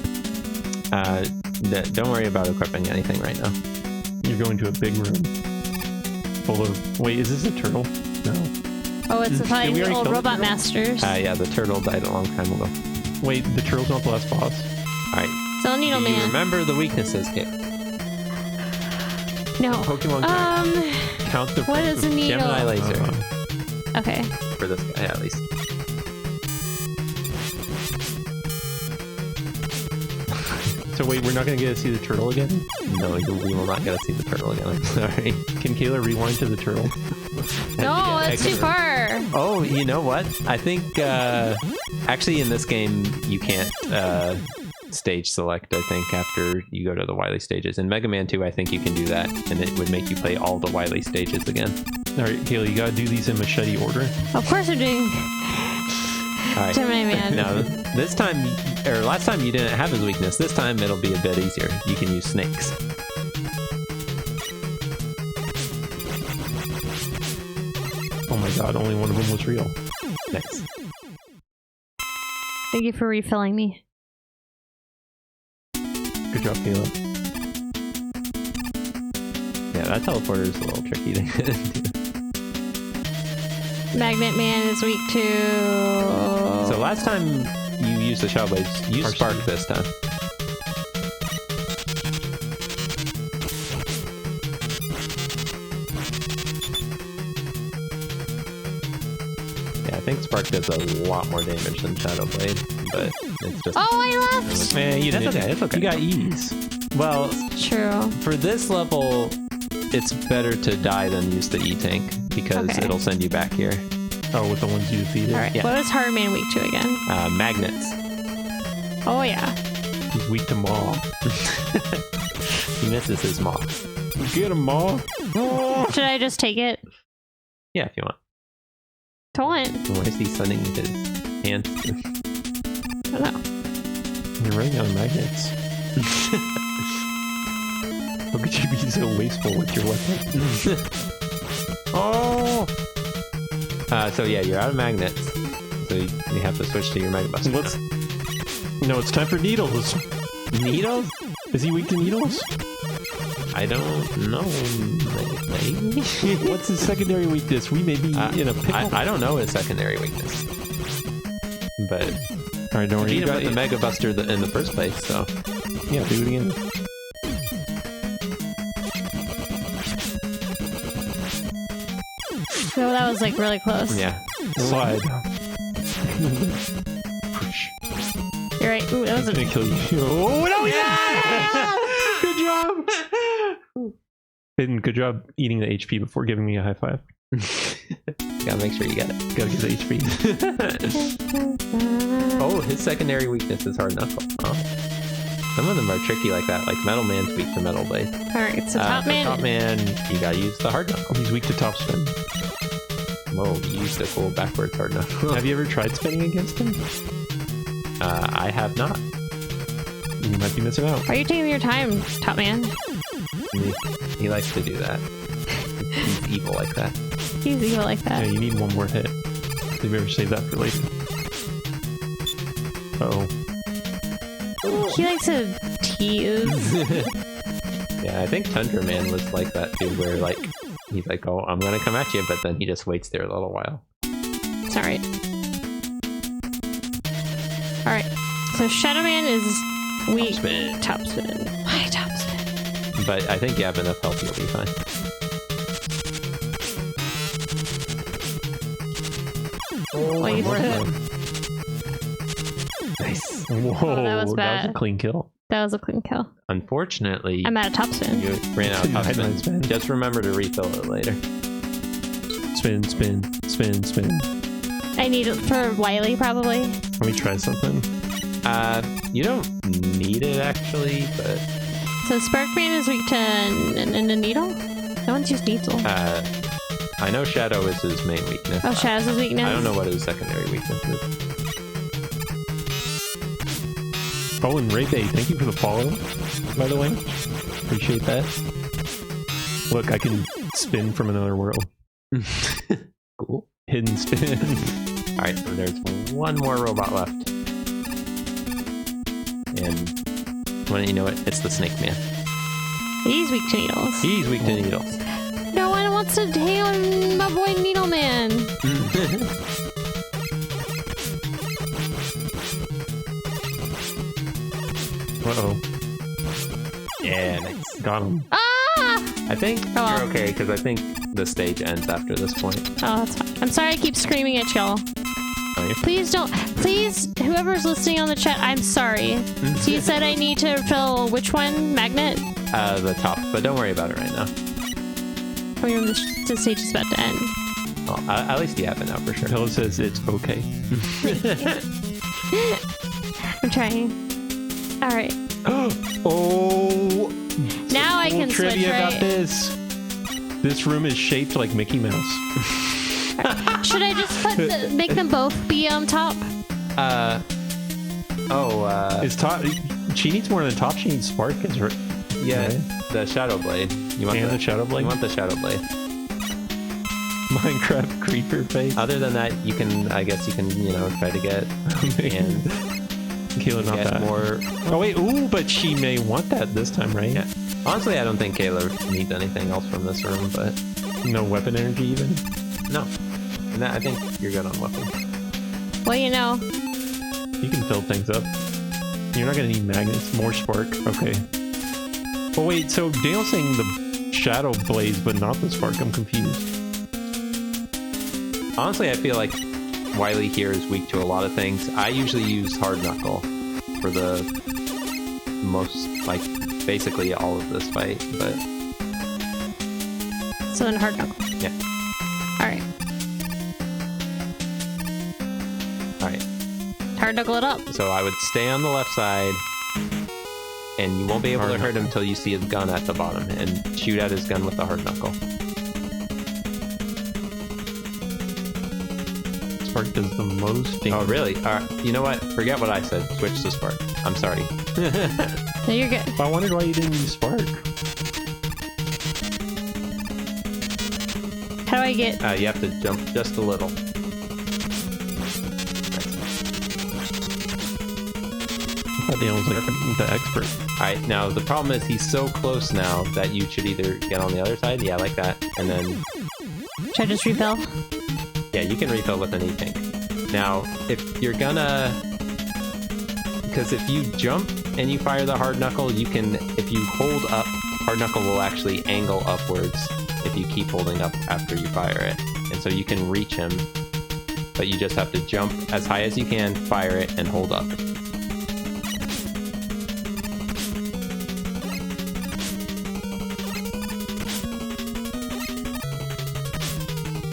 Don't worry about equipping anything right now. You're going to a big room full of. Wait, is this a turtle? No. Oh, it's Did we the already old kill the robot turtle? masters. Yeah, the turtle died a long time ago. Wait, the turtle's not the last boss. All right. So Needle Do you Man. remember the weaknesses, Kit? No. Pokemon Count the. What is a needle? Gemini laser Okay. for this guy at least. So wait, we're not gonna get to see the turtle again? No, we will not get to see the turtle again. I'm sorry. Can Kayla rewind to the turtle? No, it's too far. Oh, you know what? I think actually in this game you can't stage select. I think after you go to the Wily stages. In Mega Man 2, I think you can do that, and it would make you play all the Wily stages again. All right, Kayla, you gotta do these in machete order. Of course we're doing All right. Gemini Man. Now, this time, or last time you didn't have his weakness. This time it'll be a bit easier. You can use snakes. Oh my god, only one of them was real. Nice. Thank you for refilling me. Good job, Kayla. Yeah, that teleporter is a little tricky to get into. Magnet Man is weak to. So last time you used the Shell Blades, use RC. Spark this time. Yeah, I think Spark does a lot more damage than Shadow Blade, but it's just... Oh, I left. Man, you That's didn't. okay, it's okay. You got ease. Well, True. for this level, it's better to die than use the E-Tank, because Okay. it'll send you back here. Oh, with the ones you defeated. All right. Yeah. What was Hard Man weak to again? Magnets. Oh yeah. He's weak to Maw. He misses his maw. Get him, Maw. Should I just take it? Yeah, if you want. Don't. Why is he sending his hand? I don't know. You're running out of magnets. How could you be so wasteful with your weapon? Oh! So yeah, you're out of magnets. So you have to switch to your Mega Buster. Let's. No, it's time for needles. Needles? Is he weak to needles? I don't know. Maybe. What's his secondary weakness? We may be in a pickle. I don't know his secondary weakness. But All right, don't worry. beat You him got with the Mega Buster in the first place, so... Yeah, do it again. So that was like really close. Yeah. Slide. You're right. Ooh, that was He's gonna kill you. Oh no! Yeah! Good job. Finn, good job eating the HP before giving me a high five. Gotta make sure you get it. Gotta get the HP. Oh, his secondary weakness is hard knuckle. Oh. Some of them are tricky like that. Like Metal Man's weak to Metal Blade. All right, so Top Man. Top Man, you gotta use the hard knuckle. He's weak to top spin. Whoa, you used the cool backwards hard knuckle. Have you ever tried spinning against him? I have not. You might be missing out. Why are you taking your time, Top Man? He likes to do that. He's evil like that. He's evil like that. Yeah, you need one more hit. So you better save that for later. Uh-oh. He likes to tease. Yeah, I think Tundra Man was like that too, where like he's like, "Oh, I'm gonna come at you," but then he just waits there a little while. It's alright. Alright. So Shadow Man is weak. Top spin. Why top spin? But I think you have enough health, you'll be fine. Wait for it. Nice. Whoa, Oh, that was that was bad. a clean kill. That was a clean kill. Unfortunately, I'm at a top spin. you ran out of top spin. Spin. Just remember to refill it later. Spin, spin, spin, spin. I need it for Wily, probably. Let me try something. You don't need it actually, but So Sparkman is weak to a needle? No one's used needle. I know Shadow is his main weakness. Oh, Shadow's his weakness? I don't know what his secondary weakness is. Oh, and Ray Bay, thank you for the follow, by the way. Appreciate that. Look, I can spin from another world. Cool. Hidden spin. Alright, so there's one more robot left. And when you know it, it's the Snake Man. He's weak to needles. He's weak to needles. No one wants to tail my boy Needle Man. Uh-oh. Yeah, nice. Got him. Ah! I think Oh, well. you're okay, because I think the stage ends after this point. Oh, that's fine. I'm sorry I keep screaming at y'all. Oh, you're Please don't. Please, whoever's listening on the chat, I'm sorry. So you said I need to fill which one? Magnet? the top, but don't worry about it right now. Or the stage is about to end. Well, at least you have it now for sure. Pillow says it's okay. I'm trying. Alright. Oh! Now I can switch, Trivia right? about this. This room is shaped like Mickey Mouse. Should I just make them both be on top? Is top? She needs more than top. She needs Spark. Is her? Yeah, Right? the Shadow Blade. You want And the Shadow Blade? You want the Shadow Blade. Minecraft creeper face. Other than that, you can, I guess you can, try to get and Kayla, not get that. more. Oh wait, ooh, but she may want that this time, right? Yeah. Honestly, I don't think Kayla needs anything else from this room, but No weapon energy even. no. And I think you're good on weapons. Well, you know. You can fill things up. You're not gonna need magnets. More Spark. Okay. Oh wait, so Daniel's saying the Shadow Blades, but not the Spark. I'm confused. Honestly, I feel like Wily here is weak to a lot of things. I usually use Hard Knuckle for the most, like, basically all of this fight, but So then hard knuckle. yeah. Alright. Alright. Hard knuckle it up. So I would stay on the left side, and you won't be able to hurt him until you see his gun at the bottom, and shoot at his gun with the Hard Knuckle. Spark does the most damage. Oh, really? Alright, you know what? Forget what I said. Switch to Spark. I'm sorry. No, you're good. I wondered why you didn't use Spark. How do I get... You have to jump just a little. I thought Daniel was like the expert. Alright, now the problem is he's so close now that you should either get on the other side, yeah, like that, and then, Should I just refill? yeah, you can refill with anything. Now, if you're gonna... Because if you jump and you fire the Hard Knuckle, you can, if you hold up, Hard Knuckle will actually angle upwards if you keep holding up after you fire it. And so you can reach him, but you just have to jump as high as you can, fire it, and hold up.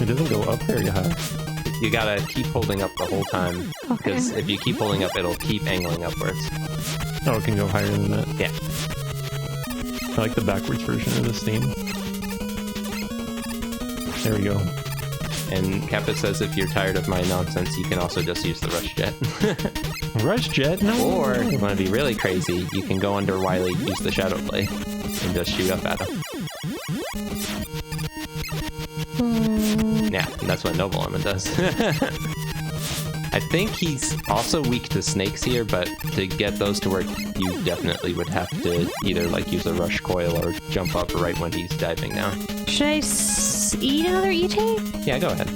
doesn't go up very high. You gotta keep holding up the whole time. Okay. Because if you keep holding up, it'll keep angling upwards. Oh, it can go higher than that. Yeah. I like the backwards version of this theme. There we go. And Kappa says if you're tired of my nonsense, you can also just use the rush jet. Rush jet? No. Or, if you want to be really crazy, you can go under Wily, use the Shadow Blade, and just shoot up at him. Yeah, that's what Noble Lemon does. I think he's also weak to snakes here, but to get those to work, you definitely would have to either like use a rush coil or jump up right when he's diving down. Should I eat another E-tank? Yeah, go ahead.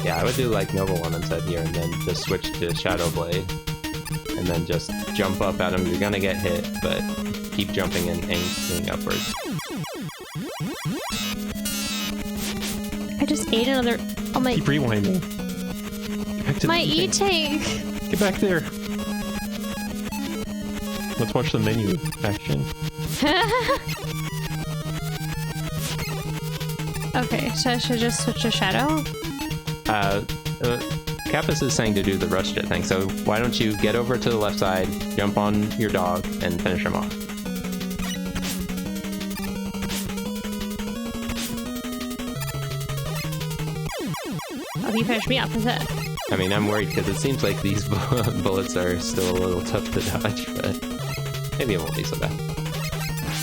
Yeah, I would do like Noble Lemon said here, and then just switch to Shadow Blade, and then just jump up at him. You're gonna get hit, but keep jumping and aiming upwards. I just ate another. Oh my! Keep rewinding. Get back to My the E-tank. Get back there. Let's watch the menu action. Okay, so I should just switch to Shadow. Kappas is saying to do the rush jet thing, so why don't you get over to the left side, jump on your dog, and finish him off. Oh, you finished me off, is it? I mean, I'm worried because it seems like these bullets are still a little tough to dodge, but maybe it won't be so bad.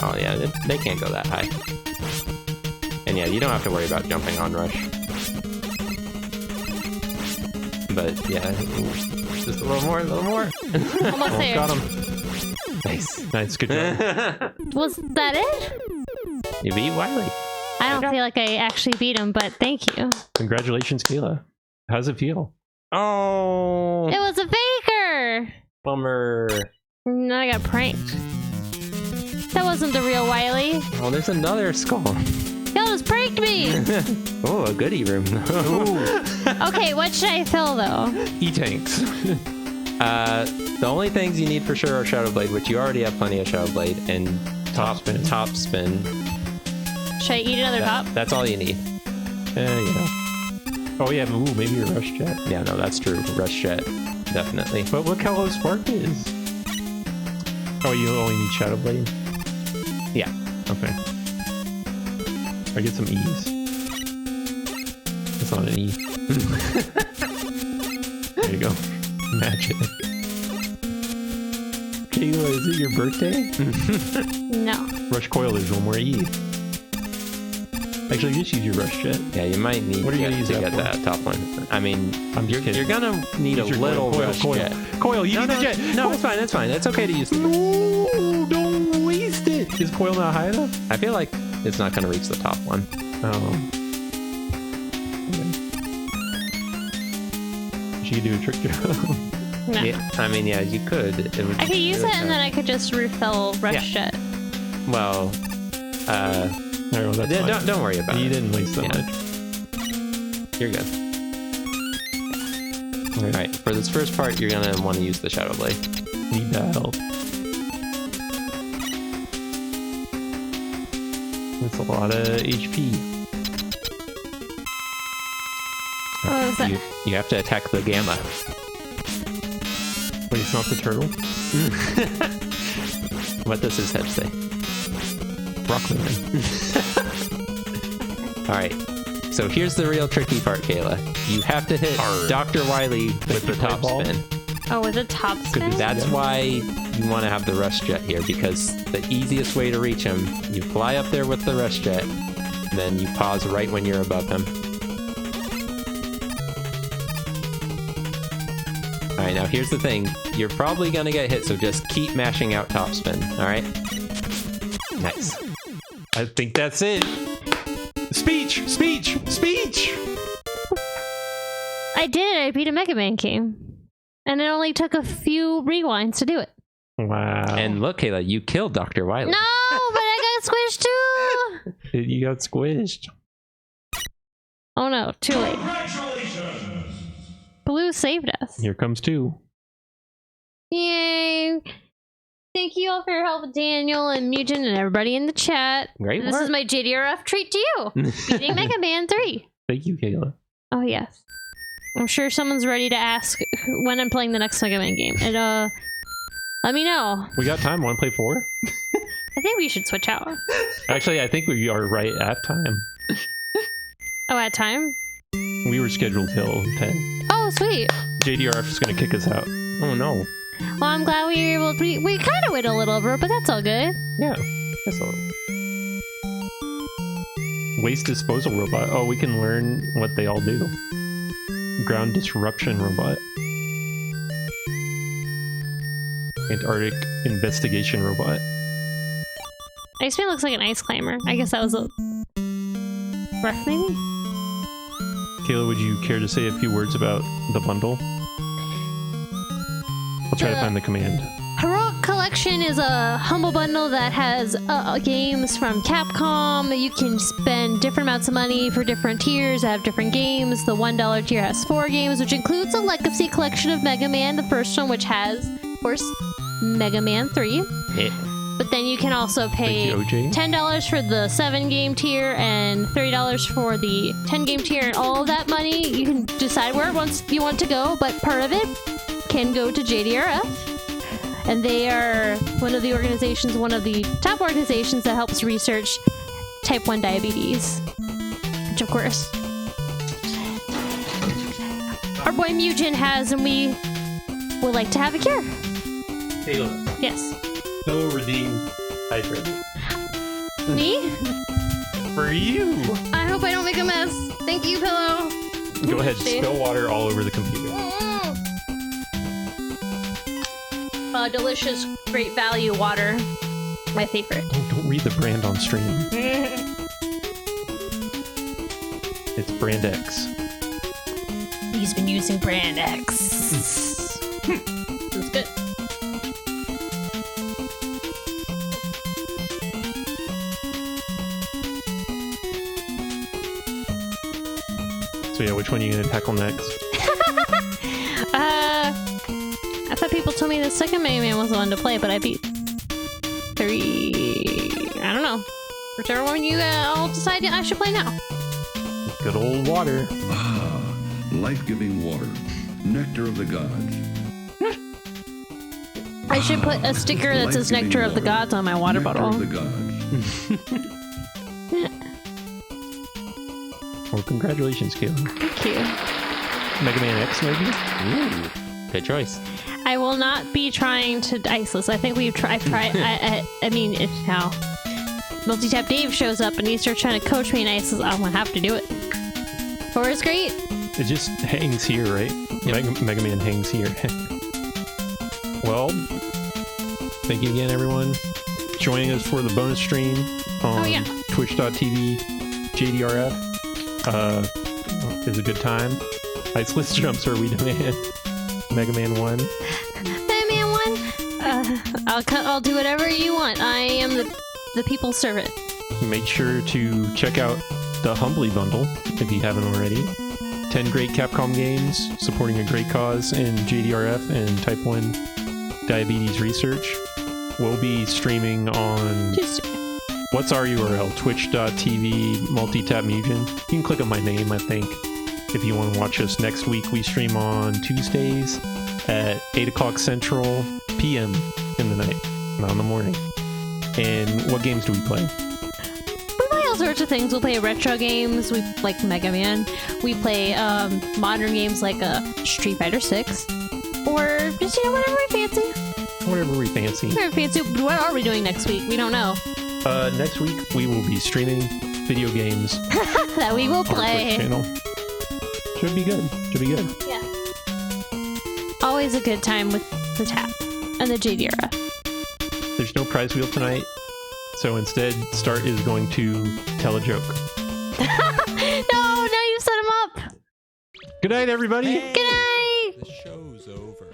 Oh yeah, they can't go that high. And yeah, you don't have to worry about jumping on rush. But yeah, just a little more, a little more. Almost there. Got him. Nice. Nice, good job. Was that it? You beat Wily. I don't feel like I actually beat him, but thank you. Congratulations, Kayla. How does it feel? Oh, It was a faker! bummer. No, I got pranked. That wasn't the real Wily. Oh, there's another skull. Y'all just pranked me! Oh, a goodie room. Okay, what should I fill though? E-tanks. The only things you need for sure are Shadow Blade, which you already have plenty of Shadow Blade, and top spin. Should I eat another top? That's all you need. Yeah. Oh yeah, ooh, maybe a rush jet. Yeah, no, that's true. Rush jet, definitely. But look how low Spark is. Oh, you only need Shadow Blade? Yeah. Okay. I get some E's. It's not an E. There you go. Magic. Kayla, is it your birthday? No. Rush coil, there's one more E. Actually, just use your rush jet. Yeah, you might need What are you gonna use to that get for? that top one. I mean, I'm just kidding. you're gonna need Use a your little coil, rush coil. jet. Coil, you need the jet. No, it's fine. It's fine. It's okay to use. No, don't waste it. Is coil not high enough? I feel like it's not gonna reach the top one. Oh. Okay. She could do a trick job. No. Yeah, I mean, yeah, you could. It would I could use it and then I could just refill Rush Jet. Well, Alright, well, that's fine. don't worry about You it. didn't waste that Yeah. much. You're good. Alright, for this first part, you're gonna want to use the Shadow Blade. Need that help. That's a lot of HP. What was that? You have to attack the Gamma. Wait, it's not the turtle? What does his head say? Rockman. Alright, so here's the real tricky part, Kayla. You have to hit Dr. Wily with the top ball? spin. Oh, with a top spin? That's why you want to have the Rush Jet here, because the easiest way to reach him, you fly up there with the Rush Jet, then you pause right when you're above him. Alright, now here's the thing. You're probably going to get hit, so just keep mashing out top spin, alright? Nice. I think that's it. Speech! Speech! Speech! I did it. I beat a Mega Man game. And it only took a few rewinds to do it. Wow. And look, Kayla, you killed Dr. Wily. No, but I got squished too. You got squished. Oh no, too late. Blue saved us. Here comes two. Yay. Thank you all for your help, Daniel and Mugen and everybody in the chat. Great This work. is my JDRF treat to you. Beating Mega Man 3. Thank you, Kayla. Oh, yes. I'm sure someone's ready to ask when I'm playing the next Mega Man game. And, let me know. We got time. Want to play 4? I think we should switch out. Actually, I think we are right at time. Oh, at time? We were scheduled till 10. Oh, sweet. JDRF is going to kick us out. Oh no. Well, I'm glad we were able to... We kind of went a little over, but that's all good. Yeah. That's all. Waste disposal robot. Oh, we can learn what they all do. Ground disruption robot. Antarctic investigation robot. Iceman looks like an ice climber. I guess that was a... Ref, maybe? Kayla, would you care to say a few words about the bundle? I'll try to find the command. Heroic Collection is a humble bundle that has games from Capcom. You can spend different amounts of money for different tiers that have different games. The $1 tier has 4 games, which includes a Legacy Collection of Mega Man, the first one, which has, of course, Mega Man 3. Yeah. But then you can also pay Thank you, OJ. $10 for the 7-game tier and $30 for the 10-game tier. And all of that money, you can decide where you want to go, but part of it can go to JDRF. And they are one of the top organizations that helps research type 1 diabetes. Which, of course, our boy Mugen has, and we would like to have a cure. Kayla, Yes. no redeem hydrant. Me? For you! I hope I don't make a mess. Thank you, Pillow. Go ahead, spill water all over the computer. Delicious, great value water. My favorite. Don't read the brand on stream. It's Brand X. He's been using Brand X. That's good. So yeah, which one are you gonna tackle next? I thought people told me the second Mega Man was the one to play, but I beat 3. I don't know. Whichever one you all decide I should play now. Good old water. Ah, life-giving water, nectar of the gods. I should put a sticker that says Nectar of the Gods on my water Nectar bottle. of the gods. Well, congratulations, Kayla. Thank you. Mega Man X, maybe? Ooh, good choice. I will not be trying to iceless. I think we've tried. I mean, if now Multitap Dave shows up and he starts trying to coach me in iceless, I'm gonna have to do it. 4 is great. It just hangs here, right? Yep. Mega Man hangs here. Well, thank you again, everyone, joining us for the bonus stream on twitch.tv JDRF. It was a good time. Iceless jumps are we demand. Mega Man 1. Mega Man 1. I'll do whatever you want. I am the people's servant. Make sure to check out the Humbly bundle if you haven't already. 10 great Capcom games supporting a great cause in JDRF and type 1 diabetes research. We'll be streaming on... What's our URL? Twitch.tv Multitap Mugen. You can click on my name, I think, if you want to watch us. Next week we stream on Tuesdays at 8 o'clock Central PM in the night, not in the morning. And what games do we play? We play all sorts of things. We'll play retro games. We like Mega Man. We play modern games like Street Fighter 6. Or just, whatever we fancy. Whatever we fancy. Whatever we fancy. What are we doing next week? We don't know. Next week we will be streaming video games that we will on our play. Twitch channel. Should be good. Should be good. Yeah. Always a good time with the tap and the JDRF. There's no prize wheel tonight, so instead, Start is going to tell a joke. No, now you set him up. Good night, everybody. Good night. The show's over.